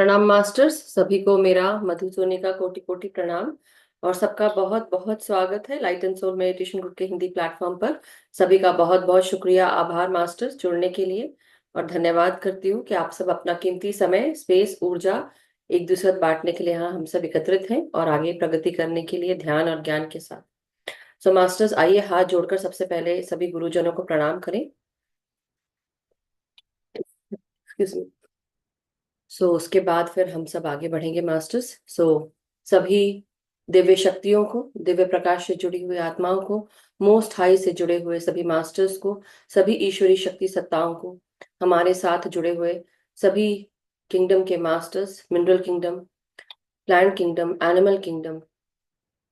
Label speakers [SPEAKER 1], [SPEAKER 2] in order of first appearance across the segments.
[SPEAKER 1] प्रणाम मास्टर्स, सभी को मेरा मधु सोनी का कोटि कोटि प्रणाम। और सबका बहुत बहुत स्वागत है light and soul meditation group के हिंदी प्लेटफॉर्म पर। सभी का बहुत बहुत शुक्रिया, आभार मास्टर्स जुड़ने के लिए। और धन्यवाद करती हूँ कि आप सब अपना कीमती समय, स्पेस, ऊर्जा एक दूसरे से बांटने के लिए यहाँ हम सब एकत्रित हैं और आगे प्रगति करने के लिए ध्यान और ज्ञान के साथ। सो मास्टर्स, आइए हाथ जोड़कर सबसे पहले सभी गुरुजनों को प्रणाम करें। Excuse me। सो उसके बाद फिर हम सब आगे बढ़ेंगे मास्टर्स। सो सभी दिव्य शक्तियों को, दिव्य प्रकाश से जुड़ी हुई आत्माओं को, मोस्ट हाई से जुड़े हुए सभी मास्टर्स को, सभी ईश्वरी शक्ति सत्ताओं को, हमारे साथ जुड़े हुए सभी किंगडम के masters, mineral kingdom, plant kingdom, animal kingdom,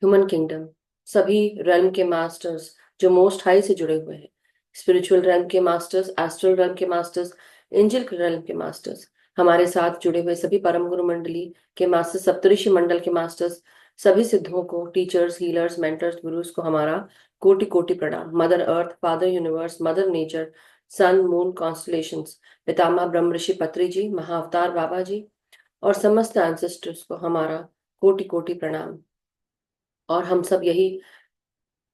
[SPEAKER 1] human kingdom, सभी रेल्म के मास्टर्स जो मोस्ट हाई से जुड़े हुए हैं, स्पिरिचुअल रेल्म के मास्टर्स, एस्ट्रल रेल्म के मास्टर्स, एंजल रेल्म के मास्टर्स, हमारे साथ जुड़े हुए सभी परम गुरु मंडली के मास्टर्स, सप्तऋषि मंडल के मास्टर्स, सभी सिद्धों को, टीचर्स, हीलर्स, मेंटर्स, गुरुज को हमारा कोटि कोटि प्रणाम। Mother earth, father universe, mother nature, sun, moon, constellations, पितामह ब्रह्म ऋषि पत्री जी, महाअवतार बाबा जी और समस्त एंसेस्टर्स को हमारा कोटि कोटि प्रणाम। और हम सब यही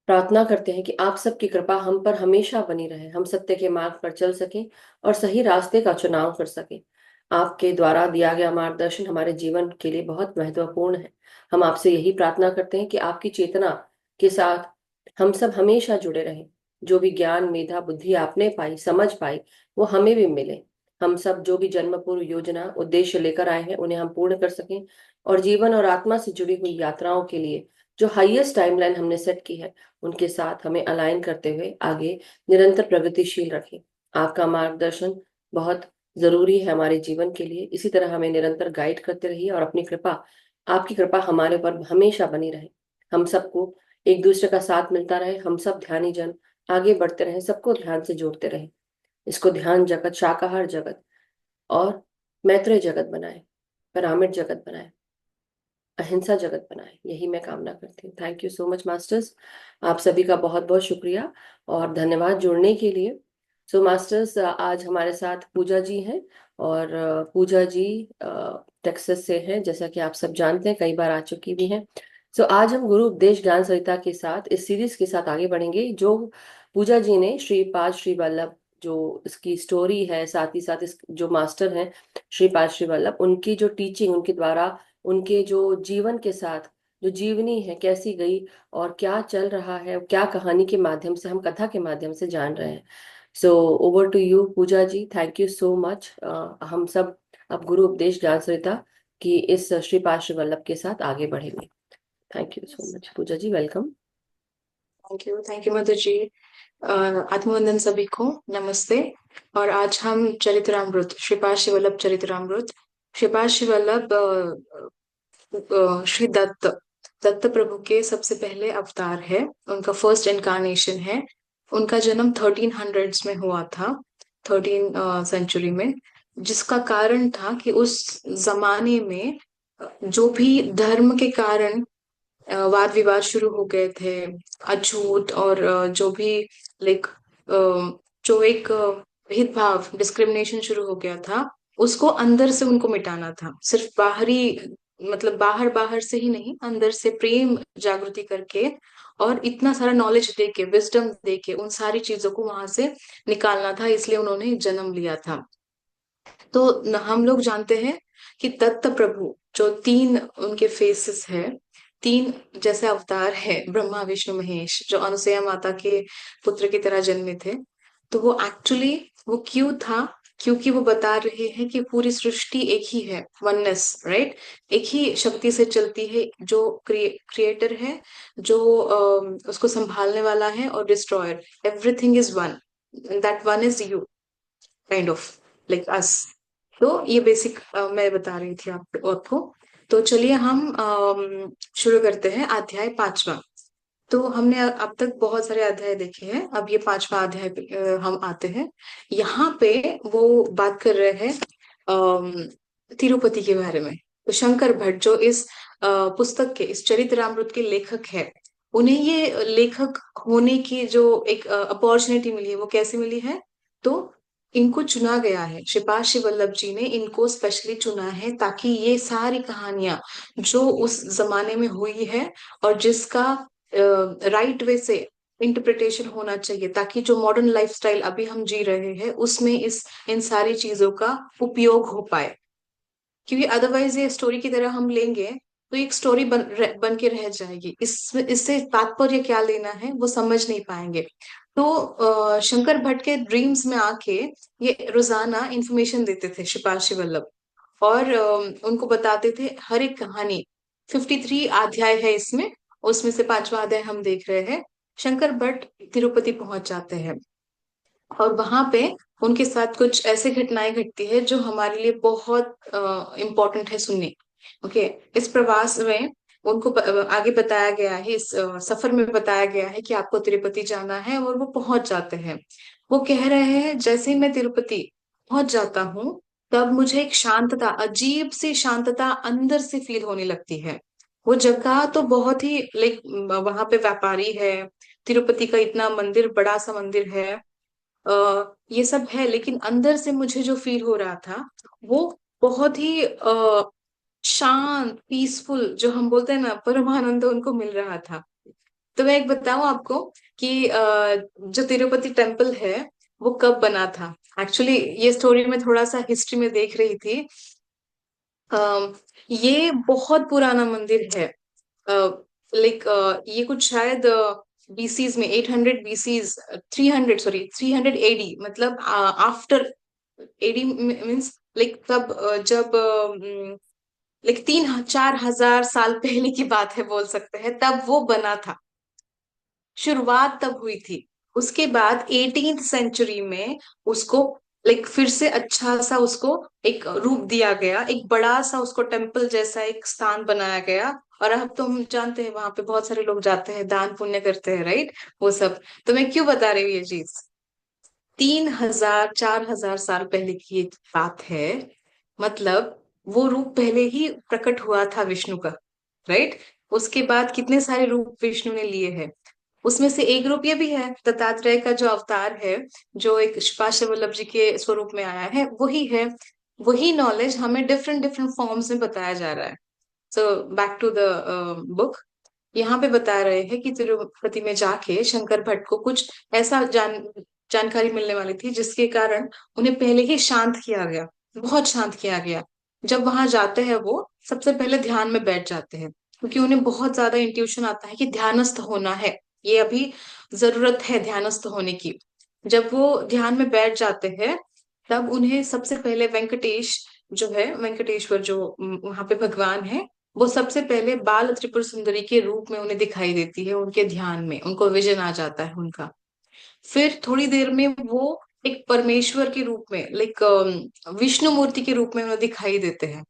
[SPEAKER 1] प्रार्थना करते हैं कि आप सबकी कृपा हम पर हमेशा बनी रहे, हम सत्य के मार्ग पर चल सकें और सही रास्ते का चुनाव कर सकें। आपके द्वारा दिया गया मार्गदर्शन हमारे जीवन के लिए बहुत महत्वपूर्ण है। हम आपसे यही प्रार्थना करते हैं कि आपकी चेतना के साथ हम सब हमेशा जुड़े रहें। जो भी ज्ञान, मेधा, बुद्धि आपने पाई, समझ पाई, वो हमें भी मिले। हम सब जो भी जन्म पूर्व योजना, उद्देश्य लेकर आए हैं, उन्हें हम पूर्ण कर सकें और जीवन और आत्मा से जुड़ी हुई यात्राओं के लिए जो हाईएस्ट टाइमलाइन हमने सेट की है, उनके साथ हमें अलाइन करते हुए आगे निरंतर प्रगतिशील रखें। आपका मार्गदर्शन बहुत जरूरी है हमारे जीवन के लिए। इसी तरह हमें निरंतर गाइड करते रहिए और अपनी कृपा, आपकी कृपा हमारे ऊपर हमेशा बनी रहे। हम सबको एक दूसरे का साथ मिलता रहे, हम सब ध्यानी जन आगे बढ़ते रहे, सबको ध्यान से जोड़ते रहे। इसको ध्यान जगत, शाकाहार जगत और मैत्रेय जगत बनाए, पिरामिड जगत बनाए, अहिंसा जगत बनाए, यही मैं कामना करती हूँ। Thank you so much masters, आप सभी का बहुत बहुत शुक्रिया और धन्यवाद जुड़ने के लिए। सो मास्टर्स, आज हमारे साथ पूजा जी हैं और पूजा जी टेक्सास से हैं, जैसा कि आप सब जानते हैं, कई बार आ चुकी भी हैं। सो आज हम गुरु उपदेश ज्ञान सरिता के साथ इस सीरीज के साथ आगे बढ़ेंगे जो पूजा जी ने श्रीपाद श्री वल्लभ, जो इसकी स्टोरी है, साथ ही साथ इस जो मास्टर हैं श्रीपाद श्री वल्लभ, उनकी जो टीचिंग, उनके द्वारा उनके जो जीवन के साथ जो जीवनी है कैसी गई और क्या चल रहा है, क्या कहानी के माध्यम से, हम कथा के माध्यम से जान रहे हैं। So over to you Pooja ji, thank you so much. हम सब अब गुरु उपदेश ज्ञान सरिता की इस श्री पाद श्री वल्लभ के साथ आगे बढ़ेंगे। Thank you so much Pooja ji, welcome.
[SPEAKER 2] Thank you Madhu ji. आत्मवंदन सभी को, नमस्ते। और आज हम चरितरामृत, श्रीपाद श्री वल्लभ चरितरामृत, श्रीपाद श्री वल्लभ श्री दत्त दत्त प्रभु के सबसे पहले अवतार है। उनका फर्स्ट इनकारनेशन है। उनका जन्म 1300s में हुआ था, 13 सेंचुरी में। जिसका कारण था कि उस जमाने में जो भी धर्म के कारण वाद विवाद शुरू हो गए थे, अछूत और जो भी लाइक जो एक भेदभाव, डिस्क्रिमिनेशन शुरू हो गया था, उसको अंदर से उनको मिटाना था। सिर्फ बाहरी, मतलब बाहर बाहर से ही नहीं, अंदर से प्रेम जागृति करके और इतना सारा नॉलेज देके, विजडम देके उन सारी चीजों को वहां से निकालना था। इसलिए उन्होंने जन्म लिया था। तो हम लोग जानते हैं कि दत्त प्रभु जो तीन उनके फेसेस है, तीन जैसे अवतार है, ब्रह्मा विष्णु महेश, जो अनुसुईया माता के पुत्र की तरह जन्मे थे। तो वो एक्चुअली वो क्यों था? क्योंकि वो बता रहे हैं कि पूरी सृष्टि एक ही है, वननेस, राइट। एक ही शक्ति से चलती है, जो क्रिएटर है, जो उसको संभालने वाला है, और destroyer. Everything is one, that one is you, kind of like us. तो ये बेसिक मैं बता रही थी आपको। तो चलिए हम शुरू करते हैं अध्याय 5वां। तो हमने अब तक बहुत सारे अध्याय देखे हैं, अब ये 5वां अध्याय पे हम आते हैं। यहाँ पे वो बात कर रहे हैं तिरुपति के बारे में। तो शंकर भट्ट जो इस पुस्तक के, इस चरितरामृत के लेखक है, उन्हें ये लेखक होने की जो एक अपॉर्चुनिटी मिली है, वो कैसे मिली है? तो इनको चुना गया है, श्रीपाद वल्लभ जी ने इनको स्पेशली चुना है ताकि ये सारी कहानियां जो उस जमाने में हुई है और जिसका राइट वे से इंटरप्रिटेशन होना चाहिए, ताकि जो मॉडर्न लाइफस्टाइल अभी हम जी रहे हैं उसमें इस इन सारी चीजों का उपयोग हो पाए। क्योंकि अदरवाइज ये स्टोरी की तरह हम लेंगे तो एक स्टोरी बन के रह जाएगी, इससे तात्पर्य क्या लेना है वो समझ नहीं पाएंगे। तो शंकर भट्ट के ड्रीम्स में आके ये रोजाना इंफॉर्मेशन देते थे श्रीपाद श्री वल्लभ, और उनको बताते थे हर एक कहानी। 53 अध्याय है इसमें, उसमें से पांचवा अध्याय हम देख रहे हैं। शंकर भट्ट तिरुपति पहुंच जाते हैं और वहां पे उनके साथ कुछ ऐसे घटनाएं घटती है जो हमारे लिए बहुत इम्पोर्टेंट है सुनने। ओके, इस प्रवास में उनको आगे बताया गया है, इस सफर में बताया गया है कि आपको तिरुपति जाना है, और वो पहुंच जाते हैं। वो कह रहे हैं जैसे ही मैं तिरुपति पहुंच जाता हूँ तब मुझे एक शांतता, अजीब सी शांतता अंदर से फील होने लगती है। वो जगह तो बहुत ही लाइक, वहां पे व्यापारी है, तिरुपति का इतना मंदिर, बड़ा सा मंदिर है, ये सब है, लेकिन अंदर से मुझे जो फील हो रहा था वो बहुत ही शांत, पीसफुल, जो हम बोलते हैं ना, परमानंद उनको मिल रहा था। तो मैं एक बताऊं आपको कि जो तिरुपति टेम्पल है वो कब बना था। एक्चुअली ये स्टोरी में थोड़ा सा हिस्ट्री में देख रही थी। ये बहुत पुराना मंदिर है। लाइक ये कुछ शायद बीसीज में, 800 बीसीज, 300, सॉरी 300 एडी, मतलब आफ्टर एडी मीन्स लाइक तब जब लाइक 3-4 हजार साल पहले की बात है बोल सकते हैं, तब वो बना था। शुरुआत तब हुई थी। उसके बाद 18th सेंचुरी में उसको लाइक फिर से अच्छा सा उसको एक रूप दिया गया, एक बड़ा सा उसको टेम्पल जैसा एक स्थान बनाया गया। और अब तो हम जानते हैं वहां पे बहुत सारे लोग जाते हैं, दान पुण्य करते हैं, राइट, वो सब। तो मैं क्यों बता रही हूँ ये चीज, 3,000-4,000 साल पहले की ये बात है। मतलब वो रूप पहले ही प्रकट हुआ था विष्णु का, राइट। उसके बाद कितने सारे रूप विष्णु ने लिए हैं। उसमें से एक रूप ये भी है, दत्तात्रेय का जो अवतार है, जो एक श्रीपाद वल्लभ जी के स्वरूप में आया है, वही है। वही नॉलेज हमें डिफरेंट डिफरेंट फॉर्म्स में बताया जा रहा है। So back to the book. यहाँ पे बता रहे हैं कि तिरुपति में जाके शंकर भट्ट को कुछ ऐसा जानकारी मिलने वाली थी जिसके कारण उन्हें पहले ही शांत किया गया, बहुत शांत किया गया। जब वहां जाते हैं वो सबसे पहले ध्यान में बैठ जाते हैं, क्योंकि उन्हें बहुत ज्यादा इंट्यूशन आता है कि ध्यानस्थ होना है, ये अभी जरूरत है ध्यानस्थ होने की। जब वो ध्यान में बैठ जाते हैं तब उन्हें सबसे पहले वेंकटेश, जो है वेंकटेश्वर, जो वहां पे भगवान है, वो सबसे पहले बाल त्रिपुर सुंदरी के रूप में उन्हें दिखाई देती है। उनके ध्यान में उनको विजन आ जाता है उनका। फिर थोड़ी देर में वो एक परमेश्वर के रूप में, लाइक विष्णु मूर्ति के रूप में उन्हें दिखाई देते हैं।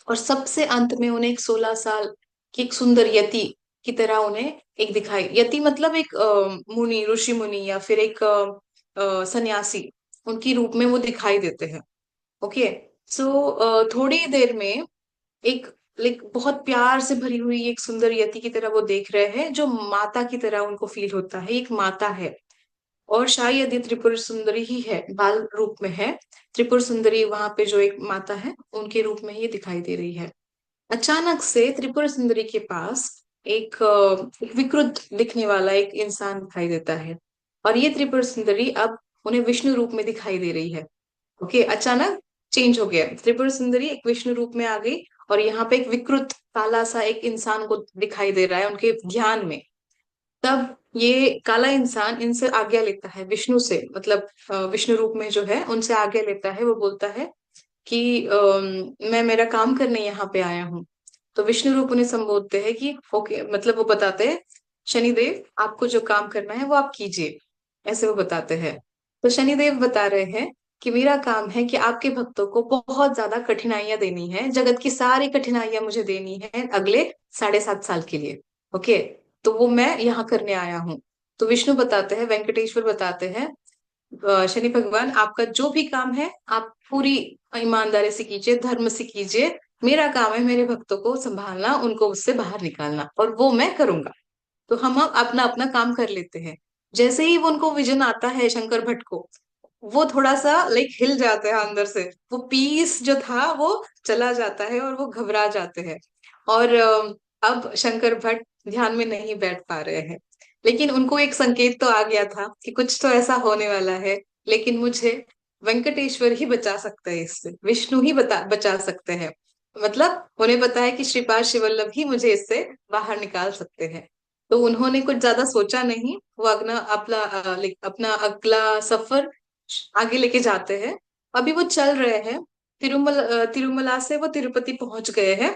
[SPEAKER 2] और सबसे अंत में उन्हें एक 16 साल की एक सुंदर यति की तरह उन्हें एक दिखाई, यति मतलब एक मुनि, ऋषि मुनि, या फिर एक सन्यासी, उनकी रूप में वो दिखाई देते हैं। ओके। सो थोड़ी देर में एक लाइक बहुत प्यार से भरी हुई एक सुंदर यति की तरह वो देख रहे हैं, जो माता की तरह उनको फील होता है, एक माता है। और शायद ये त्रिपुर सुंदरी ही है, बाल रूप में है। त्रिपुर सुंदरी वहां पे जो एक माता है उनके रूप में ये दिखाई दे रही है। अचानक से त्रिपुर सुंदरी के पास एक विकृत दिखने वाला एक इंसान दिखाई देता है, और ये त्रिपुर सुंदरी अब उन्हें विष्णु रूप में दिखाई दे रही है। ओके, अचानक चेंज हो गया, त्रिपुर सुंदरी एक विष्णु रूप में आ गई, और यहाँ पे एक विकृत काला सा एक इंसान को दिखाई दे रहा है उनके ध्यान में। तब ये काला इंसान इनसे आज्ञा लेता है, विष्णु से, मतलब विष्णु रूप में जो है उनसे आज्ञा लेता है। वो बोलता है कि मैं मेरा काम करने यहाँ पे आया हूँ। तो विष्णु रूप उन्हें संबोधते हैं कि ओके, मतलब वो बताते हैं, शनिदेव आपको जो काम करना है वो आप कीजिए, ऐसे वो बताते हैं। तो शनिदेव बता रहे हैं कि मेरा काम है कि आपके भक्तों को बहुत ज्यादा कठिनाइयां देनी है, जगत की सारी कठिनाइयां मुझे देनी है अगले 7.5 साल के लिए। ओके, तो वो मैं यहाँ करने आया हूँ। तो विष्णु बताते हैं, वेंकटेश्वर बताते हैं, शनि भगवान आपका जो भी काम है आप पूरी ईमानदारी से कीजिए, धर्म से कीजिए। मेरा काम है मेरे भक्तों को संभालना, उनको उससे बाहर निकालना, और वो मैं करूंगा। तो हम अब अपना अपना काम कर लेते हैं। जैसे ही वो उनको विजन आता है शंकर भट्ट को, वो थोड़ा सा लाइक हिल जाते हैं अंदर से, वो पीस जो था वो चला जाता है और वो घबरा जाते हैं। और अब शंकर भट्ट ध्यान में नहीं बैठ पा रहे हैं, लेकिन उनको एक संकेत तो आ गया था कि कुछ तो ऐसा होने वाला है, लेकिन मुझे वेंकटेश्वर ही बचा सकते हैं, इससे विष्णु ही बचा सकते हैं। मतलब उन्हें पता है कि श्रीपाद शिवल्लभ ही मुझे इससे बाहर निकाल सकते हैं। तो उन्होंने कुछ ज्यादा सोचा नहीं, वो अपना अगला सफर आगे लेके जाते हैं। अभी वो चल रहे हैं, तिरुमला से वो तिरुपति पहुंच गए हैं।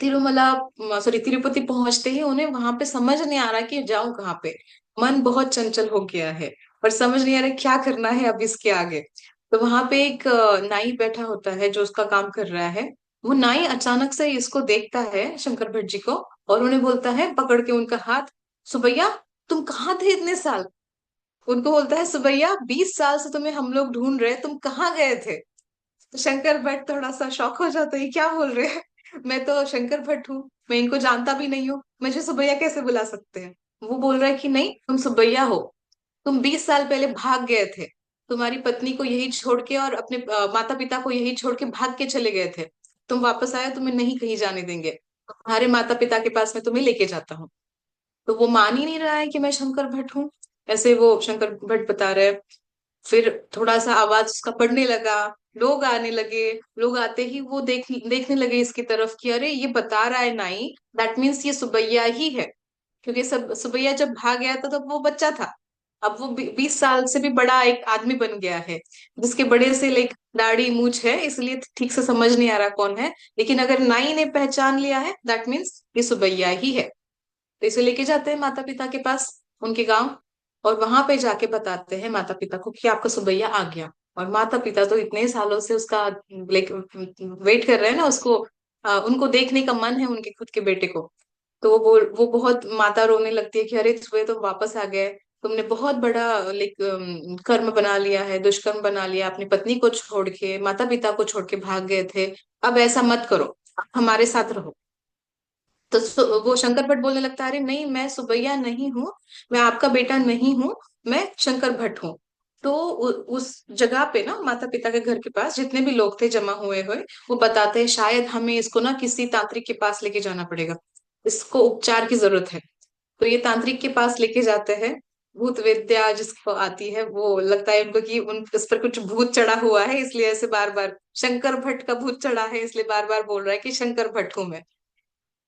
[SPEAKER 2] तिरुमला सॉरी तिरुपति पहुंचते ही उन्हें वहां पे समझ नहीं आ रहा कि जाऊं कहाँ पे। मन बहुत चंचल हो गया है और समझ नहीं आ रहा क्या करना है अब इसके आगे। तो वहां पे एक नाई बैठा होता है जो उसका काम कर रहा है। वो नाई अचानक से इसको देखता है शंकर भट्ट जी को, और उन्हें बोलता है पकड़ के उनका हाथ, सुबैया तुम कहाँ थे इतने साल। उनको बोलता है, सुबैया 20 साल से तुम्हें हम लोग ढूंढ रहे, तुम कहाँ गए थे। तो शंकर भट्ट थोड़ा सा शॉक हो जाता है, क्या बोल रहे हैं, मैं तो शंकर भट्ट हूँ, मैं इनको जानता भी नहीं हूँ, मुझे सुबैया कैसे बुला सकते हैं। वो बोल रहा है कि नहीं, तुम सुबैया हो, तुम 20 साल पहले भाग गए थे, तुम्हारी पत्नी को यही छोड़ के और अपने माता पिता को यही छोड़ के भाग के चले गए थे। तुम वापस आए, तुम्हें नहीं कहीं जाने देंगे, तुम्हारे माता पिता के पास मैं तुम्हें लेके जाता हूँ। तो वो मान ही नहीं रहा है कि मैं शंकर भट्ट हूँ, ऐसे वो शंकर भट्ट बता रहे हैं। फिर थोड़ा सा आवाज उसका बढ़ने लगा, लोग आने लगे। लोग आते ही वो देखने लगे इसकी तरफ कि अरे ये बता रहा है नाई, दैट मीन्स ये सुबैया ही है। क्योंकि सब सुबैया जब भाग गया था तब वो बच्चा था, अब वो 20 साल से भी बड़ा एक आदमी बन गया है, जिसके बड़े से लाइक दाढ़ी मूछ है, इसलिए ठीक से समझ नहीं आ रहा कौन है। लेकिन अगर नाई ने पहचान लिया है दैट मीन्स ये सुबैया ही है। तो इसे लेके जाते हैं माता पिता के पास, उनके गांव। और वहां पे जाके बताते हैं माता पिता को कि आपका सुबैया आ गया। और माता पिता तो इतने सालों से उसका लाइक वेट कर रहे हैं ना उसको, उनको देखने का मन है उनके खुद के बेटे को। तो वो बहुत माता रोने लगती है कि अरे सुबह तो वापस आ गए, तुमने बहुत बड़ा लाइक कर्म बना लिया है, दुष्कर्म बना लिया, अपनी पत्नी को छोड़ के माता पिता को छोड़ के भाग गए थे। अब ऐसा मत करो, आप हमारे साथ रहो। तो वो शंकर भट्ट बोलने लगता है, अरे नहीं मैं सुबैया नहीं हूँ, मैं आपका बेटा नहीं हूँ, मैं शंकर भट्ट हूँ। तो उस जगह पे ना माता पिता के घर के पास जितने भी लोग थे जमा हुए हुए, वो बताते हैं शायद हमें इसको ना किसी तांत्रिक के पास लेके जाना पड़ेगा, इसको उपचार की जरूरत है। तो ये तांत्रिक के पास लेके जाते हैं। भूत विद्या जिसको आती है, वो लगता है उनको कि उन उस पर कुछ भूत चढ़ा हुआ है, इसलिए ऐसे बार बार शंकर भट्ट का भूत चढ़ा है, इसलिए बार बार बोल रहा है कि शंकर भट्ट हूं मैं।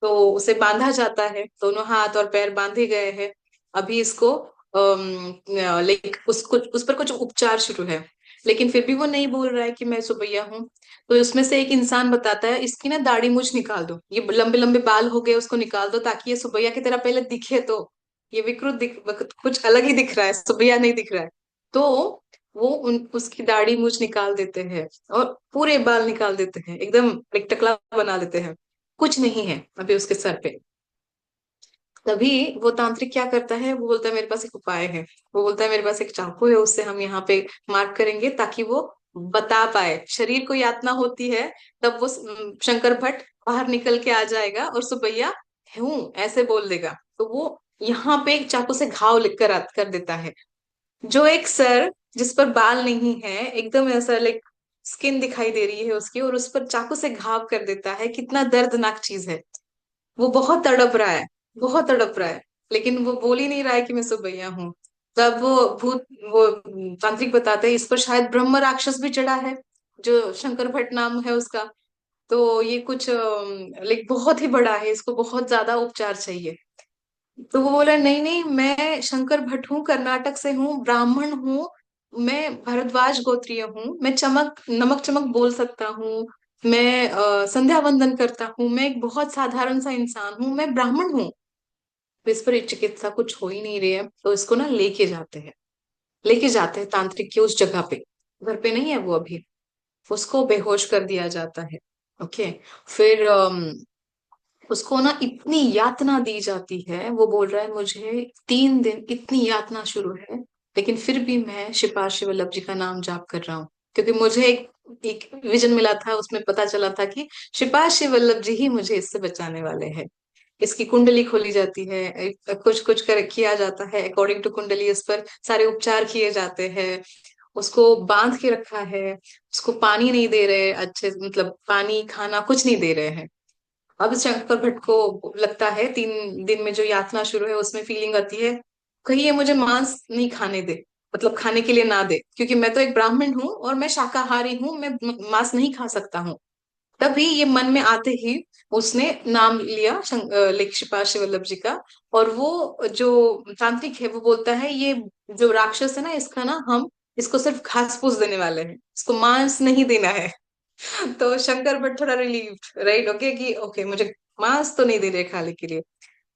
[SPEAKER 2] तो उसे बांधा जाता है, दोनों हाथ और पैर बांधे गए हैं। अभी इसको लाइक उस पर कुछ उपचार शुरू है, लेकिन फिर भी वो नहीं बोल रहा है कि मैं सुबैया हूँ। तो उसमें से एक इंसान बताता है, इसकी ना दाढ़ी मूछ निकाल दो, ये लंबे लंबे बाल हो गए उसको निकाल दो, ताकि ये सुबैया की तरह पहले दिखे। तो ये कुछ अलग ही दिख रहा है, सुबैया नहीं दिख रहा है। तो वो उसकी दाढ़ी मूछ निकाल देते हैं और पूरे बाल निकाल देते हैं, एकदम एक टकला बना देते हैं, कुछ नहीं है अभी उसके सर पे। तभी वो तांत्रिक क्या करता है, वो बोलता है मेरे पास एक उपाय है। वो बोलता है मेरे पास एक चाकू है, उससे हम यहाँ पे मार्क करेंगे ताकि वो बता पाए, शरीर को यातना होती है तब वो शंकर भट्ट बाहर निकल के आ जाएगा और सुबैया हूँ ऐसे बोल देगा। तो वो यहाँ पे एक चाकू से घाव लिख कर देता है। जो एक सर जिस पर बाल नहीं है, एकदम ऐसा लाइक स्किन दिखाई दे रही है उसकी, और उस पर चाकू से घाव कर देता है, कितना दर्दनाक चीज है। वो बहुत तड़प रहा है, बहुत तड़प रहा है, लेकिन वो बोल ही नहीं रहा है कि मैं सुबैया हूँ। तब वो तांत्रिक बताते हैं इस पर शायद ब्रह्म राक्षस भी चढ़ा है, जो शंकर भट्ट नाम है उसका। तो ये कुछ लाइक बहुत ही बड़ा है, इसको बहुत ज्यादा उपचार चाहिए। तो वो बोला नहीं नहीं, मैं शंकर भट्ट हूँ, कर्नाटक से हूँ, ब्राह्मण हूँ, मैं भरद्वाज गोत्रीय हूँ, मैं चमक नमक चमक बोल सकता हूँ, मैं संध्या वंदन करता हूँ, मैं एक बहुत साधारण सा इंसान हूँ, मैं ब्राह्मण हूँ। तो इस पर चिकित्सा कुछ हो ही नहीं रही है, तो इसको ना लेके जाते हैं तांत्रिक की उस जगह पे। घर पे नहीं है वो अभी, उसको बेहोश कर दिया जाता है। ओके। फिर उसको ना इतनी यातना दी जाती है, वो बोल रहा है मुझे 3 दिन इतनी यातना शुरू है, लेकिन फिर भी मैं श्रीपाद शिवल्लभ जी का नाम जाप कर रहा हूँ, क्योंकि मुझे एक विजन मिला था, उसमें पता चला था कि श्रीपाद शिवल्लभ जी ही मुझे इससे बचाने वाले हैं। इसकी कुंडली खोली जाती है, कुछ कुछ कर किया जाता है अकॉर्डिंग टू कुंडली, इस पर सारे उपचार किए जाते हैं। उसको बांध के रखा है, उसको पानी नहीं दे रहे अच्छे, मतलब पानी खाना कुछ नहीं दे रहे हैं। अब शंकर भट्ट को लगता है 3 दिन में जो यातना शुरू है उसमें फीलिंग आती है, कहीं ये मुझे मांस नहीं खाने दे, मतलब खाने के लिए ना दे, क्योंकि मैं तो एक ब्राह्मण हूँ और मैं शाकाहारी हूँ, मैं मांस नहीं खा सकता हूँ। तभी ये मन में आते ही उसने नाम लिया लेख श्रीपाद वल्लभ जी का। और वो जो तांत्रिक है वो बोलता है ये जो राक्षस है ना, इसका ना हम इसको सिर्फ घास फूस देने वाले हैं, इसको मांस नहीं देना है। तो शंकर भट्ट थोड़ा रिलीव्ड, राइट, ओके, कि ओके मुझे मांस तो नहीं दे रहे खाने के लिए।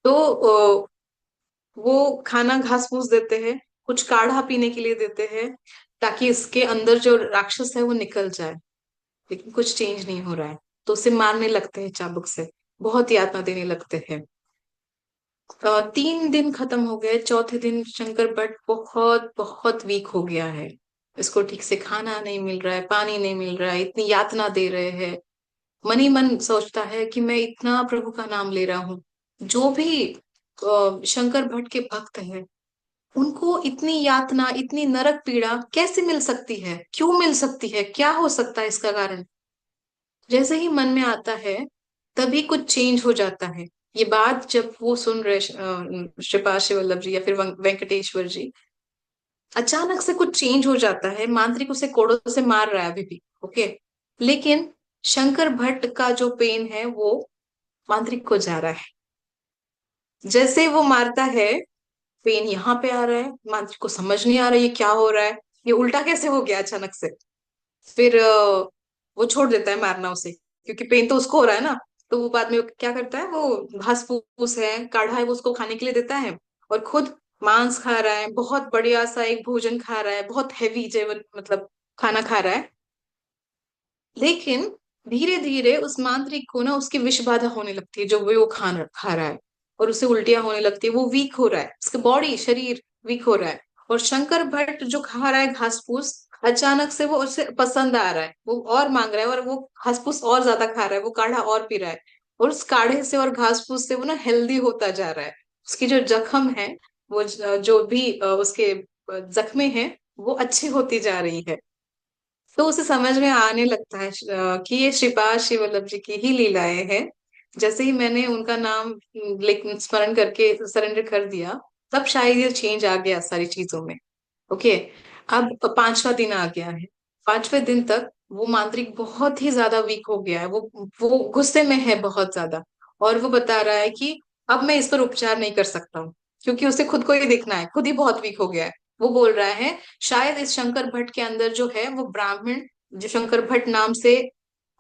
[SPEAKER 2] तो वो खाना घास फूस देते हैं, कुछ काढ़ा पीने के लिए देते हैं, ताकि इसके अंदर जो राक्षस है वो निकल जाए। लेकिन कुछ चेंज नहीं हो रहा है। तो उसे मारने लगते हैं चाबुक से, बहुत यातना देने लगते हैं। 3 दिन खत्म हो गए, चौथे दिन शंकर भट्ट बहुत बहुत वीक हो गया है। इसको ठीक से खाना नहीं मिल रहा है, पानी नहीं मिल रहा है, इतनी यातना दे रहे हैं। मन ही मन सोचता है कि मैं इतना प्रभु का नाम ले रहा हूँ, जो भी शंकर भट्ट के भक्त हैं उनको इतनी यातना, इतनी नरक पीड़ा कैसे मिल सकती है, क्यों मिल सकती है, क्या हो सकता है इसका कारण। जैसे ही मन में आता है तभी कुछ चेंज हो जाता है। ये बात जब वो सुन रहे श्रीपाद श्री वल्लभ जी या फिर वेंकटेश्वर जी, अचानक से कुछ चेंज हो जाता है। मांत्रिक उसे कोड़ों से मार रहा है अभी भी, ओके, लेकिन शंकर भट्ट का जो पेन है वो मांत्रिक को जा रहा है। जैसे वो मारता है, पेन यहाँ पे आ रहा है, मांत्रिक को समझ नहीं आ रहा ये क्या हो रहा है, ये उल्टा कैसे हो गया अचानक से। फिर वो छोड़ देता है मारना उसे, क्योंकि पेन तो उसको हो रहा है ना। तो वो बाद में क्या करता है, वो घास फूस है, काढ़ा है, वो उसको खाने के लिए देता है, और खुद मांस खा रहा है, बहुत बढ़िया सा एक भोजन खा रहा है, बहुत हैवी जेवन, मतलब खाना खा रहा है। लेकिन धीरे धीरे उस मांत्रिक को ना उसकी विष बाधा होने लगती है, जो वो खा रहा है, और उसे उल्टियां होने लगती है, वो वीक हो रहा है, उसका बॉडी शरीर वीक हो रहा है। और शंकर भट्ट जो खा रहा है घास फूस, अचानक से वो उसे पसंद आ रहा है, वो और मांग रहा है, और वो घास फूस और ज्यादा खा रहा है, वो काढ़ा और पी रहा है। और उस काढ़े से और घास फूस से वो ना हेल्दी होता जा रहा है। उसकी जो जख्म है, वो जो भी उसके जख्में हैं, वो अच्छी होती जा रही है। तो उसे समझ में आने लगता है कि ये श्रीपाद श्री वल्लभ जी की ही लीलाएं हैं। जैसे ही मैंने उनका नाम लेकिन स्मरण करके सरेंडर कर दिया, तब शायद ये चेंज आ गया सारी चीजों में। ओके, अब 5वां दिन आ गया है। 5वें दिन तक वो मांत्रिक बहुत ही ज्यादा वीक हो गया है, वो गुस्से में है बहुत ज्यादा। और वो बता रहा है कि अब मैं इस पर उपचार नहीं कर सकता हूँ, क्योंकि उसे खुद को ही देखना है, खुद ही बहुत वीक हो गया है। वो बोल रहा है शायद इस शंकर भट्ट के अंदर जो है वो ब्राह्मण, जो शंकर भट्ट नाम से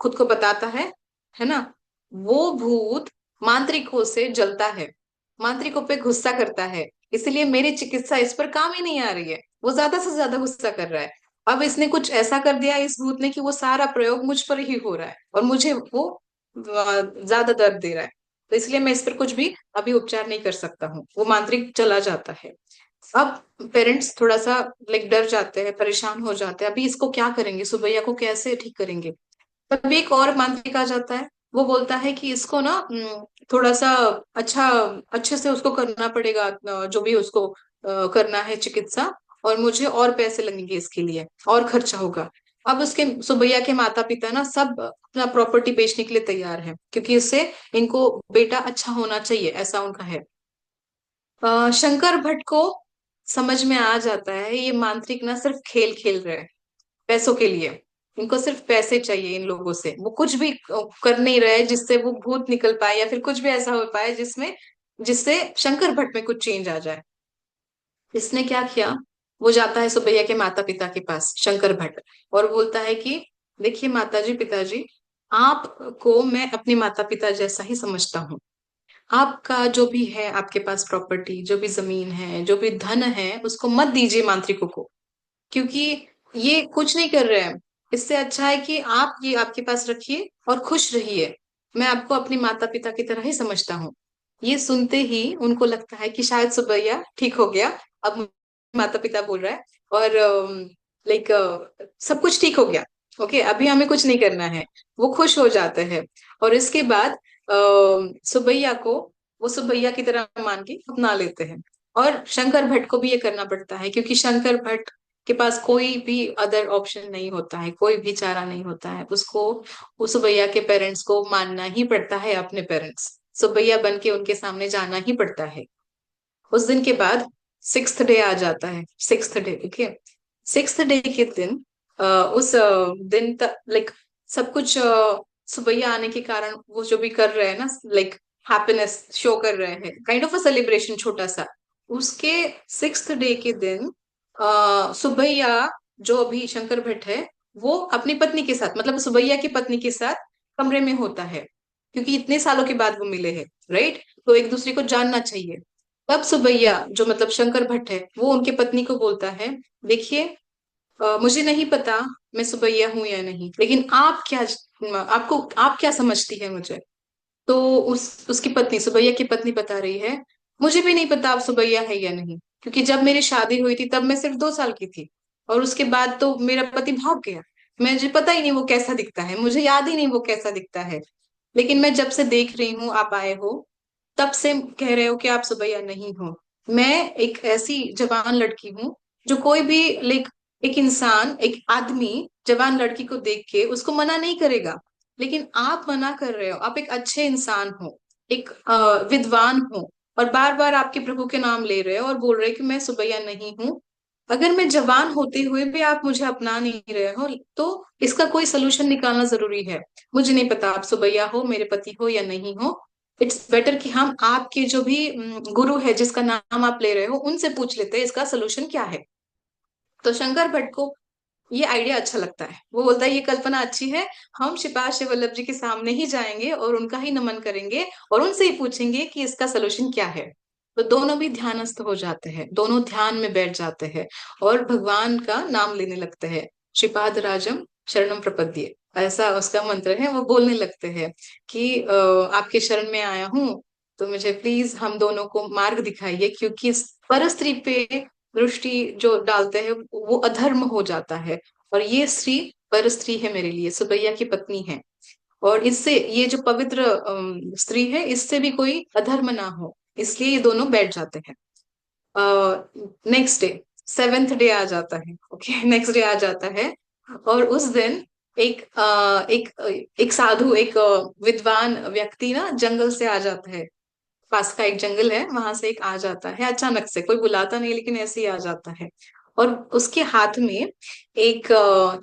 [SPEAKER 2] खुद को बताता है ना, वो भूत मांत्रिकों से जलता है, मांत्रिकों पे गुस्सा करता है। इसलिए मेरी चिकित्सा इस पर काम ही नहीं आ रही है, वो ज्यादा से ज्यादा गुस्सा कर रहा है। अब इसने कुछ ऐसा कर दिया इस भूत ने कि वो सारा प्रयोग मुझ पर ही हो रहा है, और मुझे वो ज्यादा दर्द दे रहा है। तो इसलिए मैं इस पर कुछ भी अभी उपचार नहीं कर सकता हूँ। वो मांत्रिक चला जाता है। अब पेरेंट्स थोड़ा सा लाइक डर जाते हैं, परेशान हो जाते हैं, अभी इसको क्या करेंगे, सुबैया को कैसे ठीक करेंगे। तभी एक और मांत्रिक आ जाता है। वो बोलता है कि इसको ना थोड़ा सा अच्छा, अच्छे से उसको करना पड़ेगा, जो भी उसको करना है चिकित्सा, और मुझे और पैसे लगेंगे इसके लिए, और खर्चा होगा। अब उसके सुबैया के माता पिता ना सब अपना प्रॉपर्टी बेचने के लिए तैयार है, क्योंकि इससे इनको बेटा अच्छा होना चाहिए, ऐसा उनका है। शंकर भट्ट को समझ में आ जाता है ये मांत्रिक ना सिर्फ खेल खेल रहे हैं पैसों के लिए। इनको सिर्फ पैसे चाहिए इन लोगों से, वो कुछ भी कर नहीं रहे जिससे वो भूत निकल पाए, या फिर कुछ भी ऐसा हो पाए जिसमें जिससे शंकर भट्ट में कुछ चेंज आ जाए। इसने क्या किया, वो जाता है सुबैया के माता पिता के पास, शंकर भट्ट, और बोलता है कि देखिए माता जी, पिताजी, आपको मैं अपने माता पिता जैसा ही समझता हूँ। आपका जो भी है, आपके पास प्रॉपर्टी, जो भी जमीन है, जो भी धन है, उसको मत दीजिए मांत्रिकों को, क्योंकि ये कुछ नहीं कर रहे हैं। इससे अच्छा है कि आप ये आपके पास रखिए और खुश रहिए। मैं आपको अपने माता पिता की तरह ही समझता हूँ। ये सुनते ही उनको लगता है कि शायद सुबैया ठीक हो गया। अब माता पिता बोल रहा है, और लाइक सब कुछ ठीक हो गया, ओके, अभी हमें कुछ नहीं करना है। वो खुश हो जाते हैं। और इसके बाद सुबैया को वो सुबैया की तरह मान के अपना लेते हैं। और शंकर भट्ट को भी ये करना पड़ता है, क्योंकि शंकर भट्ट के पास कोई भी अदर ऑप्शन नहीं होता है, कोई भी चारा नहीं होता है, उसको उस सुबैया के पेरेंट्स को मानना ही पड़ता है, अपने पेरेंट्स सुबैया बन के उनके सामने जाना ही पड़ता है। उस दिन के बाद सिक्स्थ डे आ जाता है, sixth day, okay. Sixth day के दिन उस दिन तक लाइक सब कुछ सुबैया आने के कारण वो जो भी कर रहे हैं ना, लाइक हैप्पीनेस शो कर रहे हैं, काइंड ऑफ अ सेलिब्रेशन छोटा सा। उसके सिक्स्थ डे के दिन सुबैया जो अभी शंकर भट्ट है, वो अपनी पत्नी के साथ, मतलब सुबैया की पत्नी के साथ कमरे में होता है, क्योंकि इतने सालों के बाद वो मिले हैं, राइट, तो एक दूसरे को जानना चाहिए। तब सुबैया जो मतलब शंकर भट्ट है, वो उनके पत्नी को बोलता है, देखिए मुझे नहीं पता मैं सुबैया हूं या नहीं, लेकिन आप क्या समझती है मुझे। तो उसकी पत्नी, सुबैया की पत्नी बता रही है, मुझे भी नहीं पता आप सुबैया है या नहीं, क्योंकि जब मेरी शादी हुई थी तब मैं सिर्फ 2 साल की थी, और उसके बाद तो मेरा पति भाग गया। मुझे पता ही नहीं वो कैसा दिखता है, मुझे याद ही नहीं वो कैसा दिखता है। लेकिन मैं जब से देख रही हूँ आप आए हो, तब से कह रहे हो कि आप सुबैया नहीं हो। मैं एक ऐसी जवान लड़की हूँ जो कोई भी लाइक एक इंसान, एक आदमी जवान लड़की को देख के उसको मना नहीं करेगा, लेकिन आप मना कर रहे हो। आप एक अच्छे इंसान हो, एक विद्वान हो, और बार बार आपके प्रभु के नाम ले रहे हो और बोल रहे हो कि मैं सुबैया नहीं हूँ। अगर मैं जवान होते हुए भी आप मुझे अपना नहीं रहे हो, तो इसका कोई सोल्यूशन निकालना जरूरी है। मुझे नहीं पता आप सुबैया हो, मेरे पति हो या नहीं हो। इट्स बेटर कि हम आपके जो भी गुरु है जिसका नाम आप ले रहे हो, उनसे पूछ लेते हैं इसका सोल्यूशन क्या है। तो शंकर भट्ट को ये आइडिया अच्छा लगता है, वो बोलता है ये कल्पना अच्छी है, हम शिपाश वल्लभ जी के सामने ही जाएंगे और उनका ही नमन करेंगे और उनसे ही पूछेंगे कि इसका सोल्यूशन क्या है। तो दोनों भी ध्यानस्थ हो जाते हैं, दोनों ध्यान में बैठ जाते हैं और भगवान का नाम लेने लगते हैं। श्रीपाद राजम शरणम प्रपद्ये, ऐसा उसका मंत्र है। वो बोलने लगते हैं कि आपके शरण में आया हूँ, तो मुझे प्लीज हम दोनों को मार्ग दिखाइए, क्योंकि परस्त्री पे दृष्टि जो डालते हैं वो अधर्म हो जाता है। और ये स्त्री पर स्त्री है, मेरे लिए सुबैया की पत्नी है, और इससे ये जो पवित्र स्त्री है, इससे भी कोई अधर्म ना हो, इसलिए ये दोनों बैठ जाते हैं। नेक्स्ट डे, सेवेंथ डे आ जाता है, ओके, नेक्स्ट डे आ जाता है। और उस दिन एक एक साधु, एक विद्वान व्यक्ति ना जंगल से आ जाता है। पास का एक जंगल है, वहां से एक आ जाता है अचानक से, कोई बुलाता नहीं लेकिन ऐसे ही आ जाता है। और उसके हाथ में एक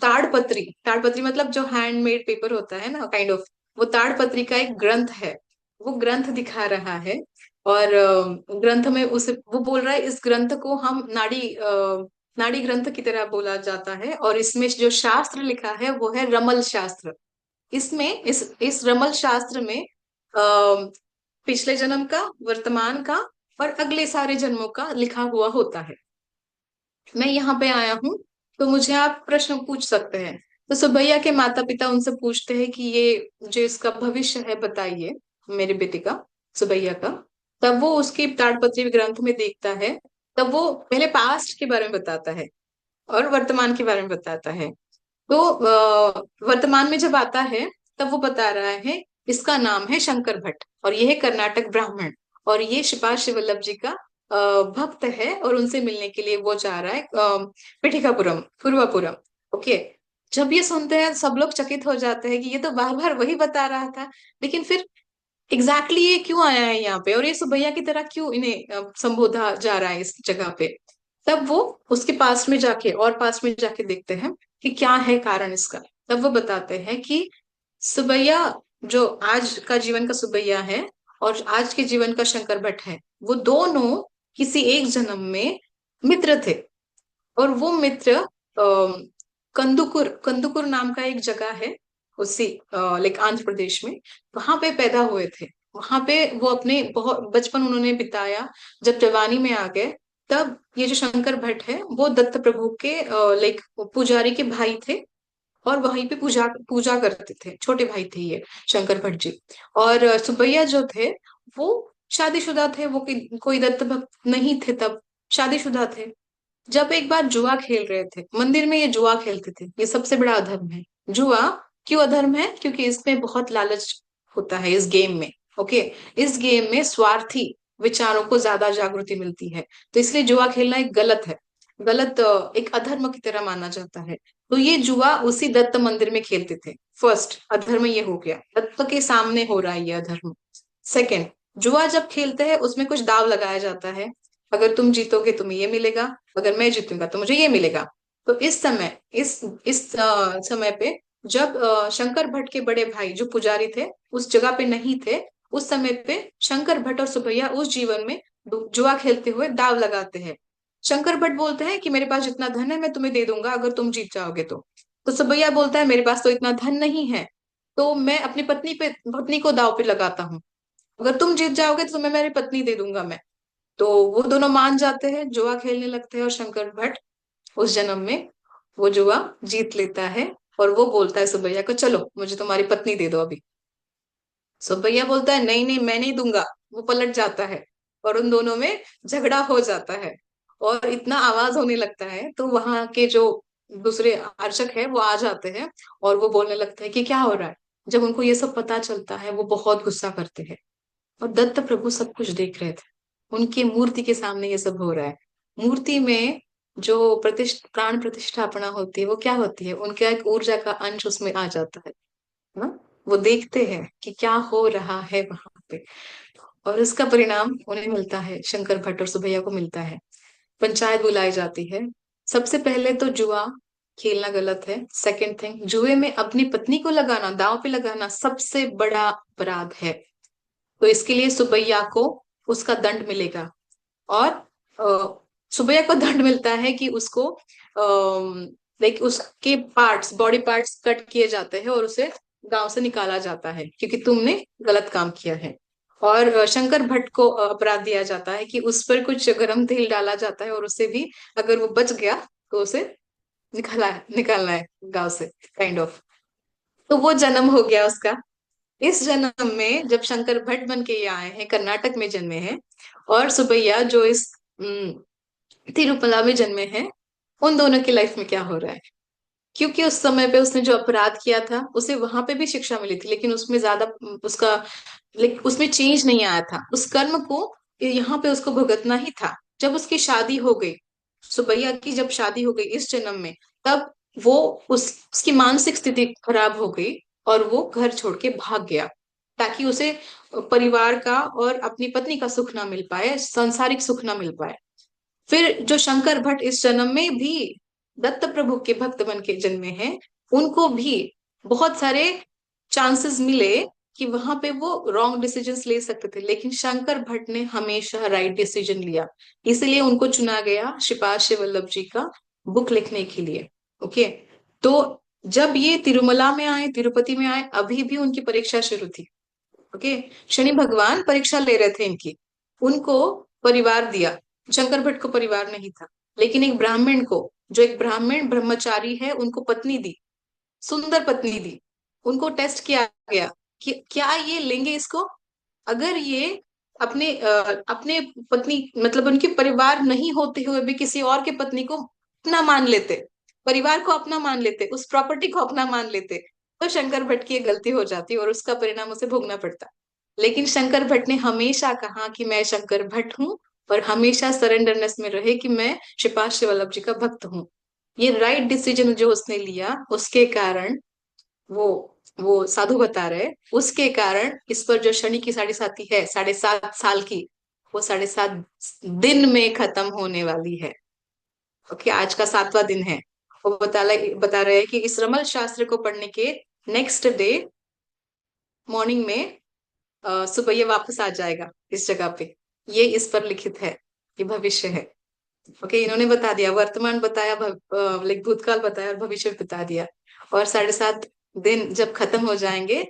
[SPEAKER 2] ताड़पत्री, ताड़पत्री मतलब जो हैंडमेड पेपर होता है ना, काइंड ऑफ, वो ताड़पत्री का एक ग्रंथ है, वो ग्रंथ दिखा रहा है। और ग्रंथ में उसे वो बोल रहा है, इस ग्रंथ को हम नाड़ी ग्रंथ की तरह बोला जाता है, और इसमें जो शास्त्र लिखा है वो है रमल शास्त्र। इसमें इस रमल शास्त्र में पिछले जन्म का, वर्तमान का और अगले सारे जन्मों का लिखा हुआ होता है। मैं यहाँ पे आया हूँ, तो मुझे आप प्रश्न पूछ सकते हैं। तो सुबैया के माता पिता उनसे पूछते हैं कि ये जो इसका भविष्य है बताइए, मेरे बेटे का, सुबैया का। तब वो उसकी ताड़पत्री ग्रंथ में देखता है, तब वो पहले पास्ट के बारे में बताता है और वर्तमान के बारे में बताता है। तो वर्तमान में जब आता है, तब वो बता रहा है इसका नाम है शंकर भट्ट, और ये है कर्नाटक ब्राह्मण, और ये शिपाश वल्लभ जी का भक्त है, और उनसे मिलने के लिए वो जा रहा है पिठिकापुरम, पूर्वापुरम, ओके। जब ये सुनते हैं सब लोग चकित हो जाते हैं कि ये तो बार बार वही बता रहा था, लेकिन फिर एग्जैक्टली ये क्यों आया है यहाँ पे, और ये सुबैया की तरह क्यों इन्हें संबोधा जा रहा है इस जगह पे। तब वो उसके पास में जाके, और पास में जाके देखते हैं कि क्या है कारण इसका। तब वो बताते हैं कि सुबैया, जो आज का जीवन का सुबैया है और आज के जीवन का शंकर भट्ट है, वो दोनों किसी एक जन्म में मित्र थे। और वो मित्र कंदुकुर, कंदुकुर नाम का एक जगह है, उसी लाइक आंध्र प्रदेश में, वहां पे पैदा हुए थे। वहां पे वो अपने बहुत बचपन उन्होंने बिताया। जब जवानी में आ गए, तब ये जो शंकर भट्ट है वो दत्त प्रभु के लाइक पुजारी के भाई थे, और वहीं पे पूजा पूजा करते थे, छोटे भाई थे ये शंकर भट्ट जी। और सुबैया जो थे वो शादीशुदा थे, वो कोई दत्त भक्त नहीं थे तब, शादीशुदा थे। जब एक बार जुआ खेल रहे थे मंदिर में, ये जुआ खेलते थे, ये सबसे बड़ा अधर्म है। जुआ क्यों अधर्म है? क्योंकि इसमें बहुत लालच होता है इस गेम में, ओके। इस गेम में स्वार्थी विचारों को ज्यादा जागृति मिलती है, तो इसलिए जुआ खेलना एक गलत है। गलत, एक अधर्म की तरह माना जाता है। तो ये जुआ उसी दत्त मंदिर में खेलते थे। फर्स्ट अधर्म ये हो गया, दत्त के सामने हो रहा है ये अधर्म। सेकंड, जुआ जब खेलते हैं उसमें कुछ दाव लगाया जाता है। अगर तुम जीतोगे तुम्हें ये मिलेगा, अगर मैं जीतूंगा तो मुझे ये मिलेगा। तो इस समय, समय पे जब शंकर भट्ट के बड़े भाई जो पुजारी थे उस जगह पे नहीं थे, उस समय पे शंकर भट्ट और सुभैया उस जीवन में जुआ खेलते हुए दाव लगाते हैं। शंकर भट्ट बोलते हैं कि मेरे पास जितना धन है मैं तुम्हें दे दूंगा अगर तुम जीत जाओगे तो सुबैया बोलता है मेरे पास तो इतना धन नहीं है, तो मैं अपनी पत्नी को दाव पे लगाता हूँ, अगर तुम जीत जाओगे तो तुम्हें मेरी पत्नी दे दूंगा मैं। तो वो दोनों मान जाते हैं, जुआ खेलने लगते हैं, और शंकर भट्ट उस जन्म में वो जुआ जीत लेता है। और वो बोलता है सुबैया को, चलो मुझे तुम्हारी पत्नी दे दो अभी। सुबैया बोलता है नहीं नहीं मैं नहीं दूंगा। वो पलट जाता है और उन दोनों में झगड़ा हो जाता है, और इतना आवाज होने लगता है तो वहां के जो दूसरे आर्चक है वो आ जाते हैं, और वो बोलने लगते हैं कि क्या हो रहा है। जब उनको ये सब पता चलता है वो बहुत गुस्सा करते हैं। और दत्त प्रभु सब कुछ देख रहे थे, उनकी मूर्ति के सामने ये सब हो रहा है। मूर्ति में जो प्राण प्रतिष्ठापना होती है वो क्या होती है, उनका एक ऊर्जा का अंश उसमें आ जाता है ना। वो देखते हैं कि क्या हो रहा है वहां पे, और उसका परिणाम उन्हें मिलता है, शंकर भट्ट और सुभैया को मिलता है। पंचायत बुलाई जाती है। सबसे पहले तो जुआ खेलना गलत है। सेकंड थिंग, जुए में अपनी पत्नी को लगाना, दांव पे लगाना सबसे बड़ा अपराध है। तो इसके लिए सुबैया को उसका दंड मिलेगा। और सुबैया को दंड मिलता है कि उसको लाइक उसके पार्ट्स, बॉडी पार्ट्स कट किए जाते हैं और उसे गांव से निकाला जाता है क्योंकि तुमने गलत काम किया है। और शंकर भट्ट को अपराध दिया जाता है कि उस पर कुछ गरम तेल डाला जाता है, और उससे भी अगर वो बच गया तो उसे निकालना है गांव से, काइंड ऑफ। तो वो जन्म हो गया उसका। इस जन्म में जब शंकर भट्ट बन के ये आए हैं, कर्नाटक में जन्मे हैं, और सुबैया जो इस तिरुपला में जन्मे हैं, उन दोनों की लाइफ में क्या हो रहा है। क्योंकि उस समय पे उसने जो अपराध किया था उसे वहां पे भी शिक्षा मिली थी, लेकिन उसमें ज्यादा उसका उसमें चेंज नहीं आया था। उस कर्म को यहाँ पे उसको भुगतना ही था। जब उसकी शादी हो गई, सुबैया की जब शादी हो गई इस जन्म में, तब वो उसकी मानसिक स्थिति खराब हो गई और वो घर छोड़ के भाग गया, ताकि उसे परिवार का और अपनी पत्नी का सुख ना मिल पाए, सांसारिक सुख ना मिल पाए। फिर जो शंकर भट्ट इस जन्म में भी दत्त प्रभु के भक्त बन के जन्मे हैं, उनको भी बहुत सारे चांसेस मिले कि वहां पे वो रॉन्ग डिसीजंस ले सकते थे, लेकिन शंकर भट्ट ने हमेशा राइट डिसीजन लिया। इसलिए उनको चुना गया श्रीपाद वल्लभ जी का बुक लिखने के लिए। ओके। तो जब ये तिरुमला में आए, तिरुपति में आए, अभी भी उनकी परीक्षा शुरू थी। ओके। शनि भगवान परीक्षा ले रहे थे इनकी। उनको परिवार दिया, शंकर भट्ट को परिवार नहीं था, लेकिन एक ब्राह्मण को, जो एक ब्राह्मण ब्रह्मचारी है, उनको पत्नी दी, सुंदर पत्नी दी। उनको टेस्ट किया गया कि क्या ये लेंगे इसको। अगर ये अपने पत्नी, मतलब उनके परिवार नहीं होते हुए भी किसी और के पत्नी को अपना मान लेते, परिवार को अपना मान लेते, उस प्रॉपर्टी को अपना मान लेते, तो शंकर भट्ट की ये गलती हो जाती और उसका परिणाम उसे भोगना पड़ता। लेकिन शंकर भट्ट ने हमेशा कहा कि मैं शंकर भट्ट हूँ, और हमेशा सरेंडरनेस में रहे कि मैं श्रीपाद श्री वल्लभ जी का भक्त हूँ। ये राइट डिसीजन जो उसने लिया, उसके कारण वो वो साधु बता रहे, उसके कारण इस पर जो शनि की साढ़े साती है, 7.5 साल की, वो 7.5 दिन में खत्म होने वाली है। ओके, आज का 7वां दिन है। वो बता रहे हैं कि इस रमल शास्त्र को पढ़ने के नेक्स्ट डे मॉर्निंग में सुबह ये वापस आ जाएगा इस जगह पे। ये इस पर लिखित है, ये भविष्य है। ओके, इन्होंने बता दिया, वर्तमान बताया, लाइक भूतकाल बताया और भविष्य भी बता दिया। और 7.5 दिन जब खत्म हो जाएंगे,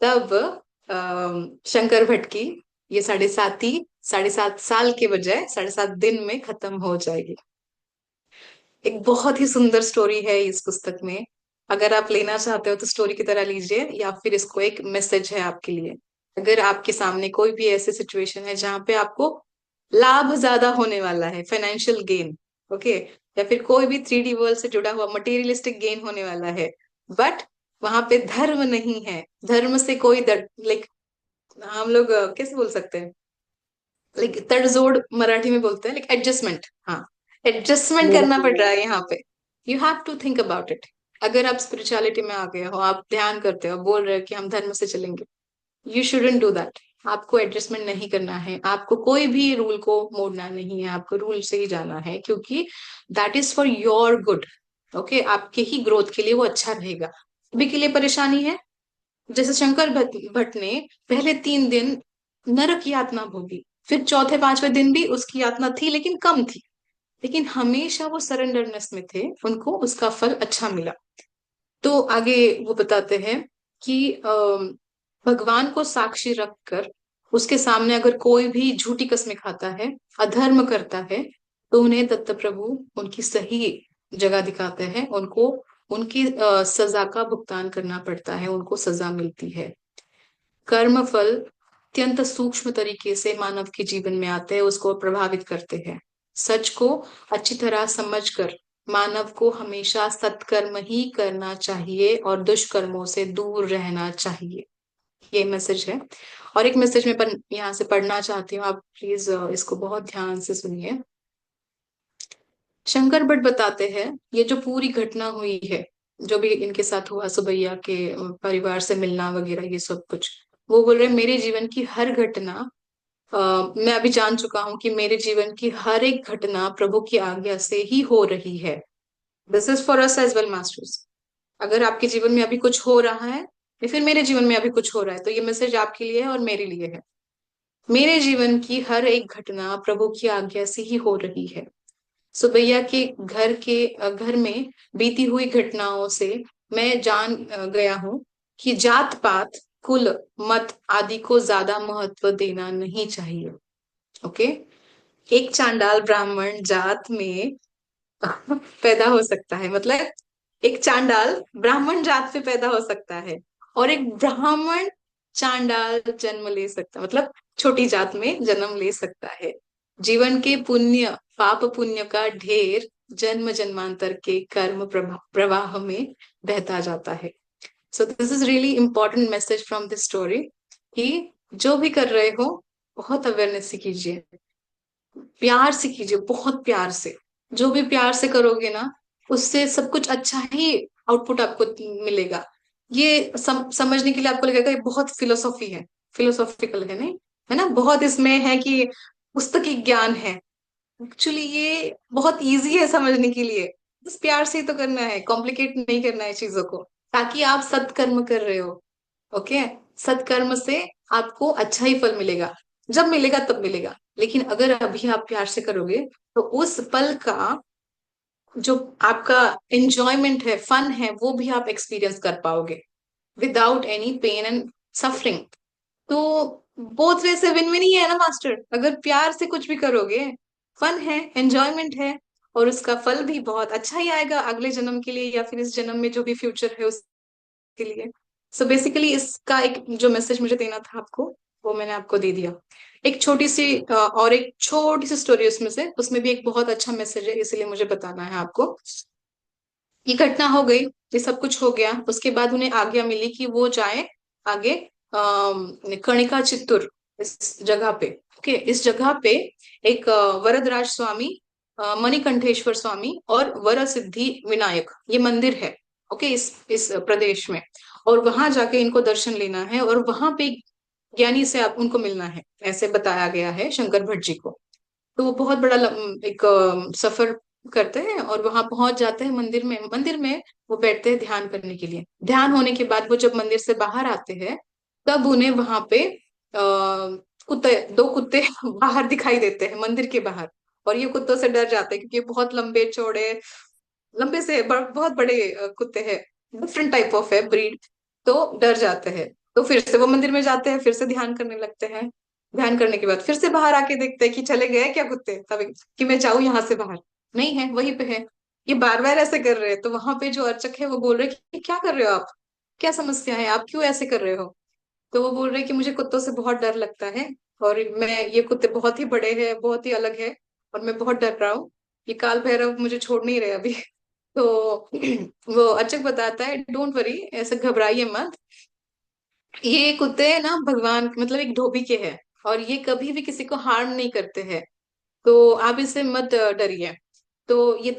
[SPEAKER 2] तब शंकर भट्ट की ये 7.5 साल के बजाय 7.5 दिन में खत्म हो जाएगी। एक बहुत ही सुंदर स्टोरी है इस पुस्तक में। अगर आप लेना चाहते हो तो स्टोरी की तरह लीजिए, या फिर इसको एक मैसेज है आपके लिए। अगर आपके सामने कोई भी ऐसी सिचुएशन है जहां पे आपको लाभ ज्यादा होने वाला है, फाइनेंशियल गेन, ओके, या फिर कोई भी 3D वर्ल्ड से जुड़ा हुआ मटेरियलिस्टिक गेन होने वाला है, बट वहां पे धर्म नहीं है, धर्म से कोई लाइक हम लोग कैसे बोल सकते हैं, लाइक तड़जोड़ मराठी में बोलते हैं, लाइक एडजस्टमेंट, हाँ, एडजस्टमेंट
[SPEAKER 1] मेरे
[SPEAKER 2] करना पड़
[SPEAKER 1] को
[SPEAKER 2] रहा है यहाँ पे। You have to think about it. अगर आप स्पिरिचुअलिटी में आ गए हो, आप ध्यान करते हो, बोल रहे हो कि हम धर्म से चलेंगे, यू शुडंट डू दैट। आपको एडजस्टमेंट नहीं करना है, आपको कोई भी रूल को मोड़ना नहीं है, आपको रूल से ही जाना है, क्योंकि that is for your good. Okay, आपके ही ग्रोथ के लिए वो अच्छा रहेगा। अभी के लिए परेशानी है, जैसे शंकर भट्ट ने पहले 3 दिन नरक यातना भोगी, फिर चौथे पांचवें दिन भी उसकी यातना थी लेकिन कम थी, लेकिन हमेशा वो सरेंडरनेस में थे, उनको उसका फल अच्छा मिला। तो आगे वो बताते हैं कि भगवान को साक्षी रखकर उसके सामने अगर कोई भी झूठी कसमें खाता है, अधर्म करता है, तो उन्हें दत्त प्रभु उनकी सही जगह दिखाते हैं, उनको उनकी सजा का भुगतान करना पड़ता है, उनको सजा मिलती है। कर्म फल अत्यंत सूक्ष्म तरीके से मानव के जीवन में आते हैं, उसको प्रभावित करते हैं। सच को अच्छी तरह समझकर मानव को हमेशा सत्कर्म ही करना चाहिए और दुष्कर्मों से दूर रहना चाहिए। ये मैसेज है। और एक मैसेज मैं यहाँ से पढ़ना चाहती हूँ, आप प्लीज इसको बहुत ध्यान से सुनिए। शंकर भट्ट बताते हैं ये जो पूरी घटना हुई है, जो भी इनके साथ हुआ, सुबैया के परिवार से मिलना वगैरह ये सब कुछ, वो बोल रहे हैं मेरे जीवन की हर घटना, मैं अभी जान चुका हूँ कि मेरे जीवन की हर एक घटना प्रभु की आज्ञा से ही हो रही है। This is for us as well masters. अगर आपके जीवन में अभी कुछ हो रहा है या फिर मेरे जीवन में अभी कुछ हो रहा है, तो ये मैसेज आपके लिए है और मेरे लिए है। मेरे जीवन की हर एक घटना प्रभु की आज्ञा से ही हो रही है। सुबैया के घर में बीती हुई घटनाओं से मैं जान गया हूँ कि जात पात, कुल, मत आदि को ज्यादा महत्व देना नहीं चाहिए। ओके, एक चांडाल ब्राह्मण जात में पैदा हो सकता है, मतलब एक चांडाल ब्राह्मण जात पे पैदा हो सकता है, और एक ब्राह्मण चांडाल जन्म ले सकता, मतलब छोटी जात में जन्म ले सकता है। जीवन के पुण्य पाप पुण्य का ढेर जन्म जन्मांतर के कर्म प्रवाह में बहता जाता है। So this is really important message from this story, कि जो भी कर रहे हो बहुत अवेयरनेस से कीजिए, प्यार से कीजिए, बहुत प्यार से। जो भी प्यार से करोगे ना, उससे सब कुछ अच्छा ही आउटपुट आपको मिलेगा। ये समझने के लिए आपको लगेगा ये बहुत फिलोसॉफी है, फिलोसॉफिकल है, नहीं है ना, बहुत इसमें है कि पुस्तकी ज्ञान है। एक्चुअली ये बहुत इजी है समझने के लिए, बस प्यार से ही तो करना है, कॉम्प्लिकेट नहीं करना है चीजों को, ताकि आप सत्कर्म कर रहे हो। ओके, सत्कर्म से आपको अच्छा ही फल मिलेगा, जब मिलेगा तब मिलेगा, लेकिन अगर अभी आप प्यार से करोगे तो उस पल का जो आपका एंजॉयमेंट है, फन है, वो भी आप एक्सपीरियंस कर पाओगे without any pain and suffering. तो बोथ वे से विन विन ही है ना मास्टर। अगर प्यार से कुछ भी करोगे, फन है, एंजॉयमेंट है, और उसका फल भी बहुत अच्छा ही आएगा अगले जन्म के लिए, या फिर इस जन्म में जो भी फ्यूचर है के लिए। सो बेसिकली इसका एक जो मैसेज मुझे देना था आपको, वो मैंने आपको दे दिया। एक छोटी सी और एक छोटी सी स्टोरी उसमें से, उसमें भी एक बहुत अच्छा मैसेज है, इसलिए मुझे बताना है आपको। ये घटना हो गई, ये सब कुछ हो गया, उसके बाद उन्हें आज्ञा मिली कि वो जाए आगे कर्णिका चित्तूर इस जगह पे। ओके, इस जगह पे एक वरदराज स्वामी, मणिकंठेश्वर स्वामी और वर सिद्धि विनायक, ये मंदिर है। ओके, इस प्रदेश में, और वहां जाके इनको दर्शन लेना है, और वहां पे ज्ञानी से आप उनको मिलना है, ऐसे बताया गया है शंकर भट्ट जी को। तो वो बहुत बड़ा एक सफर करते हैं और वहां पहुंच जाते हैं मंदिर में। मंदिर में वो बैठते हैं ध्यान करने के लिए। ध्यान होने के बाद वो जब मंदिर से बाहर आते हैं, तब उन्हें वहां पे कुत्ते, दो कुत्ते बाहर दिखाई देते हैं मंदिर के बाहर। और ये कुत्तों से डर जाते हैं, क्योंकि ये बहुत लंबे चौड़े, लंबे से बहुत बड़े कुत्ते हैं, डिफरेंट टाइप ऑफ है ब्रीड। तो डर जाते हैं, तो फिर से वो मंदिर में जाते हैं, फिर से ध्यान करने लगते हैं। ध्यान करने के बाद फिर से बाहर आके देखते हैं कि चले गए क्या कुत्ते, तब कि मैं जाऊं यहाँ से बाहर, नहीं है, वहीं पे है। ये बार बार ऐसे कर रहे हैं, तो वहां पे जो अर्चक है वो बोल रहे कि क्या कर रहे हो आप, क्या समस्या है, आप क्यों ऐसे कर रहे हो। तो वो बोल रहे कि मुझे कुत्तों से बहुत डर लगता है, और मैं, ये कुत्ते बहुत ही बड़े हैं, बहुत ही अलग है, और मैं बहुत डर रहा हूँ, ये काल भैरव मुझे छोड़ नहीं रहे अभी। तो वो अर्चक बताता है डोंट वरी, ऐसे घबराइए मत, ये कुत्ते ना भगवान, मतलब एक धोबी के हैं, और ये कभी भी किसी को हार्म नहीं करते हैं, तो आप इससे मत डरिए। तो ये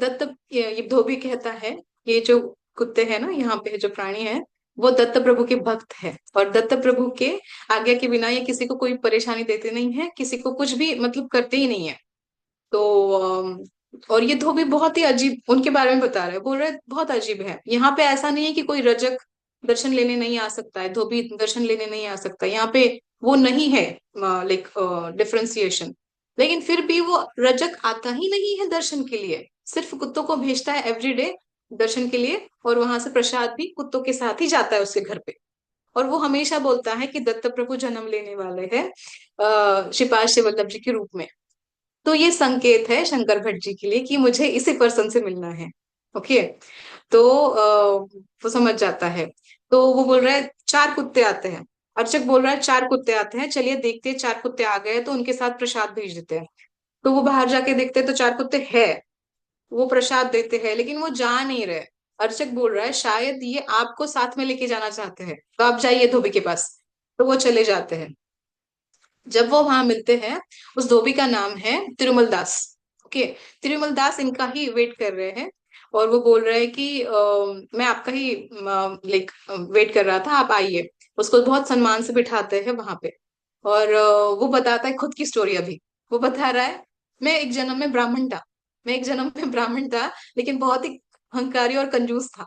[SPEAKER 2] ये धोबी कहता है, ये जो कुत्ते हैं ना यहाँ पे जो प्राणी है, वो दत्त प्रभु के भक्त है, और दत्त प्रभु के आज्ञा के बिना ये किसी को कोई परेशानी देते नहीं है, किसी को कुछ भी मतलब करते ही नहीं है। तो और ये धोबी बहुत ही अजीब उनके बारे में बता रहा है, बोल रहे हैं बहुत अजीब है। यहाँ पे ऐसा नहीं है कि कोई रजक दर्शन लेने नहीं आ सकता है, धोबी दर्शन लेने नहीं आ सकता, यहाँ पे वो नहीं है लाइक डिफरेंशिएशन। लेकिन फिर भी वो रजक आता ही नहीं है दर्शन के लिए, सिर्फ कुत्तों को भेजता है एवरीडे दर्शन के लिए, और वहां से प्रसाद भी कुत्तों के साथ ही जाता है उसके घर पे। और वो हमेशा बोलता है कि दत्त प्रभु जन्म लेने वाले हैं श्रीपाद श्री वल्लभ जी के रूप में। तो ये संकेत है शंकर भट्ट जी के लिए कि मुझे इसी पर्सन से मिलना है। ओके। तो वो समझ जाता है। तो वो बोल रहा है 4 कुत्ते आते हैं। अर्चक बोल रहा है 4 कुत्ते आते हैं, चलिए देखते हैं 4 कुत्ते आ गए तो उनके साथ प्रसाद भेज देते हैं। तो वो बाहर जाके देखते हैं तो 4 कुत्ते हैं, वो प्रसाद देते हैं लेकिन वो जा नहीं रहे। अर्चक बोल रहा है शायद ये आपको साथ में लेके जाना चाहते हैं, तो आप जाइए धोबी के पास। तो वो चले जाते हैं। जब वो वहां मिलते हैं, उस धोबी का नाम है तिरुमल दास। ओके। तिरुमल दास इनका ही वेट कर रहे हैं, और वो बोल रहे हैं कि मैं आपका ही लाइक वेट कर रहा था, आप आइए। उसको बहुत सम्मान से बिठाते हैं वहां पे। और वो बताता है खुद की स्टोरी अभी। वो बता रहा है, मैं एक जन्म में ब्राह्मण था, मैं एक जन्म में ब्राह्मण था, लेकिन बहुत ही अहंकारी और कंजूस था।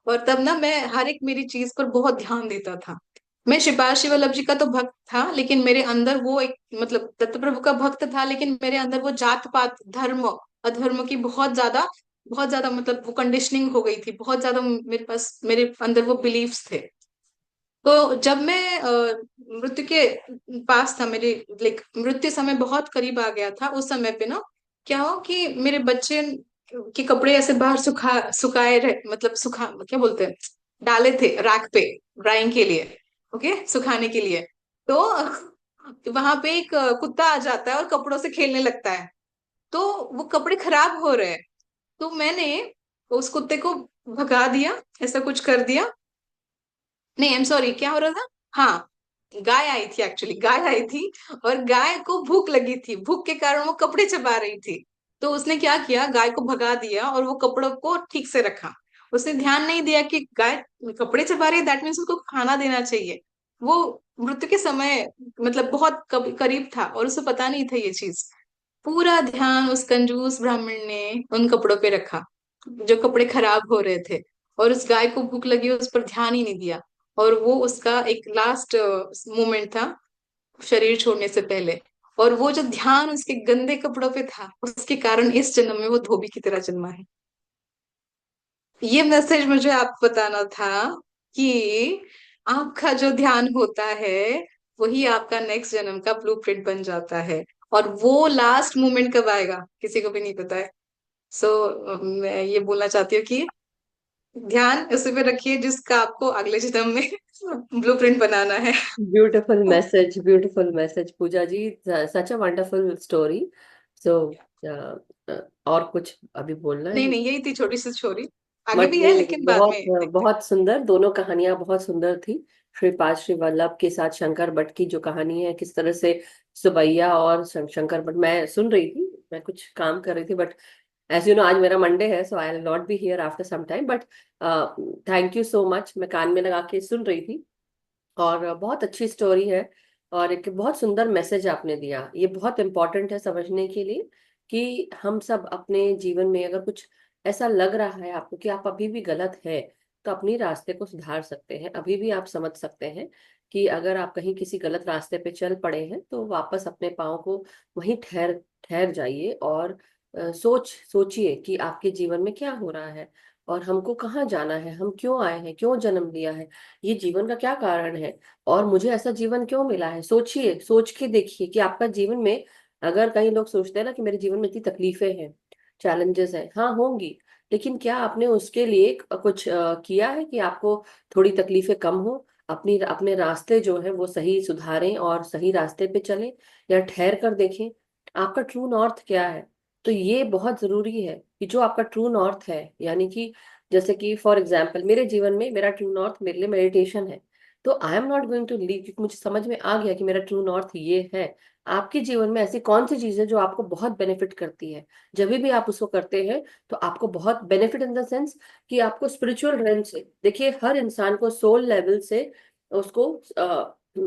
[SPEAKER 2] और तब ना मैं हर एक मेरी चीज पर बहुत ध्यान देता था। मैं श्रीपाद वल्लभ जी का तो भक्त था, लेकिन मेरे अंदर वो एक मतलब दत्त प्रभु का भक्त था, लेकिन मेरे अंदर वो जात पात धर्म अधर्म की बहुत ज्यादा मतलब वो कंडीशनिंग हो गई थी, बहुत ज्यादा मेरे पास मेरे अंदर वो बिलीव्स थे। तो जब मैं मृत्यु के पास था, मेरे लाइक मृत्यु समय बहुत करीब आ गया था, उस समय पे ना क्या हो कि मेरे बच्चे के कपड़े ऐसे बाहर सुखाए रहे, मतलब सुखा क्या बोलते हैं, डाले थे रैक पे ड्राइंग के लिए। ओके, सुखाने के लिए। तो वहां पे एक कुत्ता आ जाता है और कपड़ों से खेलने लगता है। तो वो कपड़े खराब हो रहे हैं। तो मैंने उस कुत्ते को भगा दिया, ऐसा कुछ कर दिया। नहीं, आई एम सॉरी, क्या हो रहा था। हाँ, गाय आई थी, एक्चुअली गाय आई थी। और गाय को भूख लगी थी, भूख के कारण वो कपड़े चबा रही थी। तो उसने क्या किया, गाय को भगा दिया और वो कपड़ों को ठीक से रखा। उसने ध्यान नहीं दिया कि गाय कपड़े चबा रही है, दैट मीन्स उसको खाना देना चाहिए। वो मृत्यु के समय मतलब बहुत करीब था और उसे पता नहीं था ये चीज। पूरा ध्यान उस कंजूस ब्राह्मण ने उन कपड़ों पे रखा जो कपड़े खराब हो रहे थे। और उस गाय को भूख लगी, उस पर ध्यान ही नहीं दिया। और वो उसका एक लास्ट मोमेंट था शरीर छोड़ने से पहले। और वो जो ध्यान उसके गंदे कपड़ों पे था, उसके कारण इस जन्म में वो धोबी की तरह जन्मा है। ये मैसेज मुझे आपको बताना था कि आपका जो ध्यान होता है वही आपका नेक्स्ट जन्म का ब्लूप्रिंट बन जाता है। और वो लास्ट मोमेंट कब आएगा किसी को भी नहीं पता है। मैं ये बोलना चाहती हूँ कि ध्यान उसी पे रखिए जिसका आपको अगले जन्म में ब्लूप्रिंट बनाना है।
[SPEAKER 1] Beautiful message Pooja ji, such a wonderful story. So और कुछ अभी बोलना
[SPEAKER 2] नहीं
[SPEAKER 1] है?
[SPEAKER 2] नहीं, यही थी छोटी सी स्टोरी, आगे
[SPEAKER 1] बट
[SPEAKER 2] भी है
[SPEAKER 1] वो
[SPEAKER 2] लेकिन बाद
[SPEAKER 1] बहुत
[SPEAKER 2] में देखते
[SPEAKER 1] बहुत सुंदर, दोनों कहानियां बहुत सुंदर थी। श्रीपाद श्री वल्लभ के साथ शंकर भट्ट की जो कहानी है, किस तरह से सुबैया और शंकर भट्ट, मैं सुन रही थी, मैं कुछ काम कर रही थी, बट एज यू नो आज मेरा मंडे है, so I will not be here after some time, but thank you so much, मैं कान में लगा के सुन रही थी। और बहुत अच्छी स्टोरी है, और एक बहुत सुंदर मैसेज आपने दिया। ये बहुत इम्पोर्टेंट है समझने के लिए कि हम सब अपने जीवन में अगर कुछ ऐसा लग रहा है आपको कि आप अभी भी गलत है, तो अपनी रास्ते को सुधार सकते हैं। अभी भी आप समझ सकते हैं कि अगर आप कहीं किसी गलत रास्ते पे चल पड़े हैं, तो वापस अपने पाँव को वहीं ठहर ठहर जाइए, और सोचिए कि आपके जीवन में क्या हो रहा है, और हमको कहाँ जाना है, हम क्यों आए हैं, क्यों जन्म लिया है, ये जीवन का क्या कारण है, और मुझे ऐसा जीवन क्यों मिला है। सोचिए, सोच के देखिए कि आपका जीवन में, अगर कई लोग सोचते हैं ना कि मेरे जीवन में इतनी तकलीफें हैं, चैलेंजेस हैं, हाँ होंगी, लेकिन क्या आपने उसके लिए कुछ किया है कि आपको थोड़ी तकलीफें कम हो, अपनी अपने रास्ते जो है वो सही सुधारें और सही रास्ते पे चलें, या ठहर कर देखें आपका ट्रू नॉर्थ क्या है। तो ये बहुत जरूरी है कि जो आपका ट्रू नॉर्थ है, यानी कि जैसे कि फॉर एग्जाम्पल मेरे जीवन में मेरा ट्रू नॉर्थ मेरे लिए मेडिटेशन है। तो I am not going to leave, क्योंकि मुझे समझ में आ गया कि मेरा ट्रू नॉर्थ ये है। आपके जीवन में ऐसी कौन सी चीज है जो आपको बहुत बेनिफिट करती है, जब भी आप उसको करते हैं तो आपको बहुत बेनिफिट इन द सेंस कि आपको स्पिरिचुअल रेंज से, देखिए हर इंसान को सोल लेवल से उसको,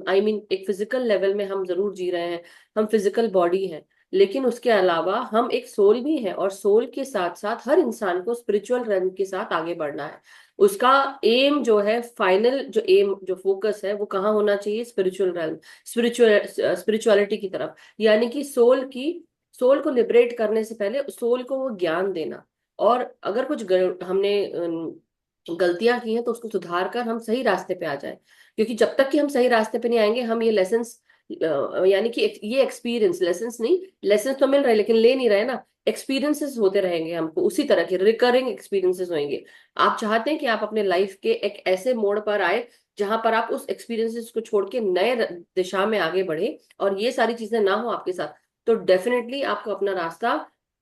[SPEAKER 1] आई मीन एक फिजिकल लेवल में हम जरूर जी रहे हैं, हम फिजिकल बॉडी है, लेकिन उसके अलावा हम एक सोल भी है, और सोल के साथ साथ हर इंसान को स्पिरिचुअल रेंज के साथ आगे बढ़ना है। उसका एम जो है, फाइनल जो एम जो फोकस है वो कहाँ होना चाहिए, स्पिरिचुअल रेल्म, स्पिरिचुअलिटी की तरफ। यानी कि सोल को लिबरेट करने से पहले सोल को वो ज्ञान देना, और अगर कुछ हमने गलतियां की हैं तो उसको सुधार कर हम सही रास्ते पे आ जाए। क्योंकि जब तक कि हम सही रास्ते पे नहीं आएंगे, हम ये लेसन्स, यानी कि ये एक्सपीरियंस, लेसन्स नहीं, लेसन्स तो मिल रहे हैं लेकिन ले नहीं रहे ना, एक्सपीरियंसेस होते रहेंगे, हमको उसी तरह के रिकरिंग एक्सपीरियंसेस होंगे। आप चाहते हैं कि आप अपने लाइफ के एक ऐसे मोड़ पर आए जहां पर आप उस एक्सपीरियंसेस को छोड़ के नए दिशा में आगे बढ़े, और ये सारी चीजें ना हो आपके साथ, तो डेफिनेटली आपको अपना रास्ता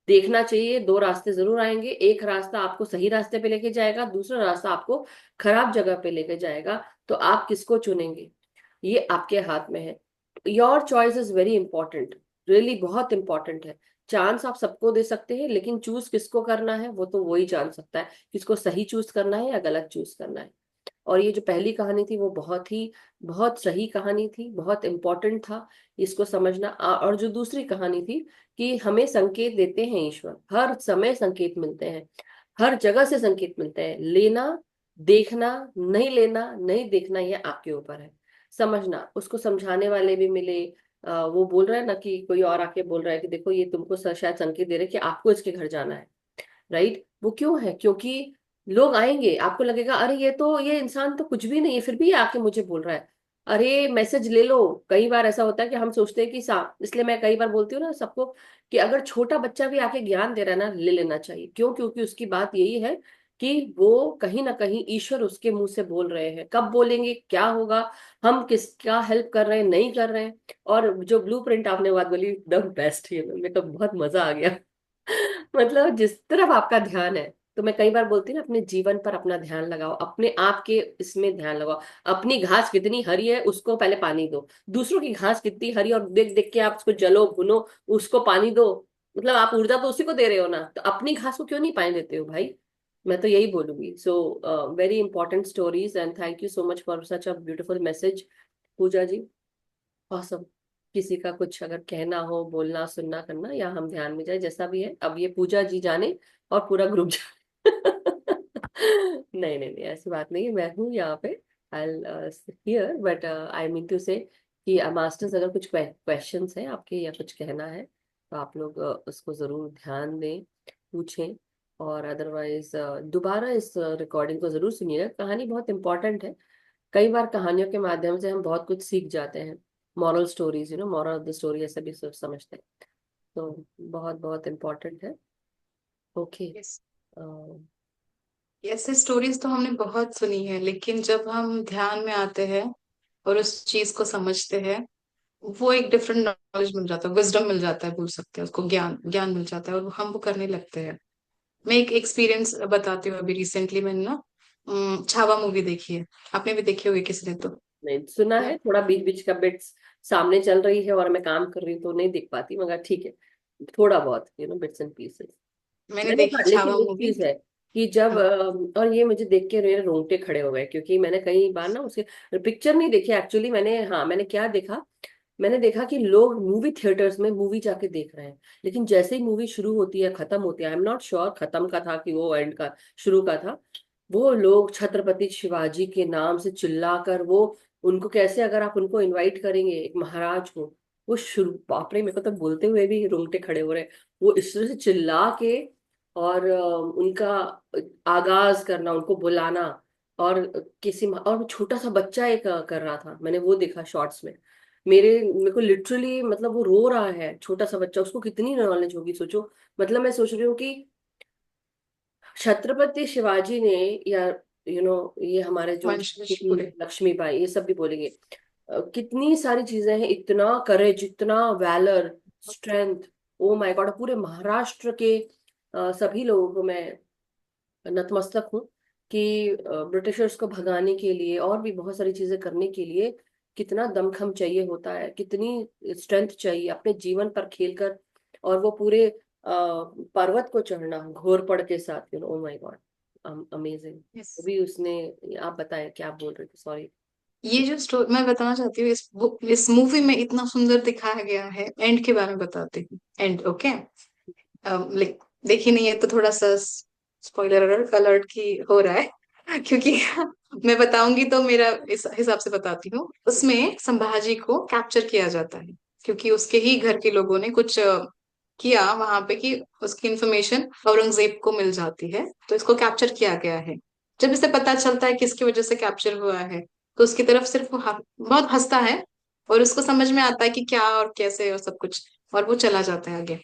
[SPEAKER 1] देखना चाहिए। दो रास्ते जरूर आएंगे, एक रास्ता आपको सही रास्ते पे लेके जाएगा, दूसरा रास्ता आपको खराब जगह पे लेके जाएगा। तो आप किसको चुनेंगे, ये आपके हाथ में है। Your choice is very important, really बहुत इंपॉर्टेंट है। चांस आप सबको दे सकते हैं, लेकिन चूज किसको करना है वो तो वही जान सकता है, किसको सही चूज करना है या गलत चूज करना है। और ये जो पहली कहानी थी वो बहुत सही कहानी थी, बहुत इंपॉर्टेंट था इसको समझना। और जो दूसरी कहानी थी कि हमें संकेत देते हैं ईश्वर, हर समय संकेत मिलते हैं, हर जगह से संकेत मिलते हैं, लेना, देखना, नहीं लेना, नहीं देखना, ये आपके ऊपर है। समझना, उसको समझाने वाले भी मिले, वो बोल रहा है ना कि कोई और आके बोल रहा है कि देखो ये तुमको शायद संकेत दे रहे हैं कि आपको इसके घर जाना है, राइट। वो क्यों है, क्योंकि लोग आएंगे, आपको लगेगा अरे ये इंसान तो कुछ भी नहीं है, फिर भी ये आके मुझे बोल रहा है, अरे मैसेज ले लो। कई बार ऐसा होता है कि हम सोचते हैं कि इसलिए मैं कई बार बोलती हूँ ना सबको कि अगर छोटा बच्चा भी आके ज्ञान दे रहा है ना, ले लेना चाहिए। क्यों, क्योंकि उसकी बात यही है कि वो कहीं ना कहीं ईश्वर उसके मुंह से बोल रहे हैं, कब बोलेंगे क्या होगा, हम किसका हेल्प कर रहे हैं नहीं कर रहे हैं। और जो ब्लू प्रिंट आपने बात बोली, द बेस्ट, ये मेरे को बहुत मजा आ गया। मतलब जिस तरफ आपका ध्यान है, तो मैं कई बार बोलती हूँ ना, अपने जीवन पर अपना ध्यान लगाओ, अपने आप के इसमें ध्यान लगाओ। अपनी घास कितनी हरी है उसको पहले पानी दो, दूसरों की घास कितनी हरी, और देख देख के आप उसको जलो भुनो, उसको पानी दो। मतलब आप ऊर्जा तो उसी को दे रहे हो ना, तो अपनी घास को क्यों नहीं पानी देते हो भाई। मैं तो यही बोलूंगी। So very important stories, and thank you so much for such a beautiful message, Pooja ji. Awesome. किसी का कुछ अगर कहना हो, बोलना, सुनना, करना, या हम ध्यान में जाए, जैसा भी है, अब ये पूजा जी जाने और पूरा ग्रुप जाने। नहीं नहीं नहीं, ऐसी बात नहीं है, मैं हूँ यहाँ पे, I here, but I mean to say कि मास्टर्स अगर कुछ क्वेश्चंस हैं आपके या कुछ कहना है तो आप लोग उसको जरूर ध्यान दें, पूछें। और अदरवाइज दोबारा इस रिकॉर्डिंग को जरूर सुनिएगा, कहानी बहुत इंपॉर्टेंट है। कई बार कहानियों के माध्यम से हम बहुत कुछ सीख जाते हैं, moral stories, moral of the story ऐसा भी सोच समझते हैं। तो बहुत बहुत इम्पोर्टेंट है। ओके।
[SPEAKER 2] यस, ऐसे स्टोरीज तो हमने बहुत सुनी है, लेकिन जब हम ध्यान में आते हैं और उस चीज को समझते हैं, वो एक डिफरेंट नॉलेज मिल जाता है, विजडम मिल जाता है, बोल सकते हैं उसको, ज्ञान ज्ञान मिल जाता है और हम वो करने लगते हैं। मैं एक एक्सपीरियंस बताती हूँ। अभी रिसेंटली मैंने ना छावा मूवी देखी है। आपने भी देखी होगी किसी ने तो।
[SPEAKER 1] नहीं सुना है, थोड़ा बीच बीच का बिट्स सामने चल रही है और मैं काम कर रही हूँ तो नहीं देख पाती, मगर ठीक है, थोड़ा बहुत बिट्स एंड पीसेस
[SPEAKER 2] मैंने
[SPEAKER 1] मैंने।
[SPEAKER 2] देखी
[SPEAKER 1] हाँ, लेकिन
[SPEAKER 2] छावा
[SPEAKER 1] एक
[SPEAKER 2] मूवी।
[SPEAKER 1] चीज है कि जब
[SPEAKER 2] हाँ।
[SPEAKER 1] और ये मुझे देख के मेरे रोंगटे खड़े हो गए, क्योंकि मैंने कई बार ना उसके पिक्चर नहीं देखी एक्चुअली, मैंने, हाँ मैंने क्या देखा, मैंने देखा कि लोग मूवी थिएटर्स में मूवी जाके देख रहे हैं, लेकिन जैसे ही मूवी शुरू होती है, खत्म होती है, आई एम नॉट श्योर खत्म का था कि वो एंड का, शुरू का था, वो लोग छत्रपति शिवाजी के नाम से चिल्लाकर, वो उनको कैसे, अगर आप उनको इनवाइट करेंगे एक महाराज को, वो शुरू, बाप रे, मेरे को तो बोलते हुए भी रोंगटे खड़े हो रहे हैं। वो इस तरह से चिल्ला के और उनका आगाज करना, उनको बुलाना, और और वो छोटा सा बच्चा एक कर रहा था, मैंने वो देखा शॉर्ट्स में। मेरे को लिटरली, मतलब वो रो रहा है छोटा सा बच्चा, उसको कितनी नॉलेज होगी सोचो। मतलब मैं सोच रही हूँ कि छत्रपति शिवाजी ने, या ये हमारे जो
[SPEAKER 2] वंशज पूरे।
[SPEAKER 1] लक्ष्मीबाई, ये सब भी बोलेंगे, कितनी सारी चीजें हैं, इतना करेज, इतना valour, strength. Oh my God, पूरे महाराष्ट्र के सभी लोगों को मैं नतमस्तक हूँ कि ब्रिटिशर्स को भगाने के लिए और भी बहुत सारी चीजें करने के लिए कितना दमखम चाहिए होता है, कितनी स्ट्रेंथ चाहिए अपने जीवन पर खेलकर, और वो पूरे पर्वत को चढ़ना घोरपड़ के साथ, ओ माय गॉड, अमेजिंग।
[SPEAKER 2] यस।
[SPEAKER 1] अभी उसने, आप बताएं क्या आप बोल रहे थे, सॉरी।
[SPEAKER 2] ये जो स्टोरी मैं बताना चाहती हूँ, इस मूवी में इतना सुंदर दिखाया गया है। एंड के बारे में बताती हूँ। And okay. लाइक देखी नहीं है तो थोड़ा सा स्पॉइलर अलर्ट अलर्ट की हो रहा है क्योंकि मैं बताऊंगी तो मेरा इस हिसाब से बताती हूँ। उसमें संभाजी को कैप्चर किया जाता है क्योंकि उसके ही घर के लोगों ने कुछ किया वहां पे कि उसकी इंफॉर्मेशन औरंगजेब को मिल जाती है, तो इसको कैप्चर किया गया है। जब इसे पता चलता है किसकी वजह से कैप्चर हुआ है, तो उसकी तरफ सिर्फ वो बहुत हंसता है, और उसको समझ में आता है कि क्या और कैसे और सब कुछ, और वो चला जाता है आगे।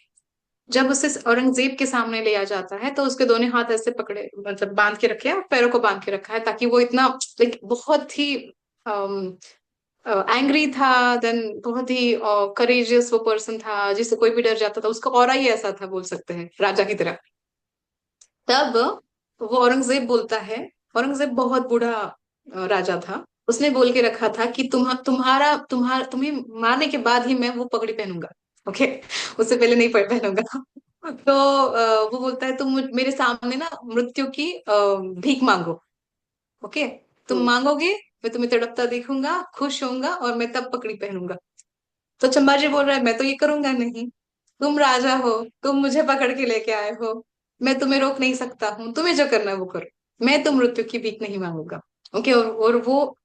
[SPEAKER 2] जब उसे औरंगजेब के सामने लिया जाता है तो उसके दोनों हाथ ऐसे पकड़े, मतलब बांध के रखे हैं और पैरों को बांध के रखा है, ताकि वो इतना लाइक बहुत ही एंग्री था, देन बहुत ही करेजियस वो पर्सन था, जिससे कोई भी डर जाता था। उसका ऑरा ही ऐसा था, बोल सकते हैं राजा की तरह। तब वो औरंगजेब बोलता है, औरंगजेब बहुत बूढ़ा राजा था, उसने बोल के रखा था कि तुम्हें मारने के बाद ही मैं वो पगड़ी पहनूंगा। ओके। उससे पहले नहीं पहनूंगा। तो वो बोलता है तुम मेरे सामने ना मृत्यु की भीख मांगो। ओके। तुम
[SPEAKER 1] हम्म।
[SPEAKER 2] मांगोगे, मैं तुम्हें तड़पता देखूंगा, खुश होऊंगा, और मैं तब पकड़ी पहनूंगा। तो चंबाजी बोल रहा है मैं तो ये करूंगा नहीं। तुम राजा हो, तुम मुझे पकड़ के लेके आए हो, मैं तुम्हें रोक नहीं सकता हूँ, तुम्हें जो करना है वो करो, मैं तो मृत्यु की भीख नहीं मांगूंगा। ओके। और वो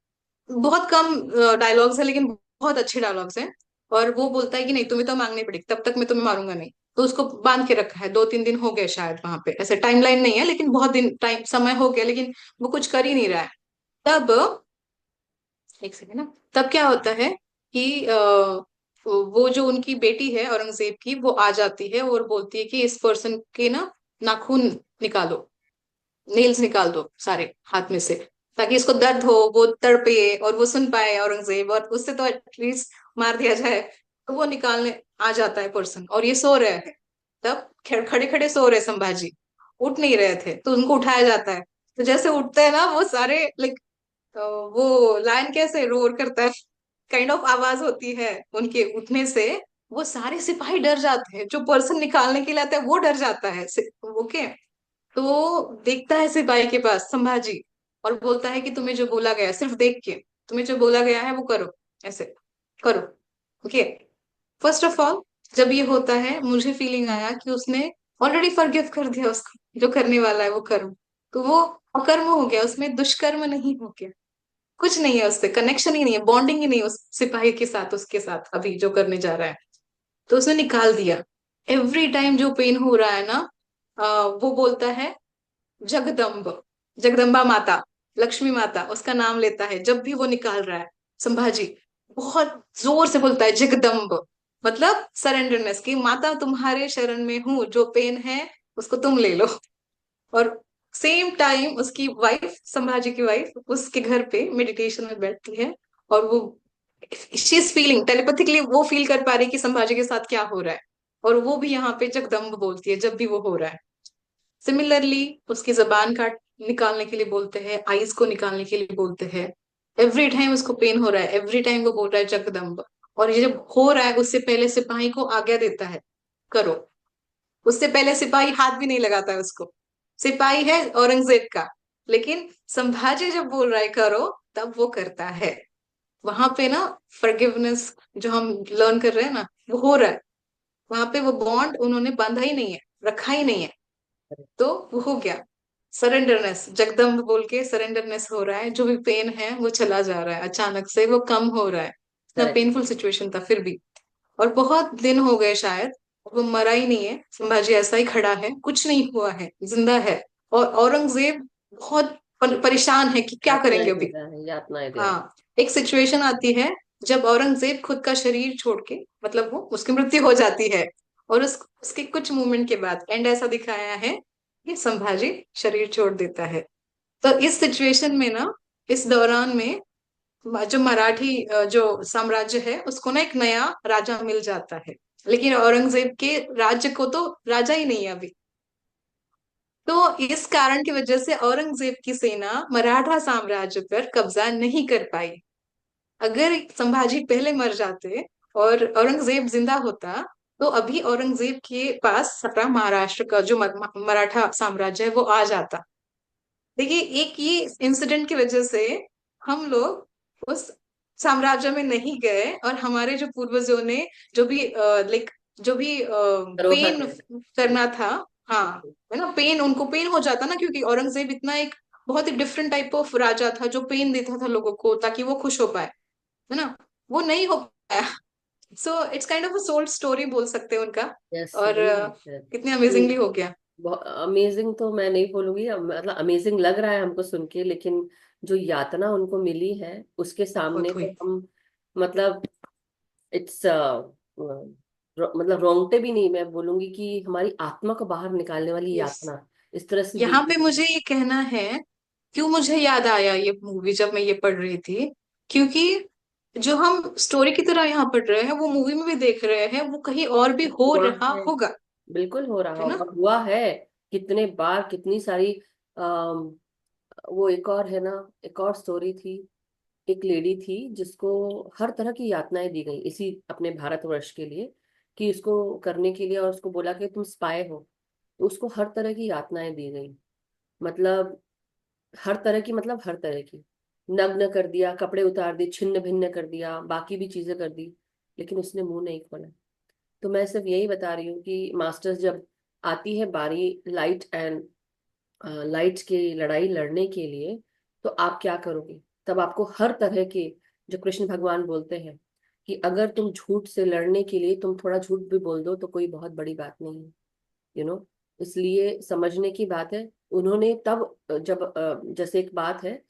[SPEAKER 2] बहुत कम डायलॉग्स है लेकिन बहुत अच्छे डायलॉग्स हैं। और वो बोलता है कि नहीं तुम्हें तो मांगनी पड़ेगी, तब तक मैं तुम्हें मारूंगा नहीं। तो उसको बांध के रखा है, 2-3 दिन हो गए शायद वहां पे, ऐसे टाइमलाइन नहीं है लेकिन बहुत दिन टाइम समय हो गया, लेकिन वो कुछ कर ही नहीं रहा है। तब एक सेकेंड ना। तब क्या होता है कि वो जो उनकी बेटी है औरंगजेब की, वो आ जाती है और बोलती है कि इस पर्सन के ना नाखून निकालो, नेल्स निकाल दो सारे हाथ में से, ताकि इसको दर्द हो, वो तड़पे और वो सुन पाए औरंगजेब, और उससे तो एटलीस्ट मार दिया जाए। तो वो निकालने आ जाता है पर्सन, और ये सो रहे हैं। तब खड़े खड़े सो रहे संभाजी, उठ नहीं रहे थे, तो उनको उठाया जाता है। तो जैसे उठते हैं ना वो सारे, लाइक वो लायन कैसे रोर करता है, काइंड ऑफ आवाज होती है उनके उठने से। वो सारे सिपाही डर जाते हैं, जो पर्सन निकालने के लिए आता है वो डर जाता है। ओके। तो देखता है सिपाही के पास संभाजी, और बोलता है कि तुम्हें जो बोला गया है, सिर्फ देख के तुम्हें जो बोला गया है वो करो, ऐसे करो। ओके। फर्स्ट ऑफ ऑल, जब ये होता है मुझे फीलिंग आया कि उसने ऑलरेडी फॉरगिव कर दिया उसको, जो करने वाला है वो कर्म। तो वो अकर्म हो गया, उसमें दुष्कर्म नहीं हो गया, कुछ नहीं है उससे, कनेक्शन ही नहीं है, बॉन्डिंग ही नहीं है उस सिपाही के साथ, उसके साथ अभी जो करने जा रहा है। तो उसने निकाल दिया। एवरी टाइम जो पेन हो रहा है ना, वो बोलता है जगदम्ब, जगदम्बा माता, लक्ष्मी माता उसका नाम लेता है जब भी वो निकाल रहा है। संभाजी बहुत जोर से बोलता है जगदम्ब, मतलब सरेंडरनेस, की माता तुम्हारे शरण में हूँ, जो पेन है उसको तुम ले लो। और सेम टाइम उसकी वाइफ, संभाजी की वाइफ, उसके घर पे मेडिटेशन में बैठती है, और वो शी इज फीलिंग टेलीपैथिकली, वो फील कर पा रही है कि संभाजी के साथ क्या हो रहा है। और वो भी यहाँ पे जगदम्ब बोलती है जब भी वो हो रहा है। सिमिलरली उसकी जबान काट निकालने के लिए बोलते हैं, आईज को निकालने के लिए बोलते हैं। एवरी टाइम उसको पेन हो रहा है, एवरी टाइम वो बोल रहा है जगदम्ब। और ये जब हो रहा है उससे पहले सिपाही को आज्ञा देता है करो, उससे पहले सिपाही हाथ भी नहीं लगाता है उसको। सिपाही है औरंगजेब का, लेकिन संभाजी जब बोल रहा है करो, तब वो करता है। वहां पे ना फॉरगिवनेस जो हम लर्न कर रहे हैं ना, वो हो रहा है। वहां पे वो बॉन्ड उन्होंने बांधा ही नहीं है, रखा ही नहीं है। तो वो हो गया सरेंडरनेस, जगदम्ब बोल के सरेंडरनेस हो रहा है, जो भी पेन है वो चला जा रहा है, अचानक से वो कम हो रहा है। इतना
[SPEAKER 1] करेक्ट।
[SPEAKER 2] पेनफुल सिचुएशन था फिर भी। और बहुत दिन हो गए शायद, वो मरा ही नहीं है, संभाजी ऐसा ही खड़ा है, कुछ नहीं हुआ है, जिंदा है। और औरंगजेब बहुत परेशान है कि क्या
[SPEAKER 1] यातनाएं
[SPEAKER 2] करेंगे
[SPEAKER 1] दे
[SPEAKER 2] अभी।
[SPEAKER 1] रहा है, यातनाएं दे रहा है।
[SPEAKER 2] हाँ। एक सिचुएशन आती है जब औरंगजेब खुद का शरीर छोड़ के, मतलब वो उसकी मृत्यु हो जाती है, और उसके कुछ मूवमेंट के बाद एंड ऐसा दिखाया है कि संभाजी शरीर छोड़ देता है। तो इस सिचुएशन में ना, इस दौरान में जो मराठी जो साम्राज्य है उसको ना एक नया राजा मिल जाता है, लेकिन औरंगजेब के राज्य को तो राजा ही नहीं है अभी। तो इस कारण की वजह से औरंगजेब की सेना मराठा साम्राज्य पर कब्जा नहीं कर पाई। अगर संभाजी पहले मर जाते और औरंगजेब जिंदा होता, तो अभी औरंगजेब के पास सारा महाराष्ट्र का जो मराठा साम्राज्य है वो आ जाता। देखिए, एक ये इंसिडेंट की वजह से हम लोग उस साम्राज्य में नहीं गए, और हमारे जो पूर्वजों ने जो भी लाइक जो भी
[SPEAKER 1] धरोहर
[SPEAKER 2] पेन
[SPEAKER 1] है।
[SPEAKER 2] करना था, हाँ, है ना, पेन उनको पेन हो जाता ना, क्योंकि औरंगजेब इतना एक बहुत ही डिफरेंट टाइप ऑफ राजा था जो पेन देता था लोगों को ताकि वो खुश हो पाए, है ना, वो नहीं हो पाया। So it's kind of a sold story बोल सकते हैं उनका।
[SPEAKER 1] यस,
[SPEAKER 2] और
[SPEAKER 1] वही बात है
[SPEAKER 2] कितने
[SPEAKER 1] कि
[SPEAKER 2] अमेजिंगली हो गया।
[SPEAKER 1] बहुत अमेजिंग तो मैं नहीं बोलूंगी, मतलब अमेजिंग लग रहा है हमको सुन के, लेकिन जो यातना उनको मिली है उसके सामने
[SPEAKER 2] बहुत
[SPEAKER 1] तो
[SPEAKER 2] हुई।
[SPEAKER 1] हम, मतलब इट्स मतलब रोंगटे भी नहीं, मैं बोलूंगी कि हमारी आत्मा को बाहर निकालने वाली
[SPEAKER 2] यस।
[SPEAKER 1] यातना इस तरह से दी
[SPEAKER 2] यहाँ पे
[SPEAKER 1] गई है।
[SPEAKER 2] मुझे ये कहना है, क्यों मुझे याद आया ये मूवी जब मैं ये पढ़ रही थी, क्योंकि जो हम स्टोरी की तरह यहाँ पढ़ रहे हैं वो मूवी में भी देख रहे हैं, वो कहीं और भी हो
[SPEAKER 1] हुआ
[SPEAKER 2] रहा
[SPEAKER 1] है,
[SPEAKER 2] होगा।
[SPEAKER 1] बिल्कुल हो रहा
[SPEAKER 2] है ना।
[SPEAKER 1] होगा, हुआ है। कितने बार, कितनी सारी वो एक और है ना, एक और स्टोरी थी। एक लेडी थी जिसको हर तरह की यातनाएं दी गई इसी अपने भारतवर्ष के लिए, कि उसको करने के लिए, और उसको बोला कि तुम स्पाई हो। तो उसको हर तरह की यातनाएं दी गई, मतलब हर तरह की, मतलब हर तरह की। नग्न कर दिया, कपड़े उतार दिए, छिन्न भिन्न कर दिया, बाकी भी चीजें कर दी, लेकिन उसने मुंह नहीं खोला। तो मैं सिर्फ यही बता रही हूँ कि मास्टर्स, जब आती है बारी लाइट एंड लाइट्स की लड़ाई लड़ने के लिए, तो आप क्या करोगे? तब आपको हर तरह के, जो कृष्ण भगवान बोलते हैं कि अगर तुम झूठ से लड़ने के लिए तुम थोड़ा झूठ भी बोल दो तो कोई बहुत बड़ी बात नहीं है, इसलिए समझने की बात है। उन्होंने तब जब जैसे एक बात है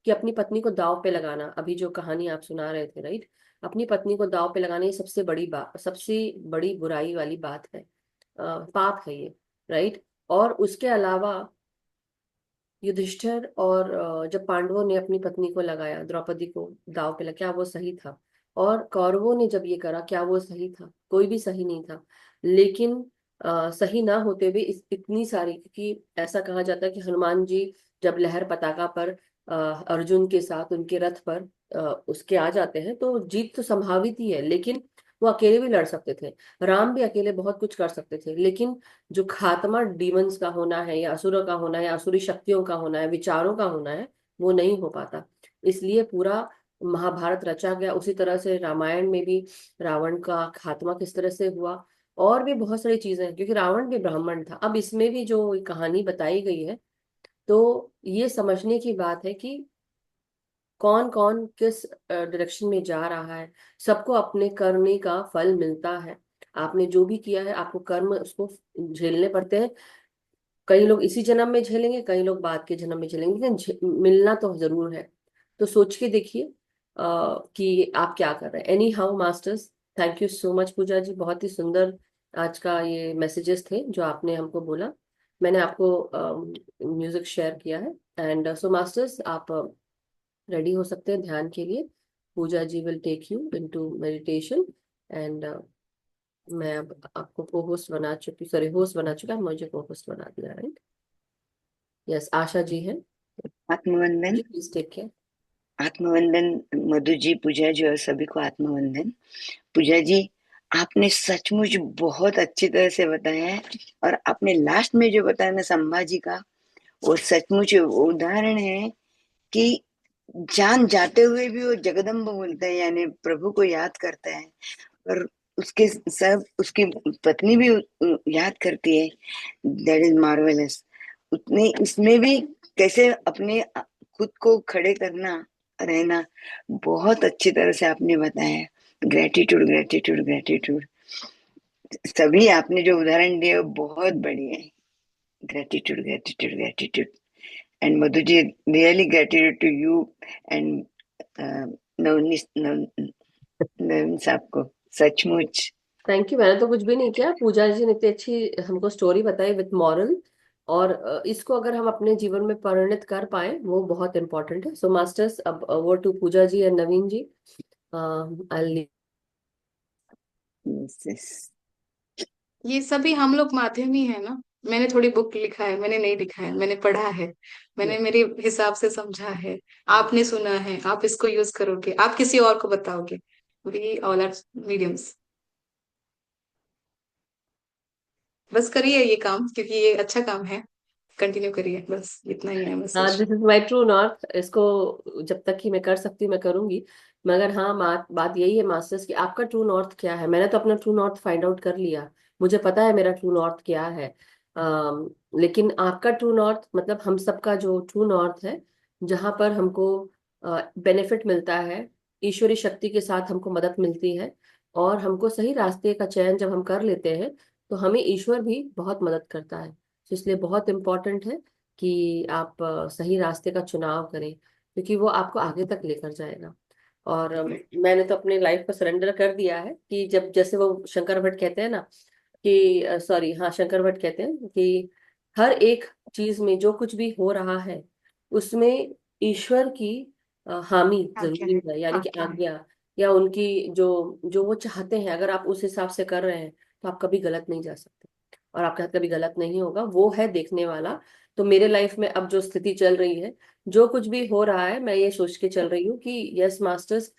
[SPEAKER 1] कि अपनी पत्नी को दांव पे लगाना, अभी जो कहानी आप सुना रहे थे, राइट, अपनी पत्नी को दांव पे लगाना, ये सबसे बड़ी बात, सबसे बड़ी बुराई वाली बात है, पाप है ये, राइट। और उसके अलावा युधिष्ठिर और जब पांडवों ने अपनी पत्नी को लगाया, द्रौपदी को दांव पे लगा, क्या वो सही था? और कौरवों ने जब ये करा, क्या वो सही था? कोई भी सही नहीं था। लेकिन सही ना होते हुए इतनी सारी, क्योंकि ऐसा कहा जाता है कि हनुमान जी जब लहर पताका पर अर्जुन के साथ उनके रथ पर उसके आ जाते हैं, तो जीत तो संभावित ही है, लेकिन वो अकेले भी लड़ सकते थे। राम भी अकेले बहुत कुछ कर सकते थे, लेकिन जो खात्मा डीमंस का होना है, या असुरों का होना है, या असुरी शक्तियों का होना है, विचारों का होना है, वो नहीं हो पाता। इसलिए पूरा महाभारत रचा गया। उसी तरह से रामायण में भी रावण का खात्मा किस तरह से हुआ, और भी बहुत सारी चीजें हैं, क्योंकि रावण भी ब्राह्मण था। अब इसमें भी जो कहानी बताई गई है, तो ये समझने की बात है कि कौन कौन किस डायरेक्शन में जा रहा है। सबको अपने करने का फल मिलता है। आपने जो भी किया है, आपको कर्म उसको झेलने पड़ते हैं। कई लोग इसी जन्म में झेलेंगे, कई लोग बाद के जन्म में झेलेंगे, लेकिन मिलना तो जरूर है। तो सोच के देखिए कि आप क्या कर रहे हैं। Anyhow masters, thank you so much Pooja ji, बहुत ही सुंदर आज का ये मैसेजेस थे जो आपने हमको बोला। मैंने आपको म्यूजिक शेयर किया है, एंड सो मास्टर्स आप रेडी हो सकते हैं ध्यान के लिए। Pooja ji will take you into meditation, and मैं अब आपको को होस्ट बना चुकी, सॉरी होस्ट बना चुका, मुझे को होस्ट बना दिया, राइट। यस, आशा जी हैं।
[SPEAKER 3] आत्मवंदन।
[SPEAKER 1] जी please take care.
[SPEAKER 3] आत्मवंदन Madhu ji, पूजा जी और सभी को आत्मवंदन। पूजा जी, आपने सचमुच बहुत अच्छी तरह से बताया है, और आपने लास्ट में जो बताया ना संभाजी का, वो सचमुच वो उदाहरण है कि जान जाते हुए भी वो जगदम्ब बोलता है, यानी प्रभु को याद करता है, और उसके सब उसकी पत्नी भी याद करती है। That is marvellous. उतने इसमें भी कैसे अपने खुद को खड़े करना, रहना, बहुत अच्छी तरह से आपने बताया। Gratitude gratitude gratitude. सभी आपने जो उदाहरण दिए वो बहुत बढ़िया है। Gratitude gratitude gratitude. And Madhu ji, really gratitude to you and Navneet Naveen साहब को, सचमुच।
[SPEAKER 1] Thank you. मैंने तो कुछ भी नहीं किया, पूजा जी ने इतनी अच्छी हमको स्टोरी बताई विद मॉरल, और इसको अगर हम अपने जीवन में परिणित कर पाए, वो बहुत इंपॉर्टेंट है। सो मास्टर्स, अब वो to Pooja ji and Naveen ji, I.
[SPEAKER 3] Yes, yes.
[SPEAKER 2] ये सभी हम लोग माध्यम ही है ना। मैंने थोड़ी बुक लिखा है, मैंने नहीं लिखा है, मैंने पढ़ा है, मैंने
[SPEAKER 1] Yes.
[SPEAKER 2] मेरे हिसाब से समझा है, आपने सुना है, आप इसको यूज करोगे, आप किसी और को बताओगे। We all are mediums. बस करिए ये काम, क्योंकि ये अच्छा काम है, कंटिन्यू करिए, बस इतना ही है
[SPEAKER 1] हाँ,
[SPEAKER 2] message.
[SPEAKER 1] This is my true north. इसको जब तक कि मैं कर सकती हूँ मैं करूंगी। मगर हाँ, बात यही है मास्टर्स की, आपका ट्रू नॉर्थ क्या है। मैंने तो अपना ट्रू नॉर्थ फाइंड आउट कर लिया, मुझे पता है मेरा ट्रू नॉर्थ क्या है। लेकिन आपका ट्रू नॉर्थ मतलब हम सबका जो ट्रू नॉर्थ है, जहाँ पर हमको बेनिफिट मिलता है, ईश्वरी शक्ति के साथ हमको मदद मिलती है, और हमको सही रास्ते का चयन जब हम कर लेते हैं तो हमें ईश्वर भी बहुत मदद करता है। तो इसलिए बहुत इम्पोर्टेंट है कि आप सही रास्ते का चुनाव करें, क्योंकि वो आपको आगे तक लेकर जाएगा। और मैंने तो अपने लाइफ को सरेंडर कर दिया है कि जब, जैसे वो शंकर भट्ट कहते हैं ना कि सॉरी, हाँ, शंकर भट्ट कहते हैं कि हर एक चीज में जो कुछ भी हो रहा है उसमें ईश्वर की हामी
[SPEAKER 2] आज्ञा
[SPEAKER 1] जरूरी
[SPEAKER 2] है।
[SPEAKER 1] है, यानी कि
[SPEAKER 2] आज्ञा है।
[SPEAKER 1] आज्ञा, या उनकी जो जो वो चाहते हैं, अगर आप उस हिसाब से कर रहे हैं तो आप कभी गलत नहीं जा सकते, और आपके साथ कभी गलत नहीं होगा, वो है देखने वाला। तो मेरे लाइफ में अब जो स्थिति चल रही है, जो कुछ भी हो रहा है, मैं ये सोच के चल रही हूँ कि यस मास्टर्स,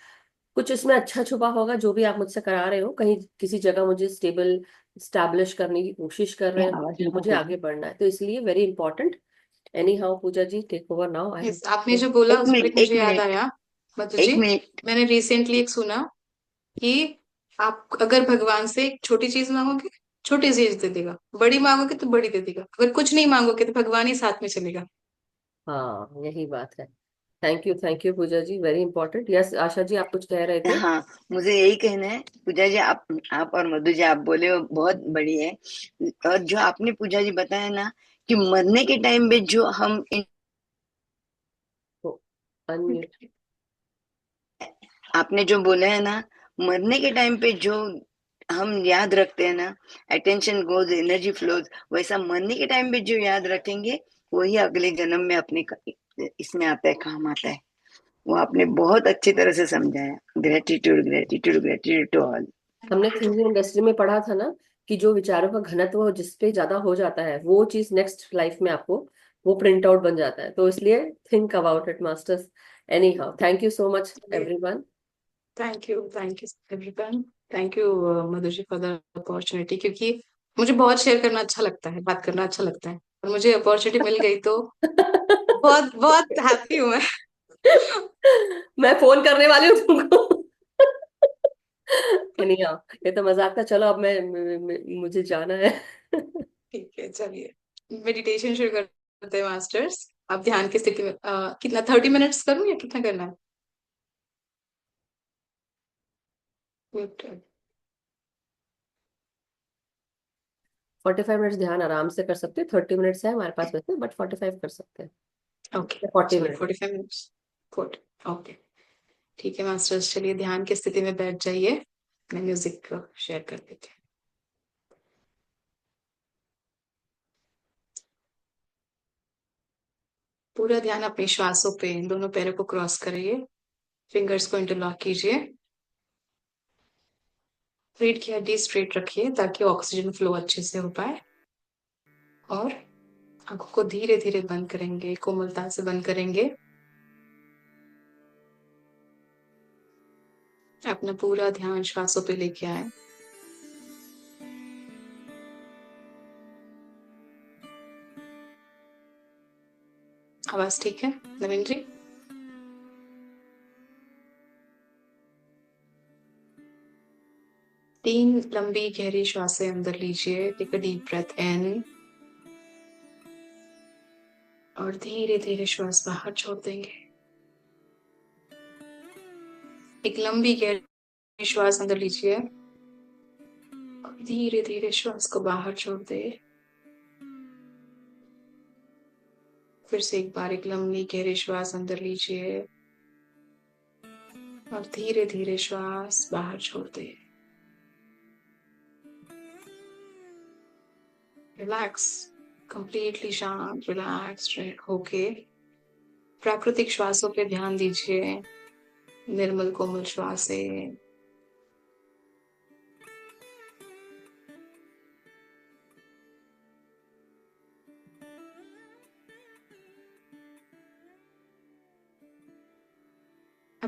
[SPEAKER 1] कुछ इसमें अच्छा छुपा होगा जो भी आप मुझसे करा रहे हो, कहीं किसी जगह मुझे स्टेबल स्टैब्लिश करने की कोशिश कर रहे
[SPEAKER 3] क्या
[SPEAKER 1] हो,
[SPEAKER 3] आवाज
[SPEAKER 1] या
[SPEAKER 3] नहीं
[SPEAKER 1] मुझे
[SPEAKER 3] कर
[SPEAKER 1] आगे बढ़ना है, तो इसलिए very important. Anyhow Pooja ji, take over now, I
[SPEAKER 2] Yes, आपने जो बोला
[SPEAKER 3] एक
[SPEAKER 2] उस पर एक
[SPEAKER 3] मिनट,
[SPEAKER 2] मुझे
[SPEAKER 3] एक
[SPEAKER 2] याद
[SPEAKER 3] मिनट,
[SPEAKER 2] आया, मधु जी।
[SPEAKER 3] एक मिनट।
[SPEAKER 2] मैंने रिसेंटली एक सुना कि आप अगर भगवान से एक छोटी चीज मांगोगे, छोटी चीज दे देगा, बड़ी मांगोगे तो बड़ी दे देगा, अगर कुछ नहीं मांगोगे तो भगवान ही साथ में चलेगा।
[SPEAKER 1] हाँ, यही बात है। Thank you Pooja ji, very important. Yes Asha ji, आप कुछ कह रहे थे।
[SPEAKER 3] हाँ, मुझे यही कहना है पूजा जी, आप और मधु जी आप बोले वो बहुत बड़ी है। और जो आपने पूजा जी बताया ना कि मरने के टाइम पे जो हम
[SPEAKER 1] अनम्यूट।
[SPEAKER 3] आपने जो बोला है ना, मरने के टाइम पे जो हम याद रखते हैं ना, अटेंशन गोज एनर्जी फ्लोज, वैसा मरने के टाइम पे जो याद रखेंगे वही अगले जन्म में अपने इसमें आता है, काम आता है। वो आपने बहुत अच्छी तरह से समझाया। Gratitude, gratitude, gratitude to all.
[SPEAKER 1] हमने थिंकिंग इंडस्ट्री में पढ़ा था ना कि जो विचारों का घनत्व जिस पे ज्यादा हो जाता है, वो चीज नेक्स्ट लाइफ में आपको वो प्रिंट आउट बन जाता है, तो इसलिए think about it masters. Anyhow, thank you so much everyone.
[SPEAKER 2] Thank you everyone. Thank you Madhu ji for the opportunity, क्योंकि मुझे बहुत शेयर करना अच्छा लगता है, बात करना अच्छा लगता है, और मुझे अपॉर्चुनिटी मिल गई तो बहुत बहुत हैप्पी हूँ मैं।
[SPEAKER 1] मैं फोन करने वाली हूँ तुमको। एनी हाउ, ये तो मजाक था, चलो अब मुझे जाना है।
[SPEAKER 2] ठीक है, चलिए मेडिटेशन शुरू करते हैं मास्टर्स। आप ध्यान की स्थिति में कितना 30 मिनट्स करूँ या कितना करना है? Good.
[SPEAKER 1] 45 मिनट्स ध्यान आराम से कर सकते हैं, 30 मिनट्स है हमारे पास वैसे, बट 45 कर सकते हैं,
[SPEAKER 2] ओके,
[SPEAKER 1] या 40
[SPEAKER 2] चलिए
[SPEAKER 1] मिनट
[SPEAKER 2] 45 मिनट्स। गुड। ओके, ठीक है मास्टर्स, चलिए ध्यान की स्थिति में बैठ जाइए। मैं म्यूजिक शेयर कर देती हूँ। पूरा ध्यान अपने श्वासों पे, दोनों पैरों को क्रॉस करिए, फिंगर्स को इंटरलॉक कीजिए, रीढ़ की हड्डी स्ट्रेट रखिए ताकि ऑक्सीजन फ्लो अच्छे से हो पाए, और आंखों को धीरे धीरे बंद करेंगे, कोमलता से बंद करेंगे। अपना पूरा ध्यान श्वासों पे लेके आए। आवाज ठीक है नवीन जी? तीन लंबी गहरी श्वासें अंदर लीजिए, take a deep breath in, और धीरे धीरे श्वास बाहर छोड़ देंगे। एक लंबी गहरी श्वास अंदर लीजिए, और धीरे धीरे श्वास को बाहर छोड़ दे। फिर से एक बार एक लंबी गहरी श्वास अंदर लीजिए, और धीरे धीरे श्वास बाहर छोड़ दे। रिलैक्स, कंप्लीटली शांत रिलैक्स्ड होके प्राकृतिक श्वासों पे ध्यान दीजिए, निर्मल कोमल श्वासें।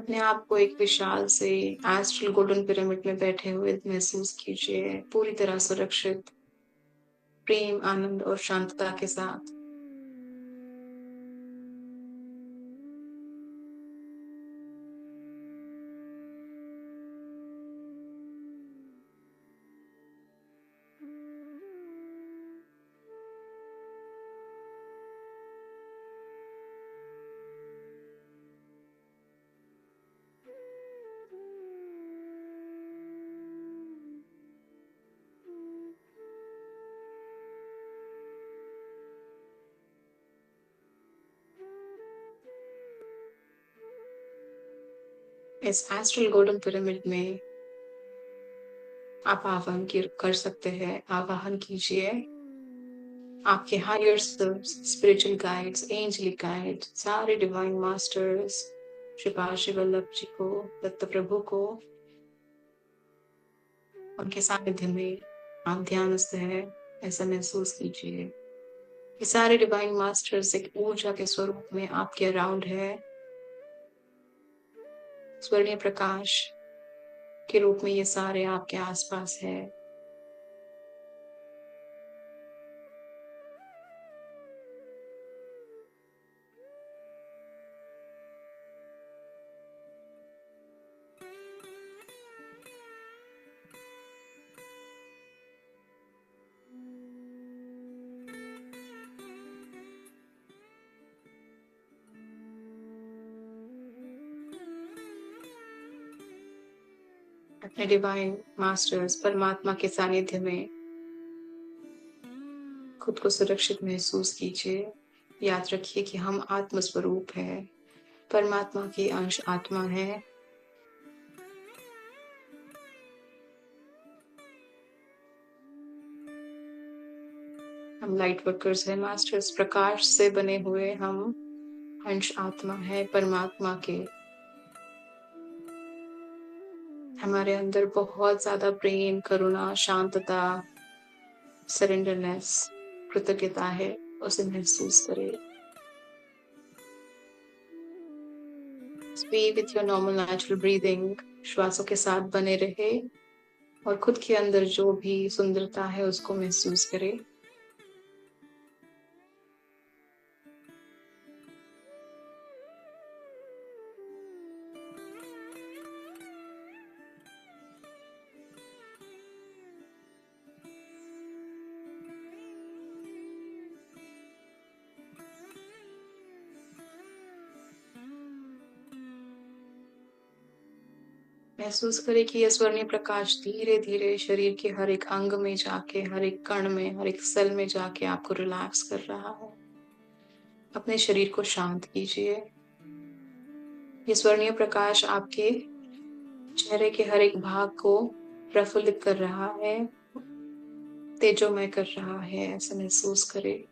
[SPEAKER 2] अपने आप को एक विशाल से एस्ट्रल गोल्डन पिरामिड में बैठे हुए महसूस कीजिए, पूरी तरह सुरक्षित, प्रेम, आनंद और शांतता के साथ। इस एस्ट्रल गोल्डन पिरामिड में आप कर सकते हैं, आवाहन कीजिए आपके higher selves, spiritual guides, angelic guides, सारे divine masters, Shripad Shri Vallabh जी को, दत्त प्रभु को, उनके सानिध्य में आप ध्यानस्थ है, ऐसा महसूस कीजिए। ये सारे डिवाइन मास्टर्स एक ऊर्जा के स्वरूप में आपके अराउंड है, स्वर्णीय प्रकाश के रूप में ये सारे आपके आसपास है। अपने डिवाइन मास्टर्स परमात्मा के सानिध्य में खुद को सुरक्षित महसूस कीजिए। याद रखिए कि हम आत्म स्वरूप है, परमात्मा की अंश आत्मा है। हम लाइट वर्कर्स हैं, मास्टर्स, प्रकाश से बने हुए हम अंश आत्मा है परमात्मा के। हमारे अंदर बहुत ज्यादा प्रेम, करुणा, शांतता, सरेंडरनेस, कृतज्ञता है, उसे महसूस करें। Be with your normal natural breathing, श्वासों के साथ बने रहे और खुद के अंदर जो भी सुंदरता है उसको महसूस करें। महसूस करें कि यह स्वर्णीय प्रकाश धीरे धीरे शरीर के हर एक अंग में जाके, हर एक कण में, हर एक सेल में जाके आपको रिलैक्स कर रहा है। अपने शरीर को शांत कीजिए। ये स्वर्णीय प्रकाश आपके चेहरे के हर एक भाग को प्रफुल्लित कर रहा है, तेजोमय कर रहा है, ऐसा महसूस करें।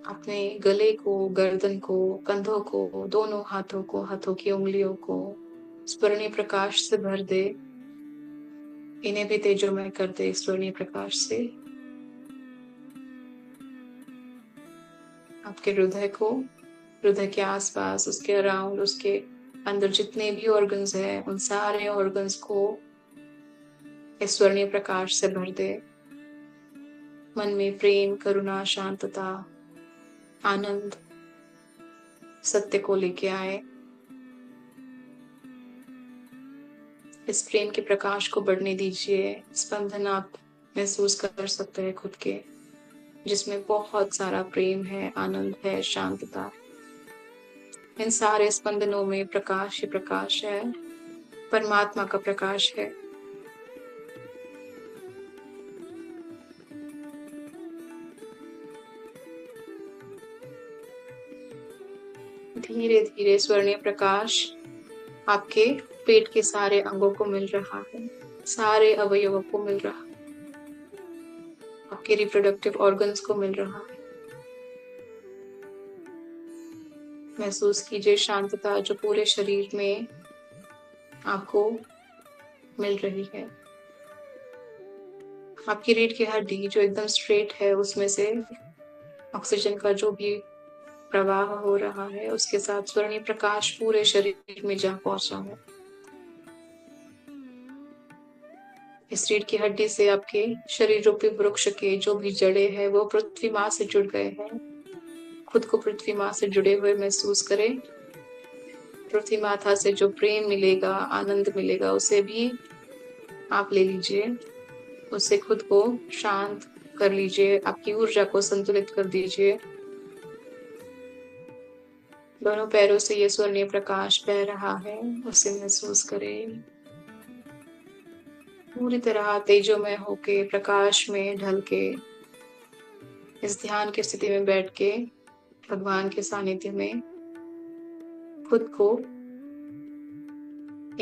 [SPEAKER 2] अपने गले को, गर्दन को, कंधों को, दोनों हाथों को, हाथों की उंगलियों को स्वर्णीय प्रकाश से भर दे। इन्हें भी तेजोमय कर दे स्वर्णीय प्रकाश से। आपके हृदय को, हृदय के आसपास, उसके अराउंड, उसके अंदर जितने भी ऑर्गन्स हैं, उन सारे ऑर्गन्स को इस स्वर्णीय प्रकाश से भर दे। मन में प्रेम, करुणा, शांतता, आनंद, सत्य को लेके आए। इस प्रेम के प्रकाश को बढ़ने दीजिए। स्पंदन आप महसूस कर सकते हैं खुद के, जिसमें बहुत सारा प्रेम है, आनंद है, शांतता। इन सारे स्पंदनों में प्रकाश ही प्रकाश है, परमात्मा का प्रकाश है। धीरे धीरे स्वर्णीय प्रकाश आपके पेट के सारे अंगों को मिल रहा है, सारे अवयवों को मिल रहा है, आपके रिप्रोडक्टिव ऑर्गन्स को मिल रहा है। महसूस कीजिए शांतता जो पूरे शरीर में आपको मिल रही है। आपकी रीढ़ की हड्डी जो एकदम स्ट्रेट है, उसमें से ऑक्सीजन का जो भी प्रवाह हो रहा है, उसके साथ स्वर्णीय प्रकाश पूरे शरीर में जा पहुंचा है। इस रीढ़ की हड्डी से आपके शरीर रूपी वृक्ष के जो भी जड़े हैं वो पृथ्वी माँ से जुड़ गए हैं। खुद को पृथ्वी माँ से जुड़े हुए महसूस करें। पृथ्वी माता से जो प्रेम मिलेगा, आनंद मिलेगा, उसे भी आप ले लीजिए। उससे खुद को शांत कर लीजिए, आपकी ऊर्जा को संतुलित कर दीजिए। दोनों पैरों से ये स्वर्णीय प्रकाश बह रहा है, उसे महसूस करें। पूरी तरह तेजोमय होके, प्रकाश में ढल के, इस ध्यान की स्थिति में बैठ के भगवान के सानिध्य में खुद को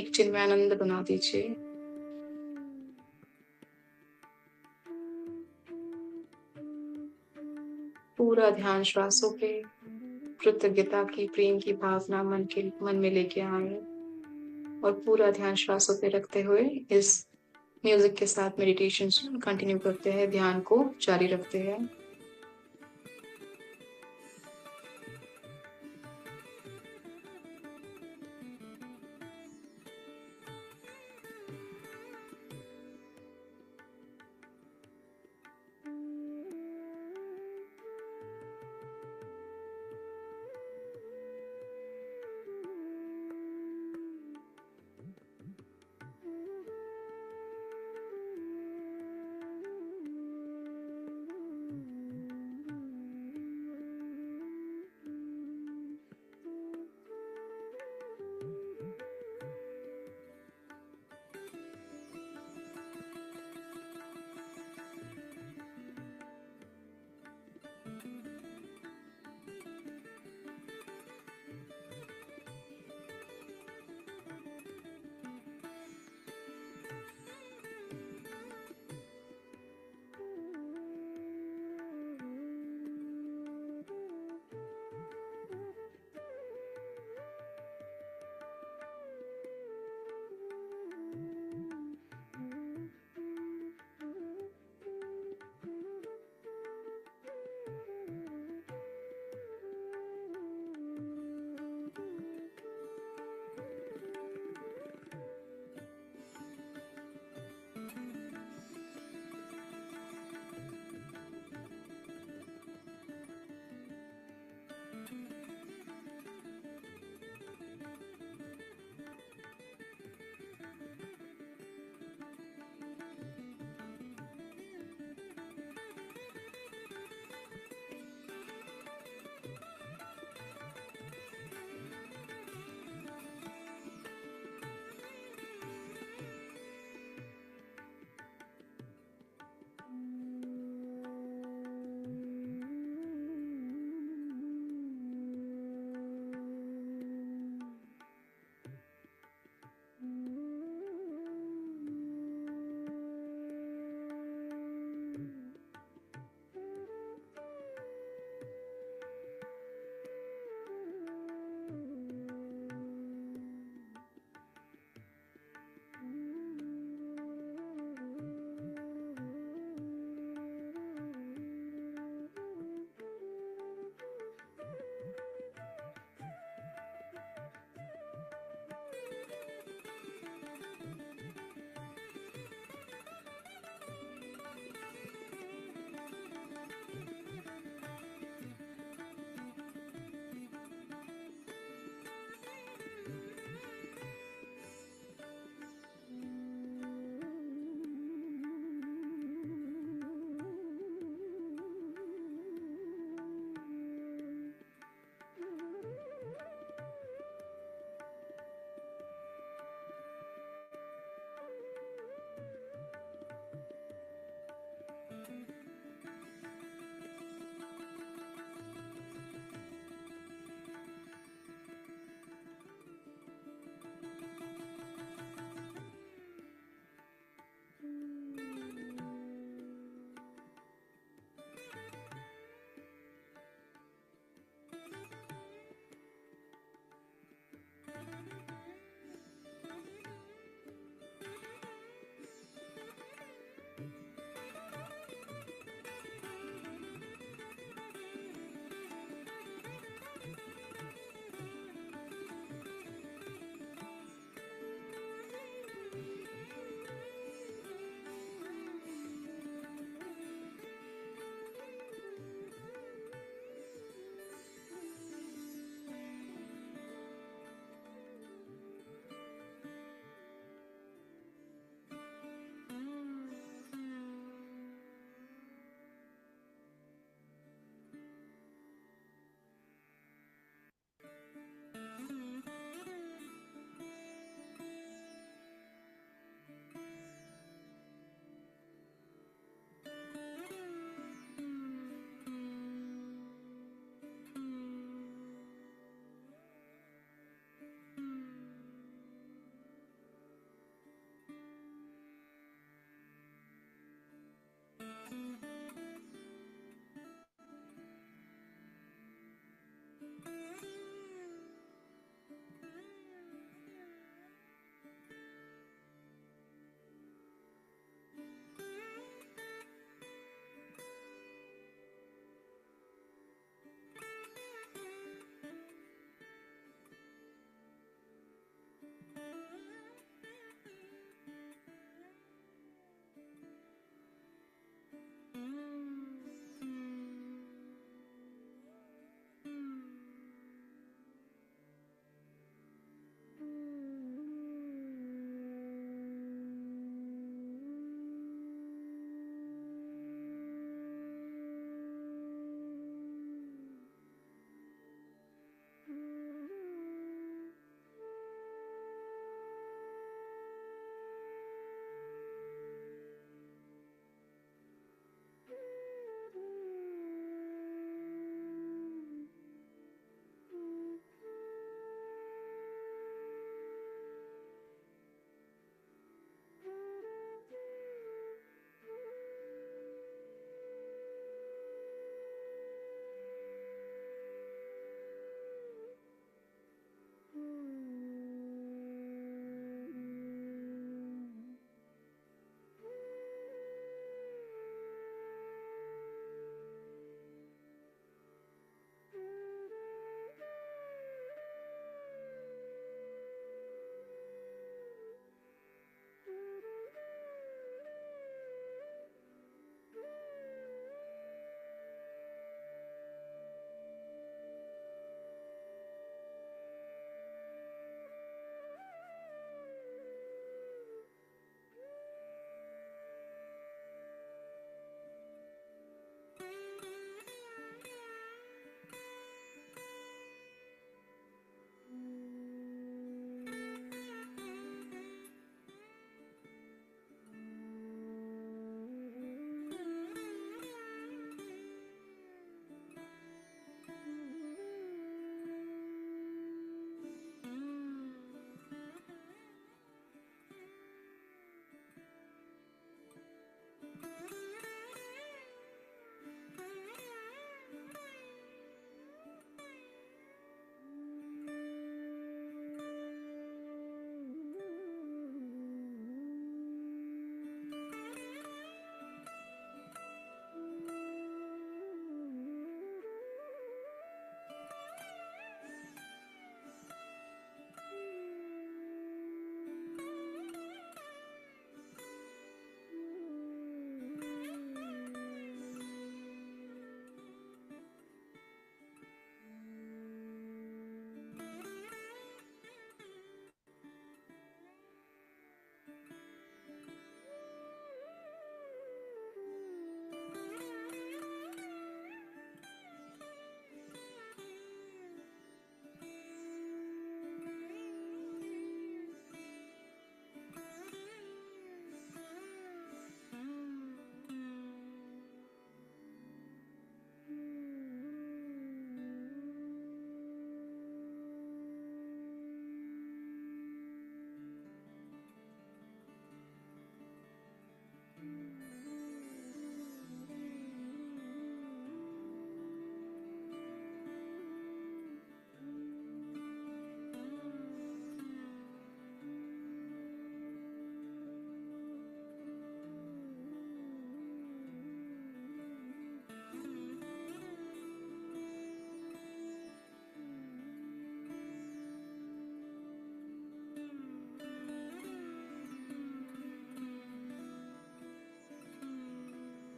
[SPEAKER 2] एक चिन्मयानंद बना दीजिए। पूरा ध्यान श्वासों पे कृतज्ञता की, प्रेम की भावना मन में लेके आए और पूरा ध्यान श्वासों पे रखते हुए इस म्यूजिक के साथ मेडिटेशन कंटिन्यू करते हैं, ध्यान को जारी रखते हैं।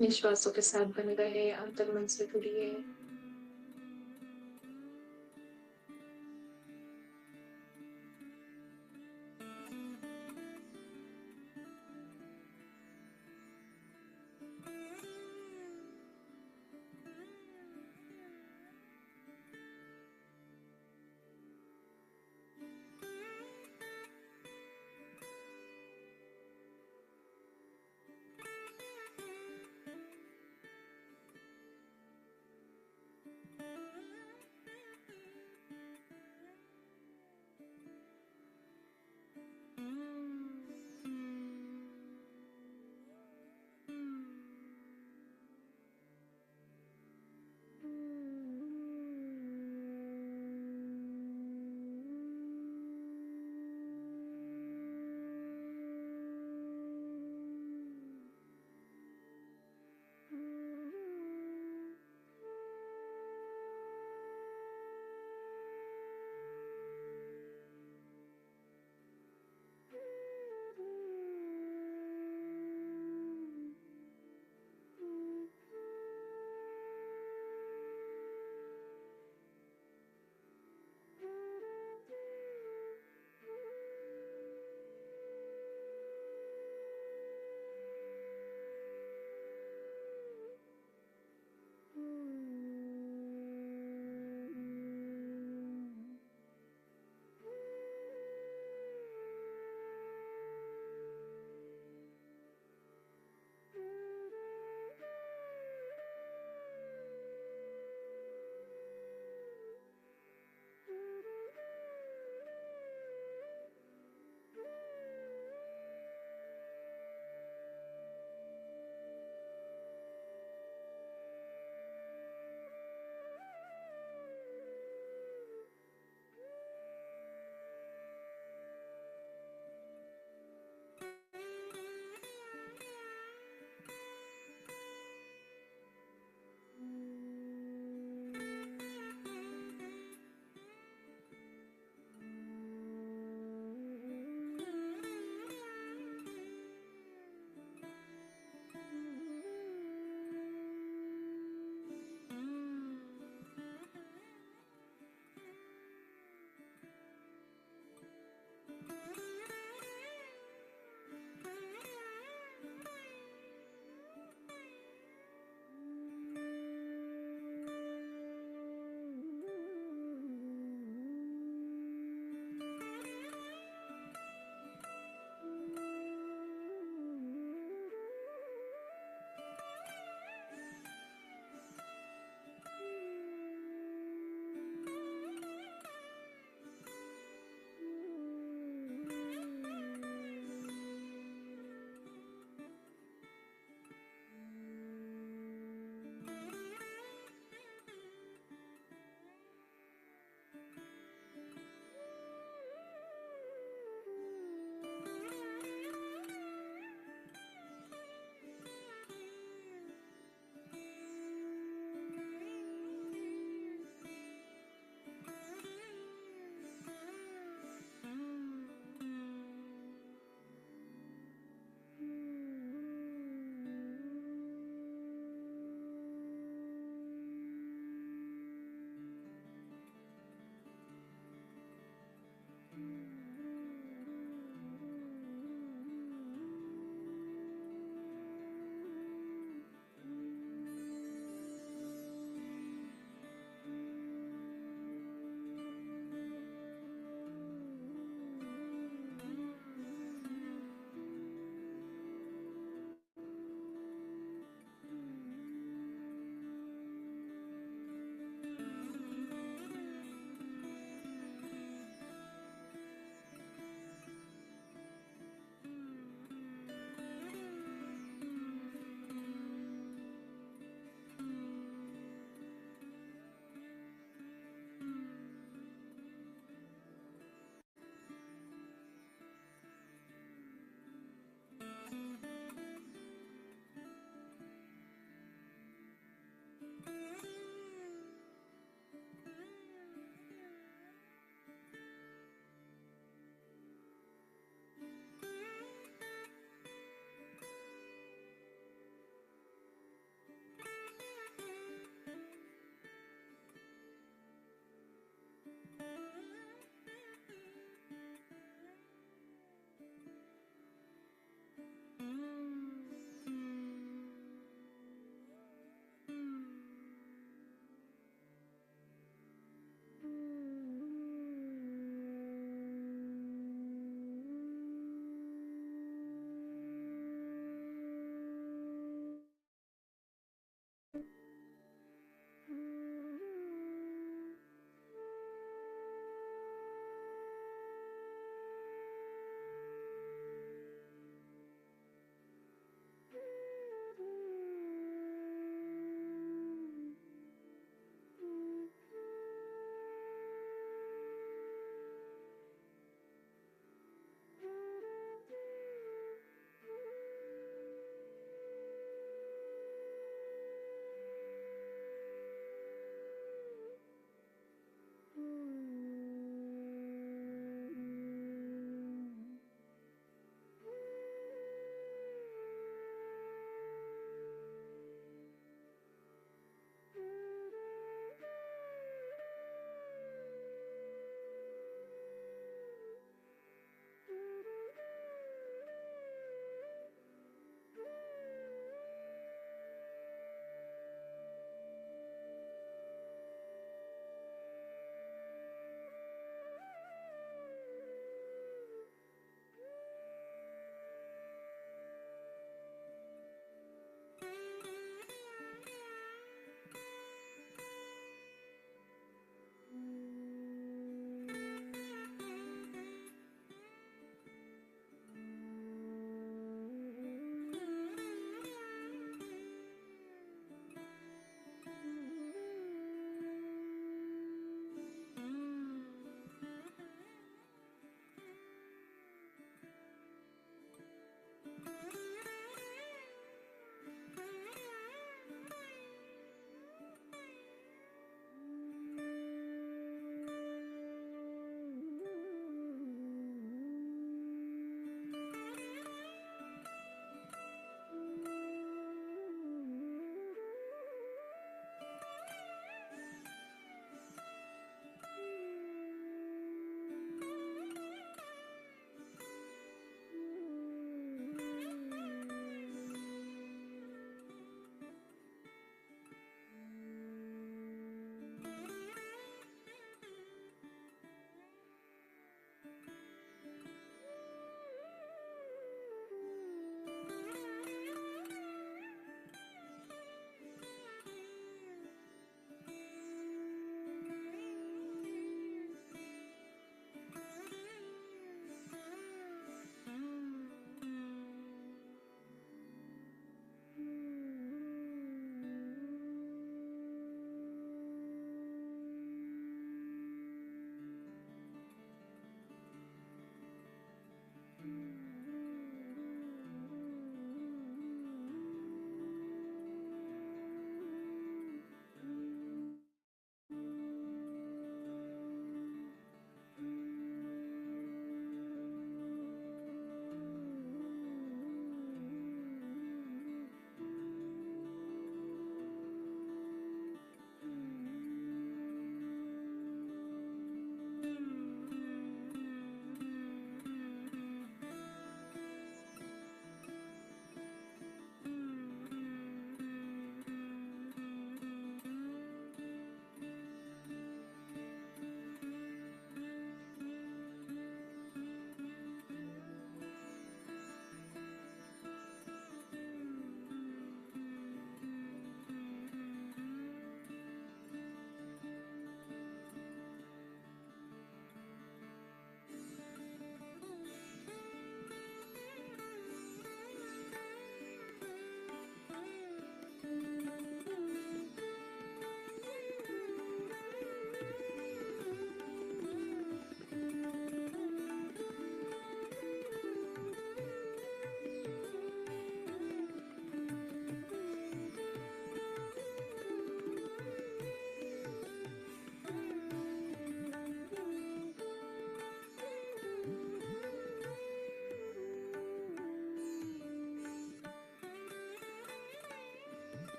[SPEAKER 2] निश्वासों के साथ बन रहे, अंतर्मन से जुड़िए।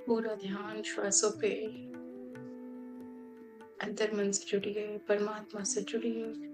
[SPEAKER 2] पूरा ध्यान श्वासों पे, अंतर मन से जुड़िए, परमात्मा से जुड़िए।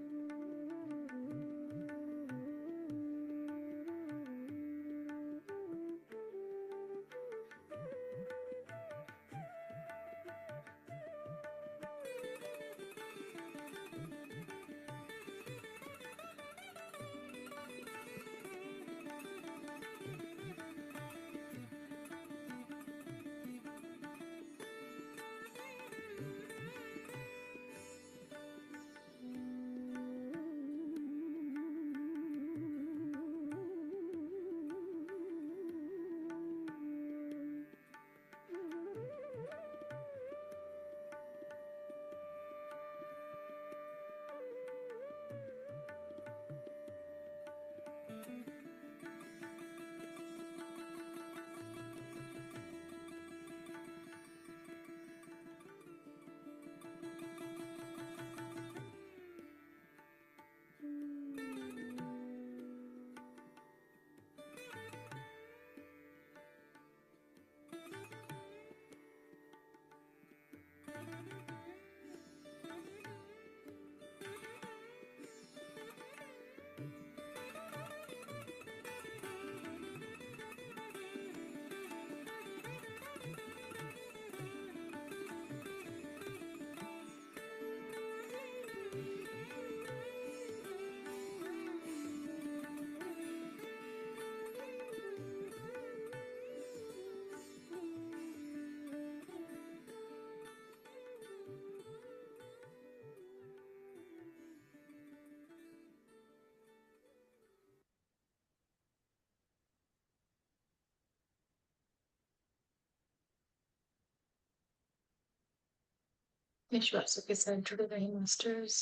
[SPEAKER 2] अपने श्वासों के साथ जुड़े रहे मास्टर्स।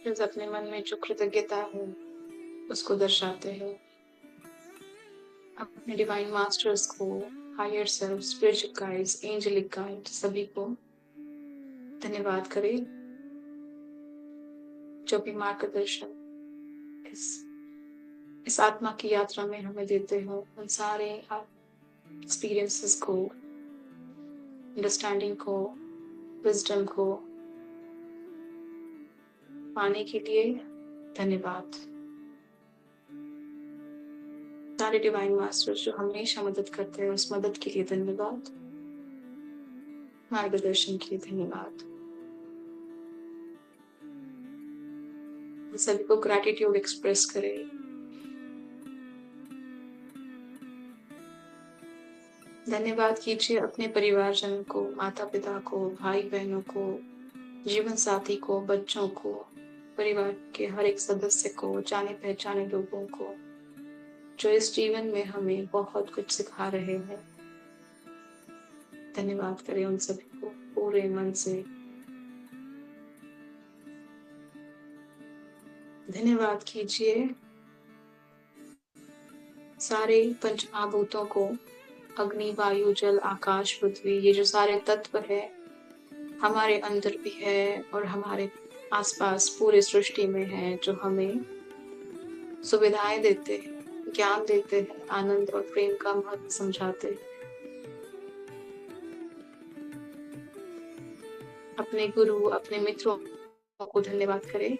[SPEAKER 2] मास्टर्स अपने मन में जो कृतज्ञता है उसको दर्शाते हैं। अपने डिवाइन मास्टर्स को, higher self, spiritual guides, angelic guide सभी को धन्यवाद करें जो भी मार्गदर्शन इस आत्मा की यात्रा में हमें देते हो। उन सारे एक्सपीरियंसेस को, अंडरस्टैंडिंग को, विजडम को पाने के लिए धन्यवाद। सारे डिवाइन मास्टर्स जो हमेशा मदद करते हैं उस मदद के लिए धन्यवाद, मार्गदर्शन के लिए धन्यवाद। सभी को ग्रैटिट्यूड एक्सप्रेस करें। धन्यवाद कीजिए अपने परिवारजन को, माता पिता को, भाई बहनों को, जीवन साथी को, बच्चों को, परिवार के हर एक सदस्य को, जाने पहचाने लोगों को जो इस जीवन में हमें बहुत कुछ सिखा रहे हैं। धन्यवाद करें उन सभी को पूरे मन से। धन्यवाद कीजिए सारे पंच महाभूतों को, अग्नि, वायु, जल, आकाश, पृथ्वी, ये जो सारे तत्व है हमारे अंदर भी है और हमारे आसपास पूरे सृष्टि में है, जो हमें सुविधाएं देते हैं, ज्ञान देते हैं, आनंद और प्रेम का महत्व समझाते हैं। अपने गुरु, अपने मित्रों को धन्यवाद करें।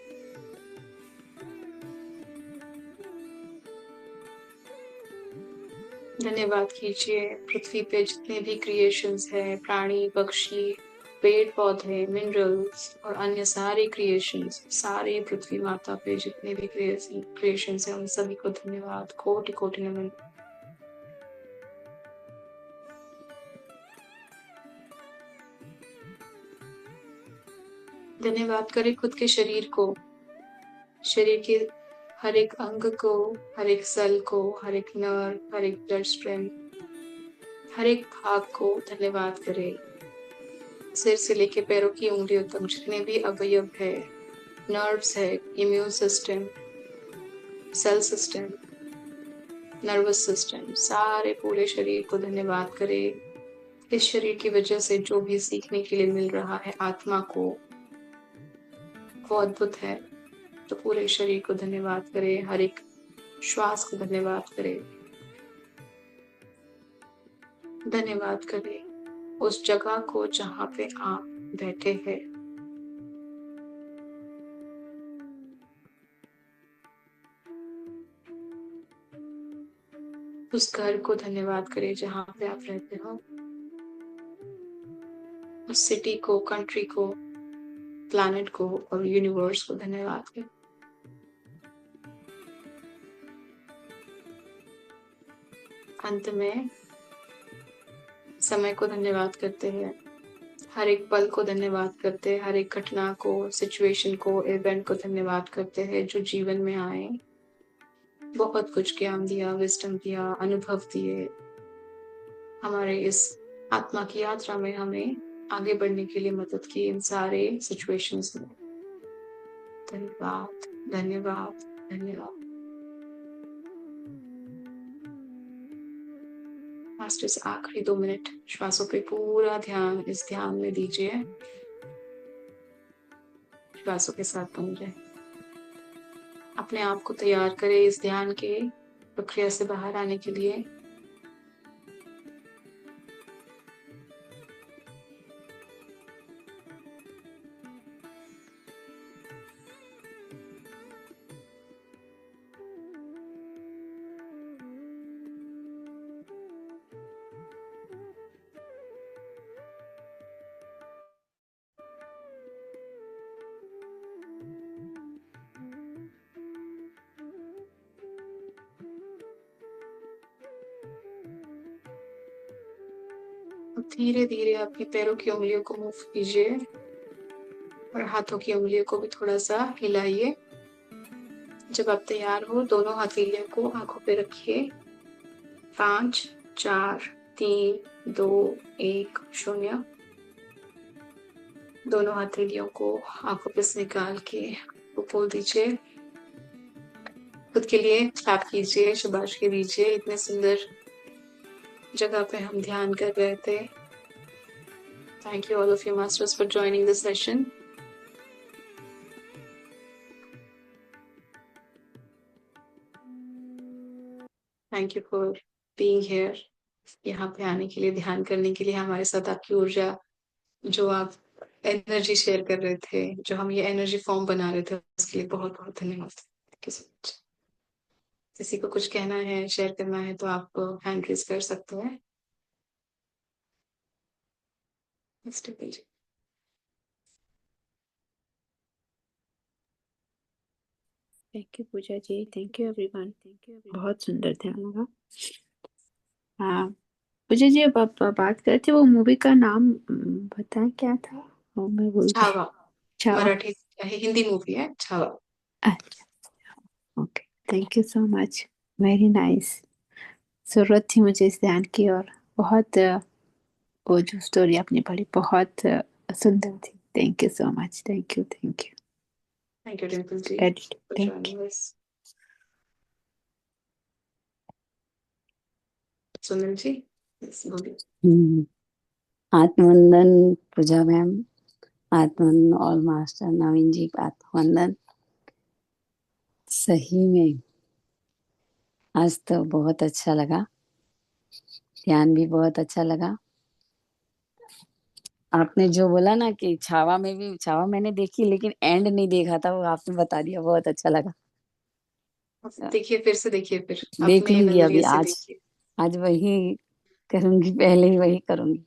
[SPEAKER 2] धन्यवाद कीजिए पृथ्वी पे जितने भी क्रिएशंस है, प्राणी, पक्षी, पेड़ पौधे, मिनरल्स और अन्य सारे क्रिएशंस, सारे पृथ्वी माता पे जितने भी क्रिएशंस है उन सभी को धन्यवाद, कोटि कोटि नमन। धन्यवाद करें खुद के शरीर को, शरीर के हर एक अंग को, हर एक सेल को, हर एक नर्व, हर एक ब्लड स्ट्रीम, हर एक भाग को धन्यवाद करें। सिर से लेके पैरों की उंगलियों तक जितने भी अवयव है, नर्व्स है, immune system, cell system, nervous system, सारे पूरे शरीर को धन्यवाद करें। इस शरीर की वजह से जो भी सीखने के लिए मिल रहा है आत्मा को, वो अद्भुत है। तो पूरे शरीर को धन्यवाद करें, हर एक श्वास को धन्यवाद करें। धन्यवाद करें उस जगह को जहाँ पे आप बैठे हैं। उस घर को धन्यवाद करें जहाँ पे आप रहते हो। उस सिटी को, कंट्री को, प्लैनेट को और यूनिवर्स को धन्यवाद करें। अंत में समय को धन्यवाद करते हैं, हर एक पल को धन्यवाद करते हैं, हर एक घटना को, सिचुएशन को, इवेंट को धन्यवाद करते हैं जो जीवन में आए, बहुत कुछ ज्ञान दिया, विजडम दिया, अनुभव दिए, हमारे इस आत्मा की यात्रा में हमें आगे बढ़ने के लिए मदद की। इन सारे सिचुएशंस में धन्यवाद, धन्यवाद, धन्यवाद। मास्टर्स आखिरी 2 मिनट श्वासों पे पूरा ध्यान इस ध्यान में दीजिए, श्वासों के साथ बन जाए। अपने आप को तैयार करें इस ध्यान के प्रक्रिया से बाहर आने के लिए। धीरे धीरे अपनी पैरों की उंगलियों को मूव कीजिए और हाथों की उंगलियों को भी थोड़ा सा हिलाइए। जब आप तैयार हो दोनों हथेलियों को आंखों पे रखिए। 5, 4, 3, 2, 1, 0। दोनों हथेलियों को आंखों पे से निकाल के को बोल दीजिए, खुद के लिए क्लैप कीजिए, शाबाशी दीजिए। इतने सुंदर जगह पे हम ध्यान कर रहे थे। Thank you all of you masters for joining this session. Thank you for being here. यहाँ पे आने के लिए, ध्यान करने के लिए, हमारे साथ आपकी ऊर्जा, जो आप एनर्जी शेयर कर रहे थे, जो हम ये एनर्जी फॉर्म बना रहे थे, उसके लिए बहुत बहुत धन्यवाद। Thank you so much. किसी को कुछ कहना है, शेयर करना है, तो आप हैंड रेज कर सकते हैं। जी।
[SPEAKER 4] Thank you Pooja ji, thank you everyone, बहुत सुंदर ध्यान लगा। हाँ पूजा जी, अब आप बात कर रहे थे, वो मूवी का नाम बताएं क्या था? वो मैं भूल गई।
[SPEAKER 2] छावा,
[SPEAKER 4] छावा।
[SPEAKER 2] मराठी हिंदी मूवी है छावा।
[SPEAKER 4] अच्छा, okay, thank you so much, very nice. जरूरत थी मुझे इस ध्यान की, और बहुत वो जो स्टोरी आपने पढ़ी बहुत सुंदर थी। Thank you so much, thank you, thank you.
[SPEAKER 2] Thank you Dimple ji
[SPEAKER 4] edit,
[SPEAKER 2] for
[SPEAKER 4] thank you.
[SPEAKER 2] Joining us. Sunil ji, yes, बोलिए।
[SPEAKER 5] आत्मवंदन पूजा मैम, आत्मवंदन और मास्टर नवीन जी, आत्मवंदन। सही में आज तो बहुत अच्छा लगा, ध्यान भी बहुत अच्छा लगा। आपने जो बोला ना कि छावा में भी, छावा मैंने देखी लेकिन एंड नहीं देखा था, वो आपने बता दिया, बहुत अच्छा लगा।
[SPEAKER 2] देखिए, फिर से देखिए, फिर
[SPEAKER 5] देख
[SPEAKER 2] अपने
[SPEAKER 5] लूंगी अभी,
[SPEAKER 2] नजरिए से
[SPEAKER 5] आज
[SPEAKER 2] देखिए।
[SPEAKER 5] आज वही करूंगी, पहले ही वही करूंगी।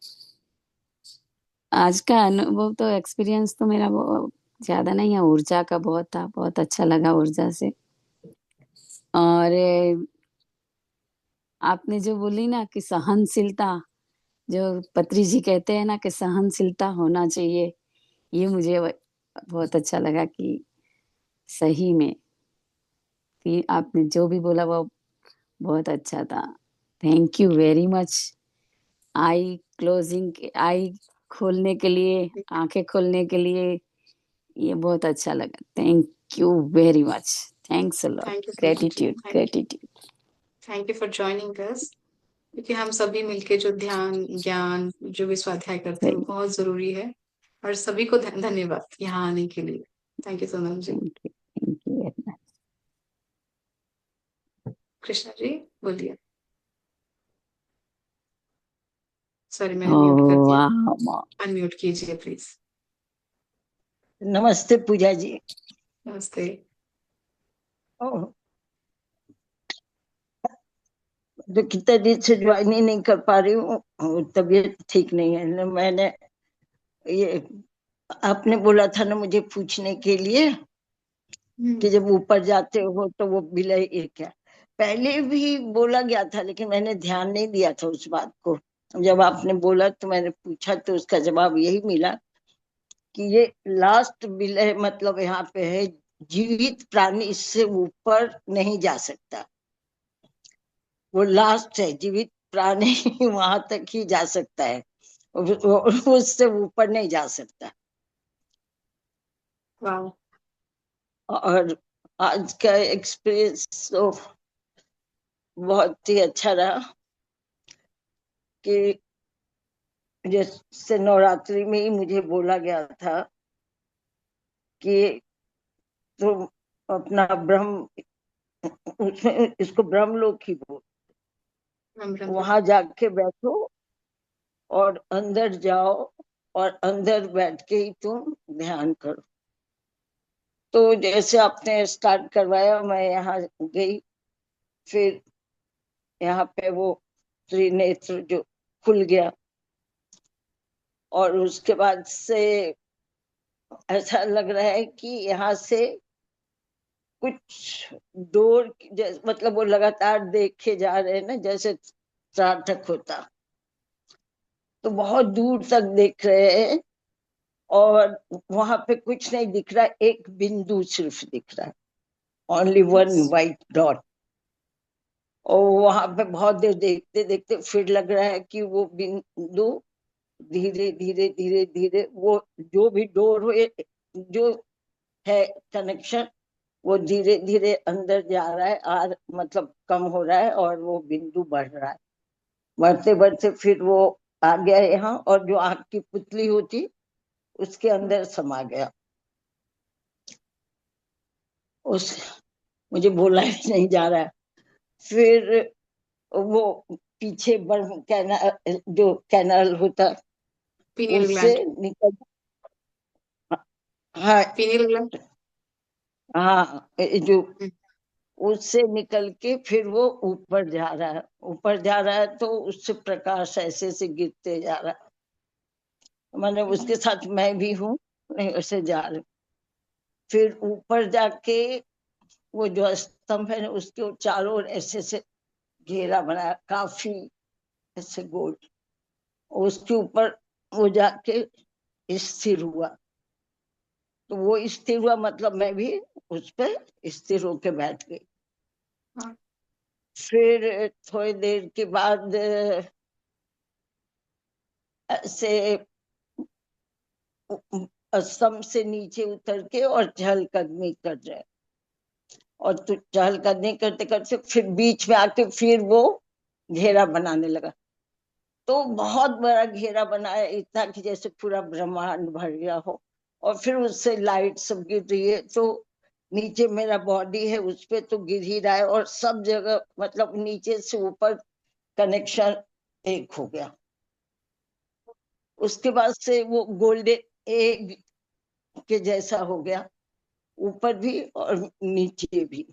[SPEAKER 5] आज का अनुभव तो, एक्सपीरियंस तो मेरा वो ज्यादा नहीं है, ऊर्जा का बहुत था, बहुत अच्छा लगा ऊर्जा से। और आपने जो बोली ना कि सहनशीलता, जो पत्री जी कहते हैं ना कि सहनशीलता होना चाहिए, ये मुझे बहुत अच्छा लगा कि सही में कि आपने जो भी बोला वो बहुत अच्छा था। Thank you very much. Eye closing, eye खोलने के लिए, आंखें खोलने के लिए, ये बहुत अच्छा लगा। Thank you very much, thanks a lot,
[SPEAKER 2] thank you Sunil ji,
[SPEAKER 5] gratitude, gratitude.
[SPEAKER 2] Thank you for joining us. क्योंकि हम सभी मिलके जो ध्यान, ज्ञान, जो भी स्वाध्याय करते हैं, वो बहुत जरूरी है। और सभी को धन्यवाद यहाँ आने के लिए। Thank you Sonal ji.
[SPEAKER 5] Thank you very much.
[SPEAKER 2] Krishna ji, बोलिए। सॉरी, मैंने म्यूट कर दिया।
[SPEAKER 5] वाह,
[SPEAKER 2] अनम्यूट कीजिए प्लीज।
[SPEAKER 6] नमस्ते पूजा जी।
[SPEAKER 2] नमस्ते।
[SPEAKER 6] ओह, तो कितने दिन से ज्वाइन ही नहीं कर पा रही हूँ, तबीयत ठीक नहीं है ना। मैंने ये, आपने बोला था ना मुझे पूछने के लिए कि जब ऊपर जाते हो तो वो विलय एक है। पहले भी बोला गया था लेकिन मैंने ध्यान नहीं दिया था उस बात को। जब आपने बोला तो मैंने पूछा, तो उसका जवाब यही मिला कि ये लास्ट विलय, मतलब यहाँ पे है जीवित प्राणी इससे ऊपर नहीं जा सकता। वो लास्ट है, जीवित प्राणी वहां तक ही जा सकता है, उससे ऊपर नहीं जा सकता।
[SPEAKER 2] वाह,
[SPEAKER 6] और आज का एक्सपीरियंस तो बहुत ही अच्छा रहा कि जैसे नवरात्रि में ही मुझे बोला गया था कि तुम अपना ब्रह्म, उसमें इसको ब्रह्मलोक ही बोल, वहां जाके बैठो और अंदर जाओ और अंदर बैठ के ही तुम ध्यान करो। तो जैसे आपने स्टार्ट करवाया, मैं यहाँ गई, फिर यहाँ पे वो त्रिनेत्र जो खुल गया, और उसके बाद से ऐसा लग रहा है कि यहाँ से कुछ डोर, मतलब वो लगातार देखे जा रहे हैं ना, जैसे सार्थक होता, तो बहुत दूर तक देख रहे हैं, और वहां पे कुछ नहीं दिख रहा, एक बिंदु सिर्फ दिख रहा है, ओनली वन वाइट डॉट। और वहां पे बहुत देर देखते देखते फिर लग रहा है कि वो बिंदु धीरे धीरे धीरे धीरे वो जो भी डोर हुए, जो है कनेक्शन, वो धीरे धीरे अंदर जा रहा है, और मतलब कम हो रहा है, और वो बिंदु बढ़ रहा है। बढ़ते बढ़ते फिर वो आ गया यहाँ, और जो आँख की पुतली होती उसके अंदर समा गया। उस मुझे बोला ही नहीं जा रहा है। फिर वो पीछे कैनाल, जो कैनाल होता
[SPEAKER 2] पीनियल
[SPEAKER 6] उससे
[SPEAKER 2] ग्लैंड।
[SPEAKER 6] निकल, हाँ
[SPEAKER 2] पीनियल ग्लैंड।
[SPEAKER 6] हाँ, जो उससे निकल के फिर वो ऊपर जा रहा है, ऊपर जा रहा है, तो उससे प्रकाश ऐसे से गिरते जा रहा है, मैंने उसके साथ मैं भी हूँ, नहीं ऐसे जा रहे। फिर ऊपर जाके वो जो स्तंभ है ना, उसके चारों ओर ऐसे से घेरा बनाया, काफी ऐसे गोल। उसके ऊपर वो जाके स्थिर हुआ। तो वो स्थिर हुआ मतलब मैं भी उस पर स्थिर होके बैठ गई।
[SPEAKER 2] हाँ।
[SPEAKER 6] फिर थोड़ी देर के बाद से स्तंभ से नीचे उतर के और चहलकदमी कर रहे, और तो चहलकदमी करते करते फिर बीच में आके फिर वो घेरा बनाने लगा। तो बहुत बड़ा घेरा बनाया, इतना कि जैसे पूरा ब्रह्मांड भर गया हो। और फिर उससे लाइट सब गिर रही है, तो नीचे मेरा बॉडी है उस पे तो गिर ही रहा है, और सब जगह मतलब नीचे से ऊपर कनेक्शन एक हो गया। उसके बाद से वो गोल्डन एग के जैसा हो गया, ऊपर भी और नीचे भी।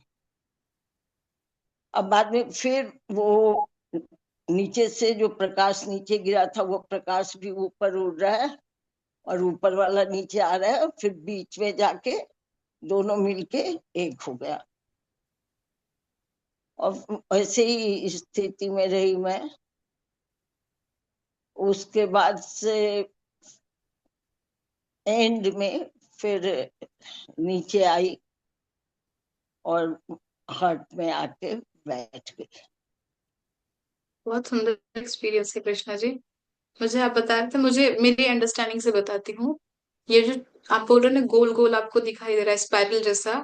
[SPEAKER 6] अब बाद में फिर वो नीचे से जो प्रकाश नीचे गिरा था, वो प्रकाश भी ऊपर उड़ रहा है, और ऊपर वाला नीचे आ रहा है, और फिर बीच में जाके दोनों मिलके एक हो गया। और ऐसे ही स्थिति में रही मैं। उसके बाद से एंड में फिर नीचे आई, और हार्ट में आके बैठ गई।
[SPEAKER 2] बहुत सुंदर एक्सपीरियंस है कृष्णा जी। मुझे आप बता रहे थे, मुझे मेरी अंडरस्टैंडिंग से बताती हूँ। ये जो आप बोल रहे हो ना, गोल गोल आपको दिखाई दे रहा है स्पाइरल जैसा,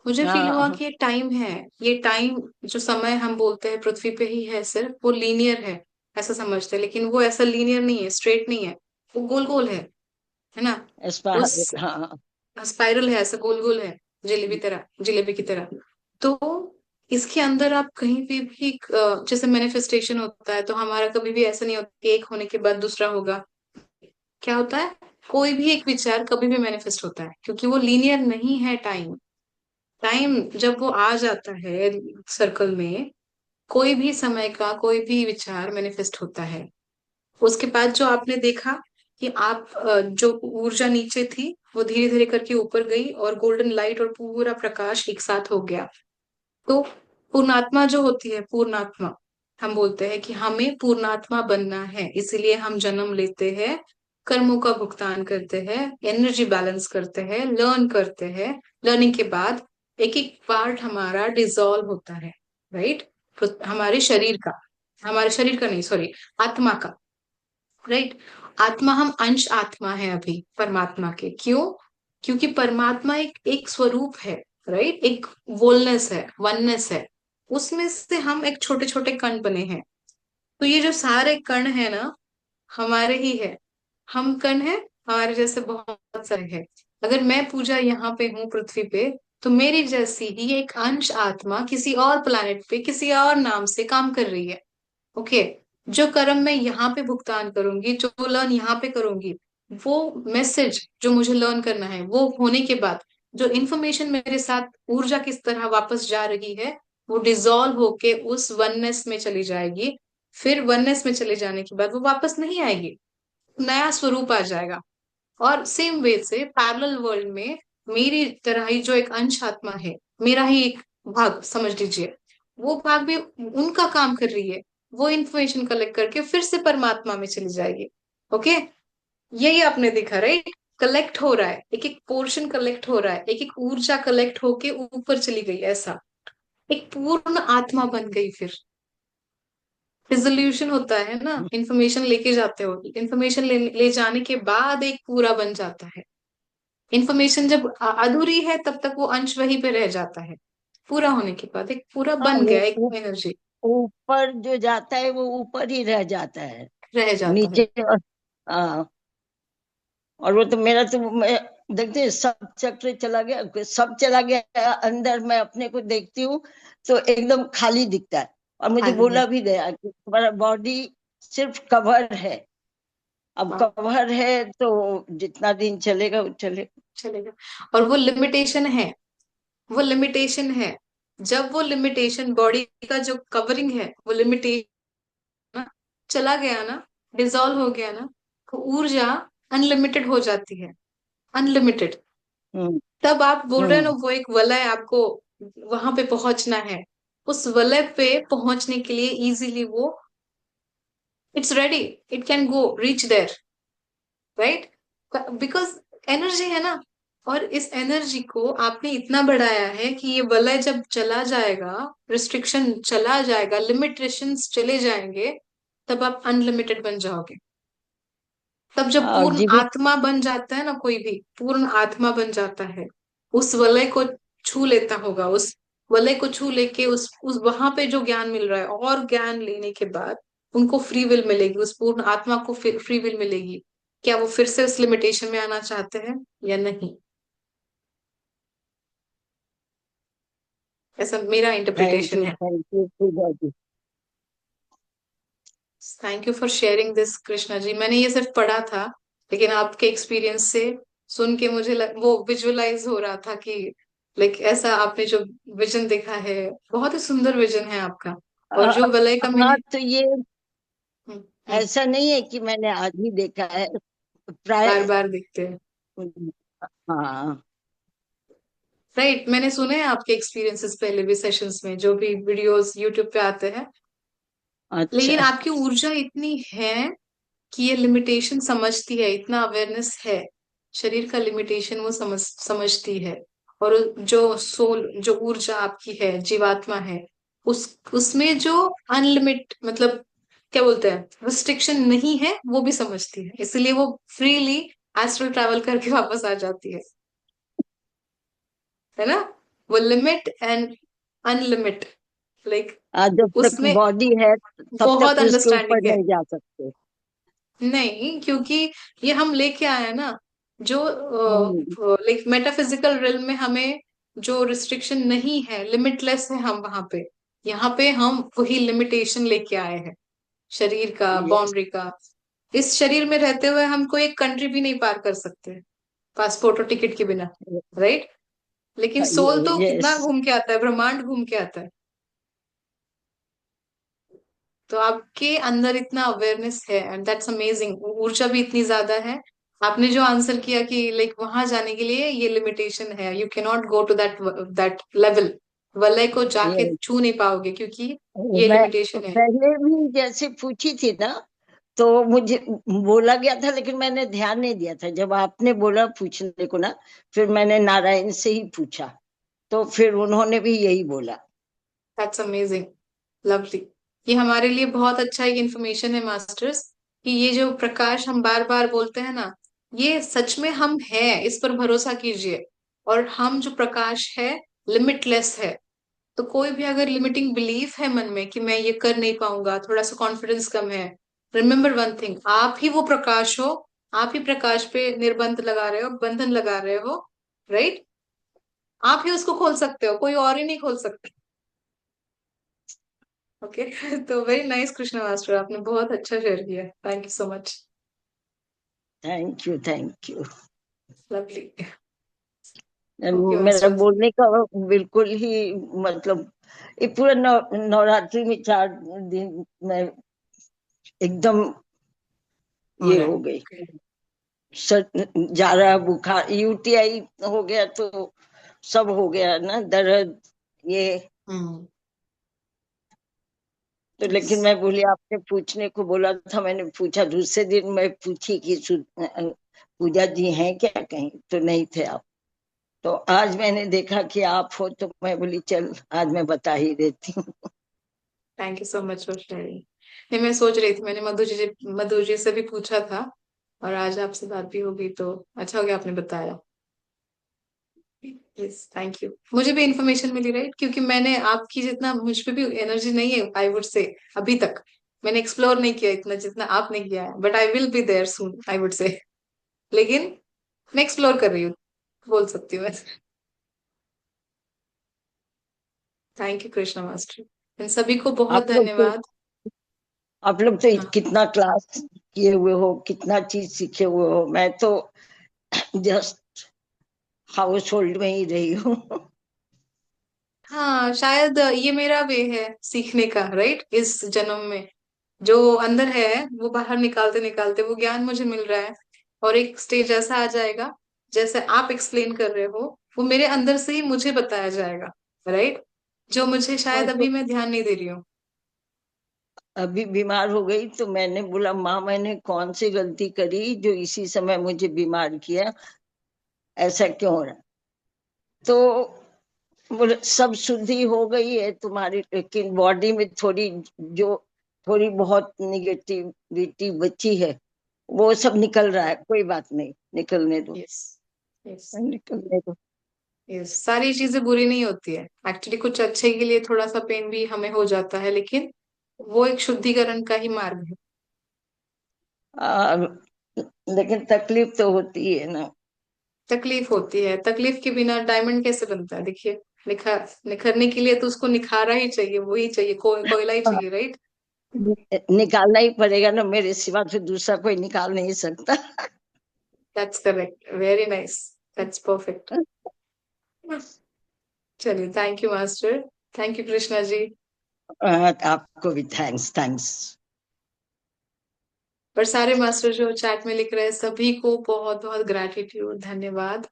[SPEAKER 2] मुझे फील हुआ
[SPEAKER 6] हाँ,
[SPEAKER 2] कि ये टाइम है। ये टाइम जो समय हम बोलते हैं पृथ्वी पे ही है, सिर्फ वो लीनियर है ऐसा समझते हैं, लेकिन वो ऐसा लीनियर नहीं है, स्ट्रेट नहीं है, वो गोल गोल है ना। उस
[SPEAKER 6] हाँ,
[SPEAKER 2] स्पाइरल है, ऐसा गोल गोल है, जलेबी तरह, जलेबी की तरह। तो इसके अंदर आप कहीं भी जैसे मैनिफेस्टेशन होता है, तो हमारा कभी भी ऐसा नहीं होता कि एक होने के बाद दूसरा होगा। क्या होता है, कोई भी एक विचार कभी भी मैनिफेस्ट होता है, क्योंकि वो लीनियर नहीं है। टाइम टाइम जब वो आ जाता है सर्कल में, कोई भी समय का कोई भी विचार मैनिफेस्ट होता है। उसके बाद जो आपने देखा कि आप जो ऊर्जा नीचे थी वो धीरे धीरे करके ऊपर गई, और गोल्डन लाइट और पूरा प्रकाश एक साथ हो गया। तो पूर्णात्मा जो होती है, पूर्णात्मा, हम बोलते हैं कि हमें पूर्णात्मा बनना है, इसीलिए हम जन्म लेते हैं, कर्मों का भुगतान करते हैं, एनर्जी बैलेंस करते हैं, लर्न करते हैं। लर्निंग के बाद एक एक पार्ट हमारा डिसॉल्व होता है, राइट। हमारे शरीर का नहीं, सॉरी, आत्मा का, राइट। आत्मा, हम अंश आत्मा है अभी परमात्मा के। क्यों? क्योंकि परमात्मा एक एक स्वरूप है, राइट, एक वोलनेस है, वननेस है। उसमें से हम एक छोटे छोटे कण बने हैं। तो ये जो सारे कण है ना, हमारे ही है। हम कण है, हमारे जैसे बहुत सारे हैं। अगर मैं पूजा यहाँ पे हूँ पृथ्वी पे, तो मेरी जैसी ही एक अंश आत्मा किसी और प्लैनेट पे किसी और नाम से काम कर रही है। ओके। जो कर्म मैं यहाँ पे भुगतान करूंगी, जो लर्न यहाँ पे करूंगी, वो मैसेज जो मुझे लर्न करना है, वो होने के बाद जो इन्फॉर्मेशन मेरे साथ ऊर्जा किस तरह वापस जा रही है, वो डिसॉल्व होके उस वननेस में चली जाएगी। फिर वननेस में चले जाने के बाद वो वापस नहीं आएगी, नया स्वरूप आ जाएगा। और सेम वे से पैरेलल वर्ल्ड में मेरी तरह ही जो एक अंश आत्मा है, मेरा ही एक भाग समझ लीजिए, वो भाग भी उनका काम कर रही है। वो इंफॉर्मेशन कलेक्ट करके फिर से परमात्मा में चली जाएगी। ओके। यही आपने देखा, राइट। कलेक्ट हो रहा है, एक एक पोर्शन कलेक्ट हो रहा है, एक एक ऊर्जा कलेक्ट होके ऊपर चली गई, ऐसा एक पूर्ण आत्मा बन गई। फिर रिजोल्यूशन होता है ना, इंफॉर्मेशन लेके जाते हो, इंफॉर्मेशन ले जाने के बाद एक पूरा बन जाता है। इंफॉर्मेशन जब अधूरी है तब तक वो अंश वहीं पे रह जाता है, पूरा होने के बाद एक पूरा
[SPEAKER 6] हाँ,
[SPEAKER 2] बन गया, एक
[SPEAKER 6] वो
[SPEAKER 2] एनर्जी
[SPEAKER 6] ऊपर जो जाता है वो ऊपर ही रह जाता है,
[SPEAKER 2] रह जाता है।
[SPEAKER 6] नीचे हाँ। और वो तो मेरा तो मैं देखते सब चक्र चला गया, सब चला गया अंदर, मैं अपने को देखती हूँ तो एकदम खाली दिखता है। और मुझे
[SPEAKER 2] खाली है।
[SPEAKER 6] बोला भी गया कि तुम्हारा बॉडी सिर्फ कवर है, अब
[SPEAKER 2] हाँ,
[SPEAKER 6] कवर है तो जितना दिन चलेगा वो चलेगा।
[SPEAKER 2] चलेगा। और वो लिमिटेशन है, वो लिमिटेशन है। जब वो लिमिटेशन बॉडी का जो कवरिंग है वो लिमिटेशन ना चला गया ना, डिसॉल्व हो गया ना, तो ऊर्जा अनलिमिटेड हो जाती है, अनलिमिटेड।
[SPEAKER 6] हम्म
[SPEAKER 2] तब आप बोल रहे हैं ना,
[SPEAKER 6] हम्म
[SPEAKER 2] वो एक वलय आपको वहां पे पहुंचना है। उस वलय पे पहुंचने के लिए इजीली वो it's ready, it can go reach there, right? Because energy है ना। और इस एनर्जी को आपने इतना बढ़ाया है कि ये वलय जब चला जाएगा, रिस्ट्रिक्शन चला जाएगा, लिमिटेशंस चले जाएंगे, तब आप अनलिमिटेड बन जाओगे। तब जब पूर्ण
[SPEAKER 6] जीवित
[SPEAKER 2] आत्मा बन जाता है ना, कोई भी पूर्ण आत्मा बन जाता है, उस वलय को छू लेता होगा, उस वलय को छू लेके उस वहां पे जो ज्ञान मिल रहा है, और ज्ञान लेने के बाद उनको फ्री विल मिलेगी, उस पूर्ण आत्मा को फ्री विल मिलेगी। क्या वो फिर से उस लिमिटेशन में आना चाहते हैं या नहीं? ऐसा मेरा इंटरप्रिटेशन है।
[SPEAKER 6] Thank you Pooja ji.
[SPEAKER 2] Thank you for sharing this Krishna ji. मैंने ये सिर्फ पढ़ा था, लेकिन आपके एक्सपीरियंस से सुन के मुझे वो विजुअलाइज हो रहा था कि लाइक ऐसा आपने जो विजन देखा है, बहुत ही सुंदर विजन है आपका। और जो वलय का
[SPEAKER 6] हाँ
[SPEAKER 2] मैंने
[SPEAKER 6] तो ये
[SPEAKER 2] हम्म,
[SPEAKER 6] ऐसा नहीं है कि मैंने आज ही देखा है, प्राय
[SPEAKER 2] बार बार देखते हैं।
[SPEAKER 6] हाँ।
[SPEAKER 2] राइट, मैंने सुने हैं आपके एक्सपीरियंसेस पहले भी सेशंस में, जो भी वीडियोस यूट्यूब पे आते हैं। लेकिन
[SPEAKER 6] अच्छा।
[SPEAKER 2] आपकी ऊर्जा इतनी है कि ये लिमिटेशन समझती है, इतना अवेयरनेस है, शरीर का लिमिटेशन वो समझती है। और जो सोल, जो ऊर्जा आपकी है, जीवात्मा है, उसमें जो अनलिमिट मतलब क्या बोलते हैं, रिस्ट्रिक्शन नहीं है, वो भी समझती है। इसलिए वो फ्रीली एस्ट्रल ट्रैवल करके वापस आ जाती है ना? वो लिमिट एंड अनलिमिट, लाइक
[SPEAKER 6] आज जब तक
[SPEAKER 2] उसमें
[SPEAKER 6] बॉडी है तब
[SPEAKER 2] बहुत
[SPEAKER 6] तक उसके ऊपर
[SPEAKER 2] अंडरस्टैंडिंग है।
[SPEAKER 6] नहीं जा सकते।
[SPEAKER 2] नहीं, क्योंकि ये हम लेके आए हैं ना, जो
[SPEAKER 6] हम्म
[SPEAKER 2] लाइक मेटाफिजिकल रिल्म में हमें जो रिस्ट्रिक्शन नहीं है, लिमिटलेस है हम वहां पे। यहाँ पे हम वही लिमिटेशन लेके आए हैं, शरीर का,
[SPEAKER 6] यस
[SPEAKER 2] बाउंड्री का। इस शरीर में रहते हुए हम कोई एक कंट्री भी नहीं पार कर सकते, पासपोर्ट और टिकट के बिना, राइट? लेकिन सोल तो
[SPEAKER 6] यस
[SPEAKER 2] कितना घूम के आता है, ब्रह्मांड घूम के आता है। तो आपके अंदर इतना अवेयरनेस है एंड दैट्स अमेजिंग। ऊर्जा भी इतनी ज्यादा है। आपने जो आंसर किया कि लाइक वहां जाने के लिए ये लिमिटेशन है, you can not go to that level, वलय को जाके
[SPEAKER 6] यस।
[SPEAKER 2] छू नहीं पाओगे, क्योंकि ये
[SPEAKER 6] मैं
[SPEAKER 2] लिमिटेशन है।
[SPEAKER 6] पहले भी जैसे पूछी थी ना तो मुझे बोला गया था, लेकिन मैंने ध्यान नहीं दिया था। जब आपने बोला पूछने को ना, फिर मैंने नारायण से ही पूछा तो फिर उन्होंने भी यही बोला।
[SPEAKER 2] That's amazing, lovely. ये हमारे लिए बहुत अच्छा एक इंफॉर्मेशन है मास्टर्स, कि ये जो प्रकाश हम बार बार बोलते हैं ना, ये सच में हम हैं, इस पर भरोसा कीजिए। और हम जो प्रकाश है, लिमिटलेस है। तो कोई भी अगर लिमिटिंग बिलीफ है मन में कि मैं ये कर नहीं पाऊंगा, थोड़ा सा कॉन्फिडेंस कम है, रिमेम्बर वन थिंग, आप ही वो प्रकाश हो। आप ही प्रकाश पे निर्बंध लगा रहे हो, बंधन लगा रहे हो, राइट? आप ही उसको खोल सकते हो, कोई और ही नहीं खोल सकता। ओके तो वेरी नाइस कृष्णा मास्टर, आपने बहुत अच्छा शेयर किया, thank you so much.
[SPEAKER 6] Thank you thank you.
[SPEAKER 2] Lovely. Okay
[SPEAKER 6] मेरा
[SPEAKER 2] मास्टर।
[SPEAKER 6] बोलने का बिल्कुल ही मतलब ये पूरा नवरात्रि में 4 दिन में एकदम
[SPEAKER 2] हो
[SPEAKER 6] ये
[SPEAKER 2] रहा
[SPEAKER 6] हो
[SPEAKER 2] है।
[SPEAKER 6] गई। जारा बुखार यूटीआई हो गया तो सब हो गया ना, दर्द ये।
[SPEAKER 2] हम्म।
[SPEAKER 6] तो लेकिन मैं बोली आपने पूछने को बोला था, मैंने पूछा दूसरे दिन, मैं पूछी कि पूजा जी हैं क्या कहीं, तो नहीं थे आप। तो आज मैंने देखा कि आप हो तो मैं बोली चल आज मैं बता ही देती हूँ।
[SPEAKER 2] Thank you so much for sharing. नहीं, मैं सोच रही थी, मैंने मधु जी से भी पूछा था, और आज आपसे बात भी हो गई, तो अच्छा हो गया आपने बताया। Yes, thank you. मुझे भी इंफॉर्मेशन मिली, राइट, क्योंकि मैंने आपकी जितना मुझ पे भी एनर्जी नहीं है, आई वुड से अभी तक मैंने एक्सप्लोर नहीं किया इतना जितना आपने किया है, but I will be there soon, I would say. लेकिन मैं एक्सप्लोर कर रही हूँ, बोल सकती हूँ ऐसे। थैंक यू कृष्णा मास्टर, इन सभी को बहुत
[SPEAKER 6] आप लोग तो
[SPEAKER 2] धन्यवाद।
[SPEAKER 6] आप लोग तो
[SPEAKER 2] हाँ,
[SPEAKER 6] कितना क्लास किए हुए हो, कितना चीज सीखे हुए हो। मैं तो जस्ट हाउस होल्ड में ही रही हूँ।
[SPEAKER 2] हाँ, शायद ये मेरा वे है सीखने का, राइट, इस जन्म में जो अंदर है वो बाहर निकालते निकालते वो ज्ञान मुझे मिल रहा है, और एक स्टेज ऐसा आ जाएगा जैसे आप एक्सप्लेन कर रहे हो, वो मेरे अंदर से ही मुझे बताया जाएगा, राइट, जो मुझे
[SPEAKER 6] मैं
[SPEAKER 2] शायद
[SPEAKER 6] तो
[SPEAKER 2] अभी मैं ध्यान नहीं दे रही हूँ।
[SPEAKER 6] अभी बीमार हो गई तो मैंने बोला, माँ मैंने कौन सी गलती करी जो इसी समय मुझे बीमार किया, ऐसा क्यों हो रहा। तो बोले सब शुद्धि हो गई है तुम्हारी, लेकिन बॉडी में जो थोड़ी बहुत निगेटिविटी बची है वो सब निकल रहा है। कोई बात नहीं, निकलने दो,
[SPEAKER 2] यस, यस,
[SPEAKER 6] निकलने दो।
[SPEAKER 2] यस, सारी चीजें बुरी नहीं होती है एक्चुअली, कुछ अच्छे के लिए थोड़ा सा पेन भी हमें हो जाता है, लेकिन वो एक शुद्धिकरण का ही मार्ग है।
[SPEAKER 6] आ, लेकिन तकलीफ तो होती है ना।
[SPEAKER 2] तकलीफ होती है, तकलीफ के बिना डायमंड कैसे बनता है, देखिए, निखरने के लिए तो उसको निखारा ही चाहिए, वही चाहिए, कोयला ही चाहिए, राइट।
[SPEAKER 6] निकालना ही पड़ेगा ना, मेरे सिवा तो दूसरा कोई निकाल नहीं सकता।
[SPEAKER 2] That's correct, very nice, that's perfect. चलिए, thank you master, thank you Krishna ji.
[SPEAKER 6] आपको भी थैंक्स, थैंक्स।
[SPEAKER 2] पर सारे मास्टर जो चैट में लिख रहे हैं सभी को बहुत बहुत ग्रैटिट्यूड, धन्यवाद।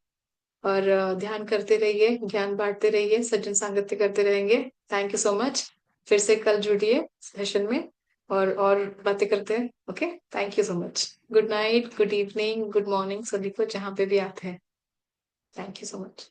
[SPEAKER 2] और ध्यान करते रहिए, ज्ञान बांटते रहिए, सज्जन सांगत्य करते रहेंगे। Thank you so much. फिर से कल जुड़िए सेशन में और बातें करते हैं। Okay, thank you so much. Good night, good evening, good morning सभी को जहाँ पे भी आते हैं। Thank you so much.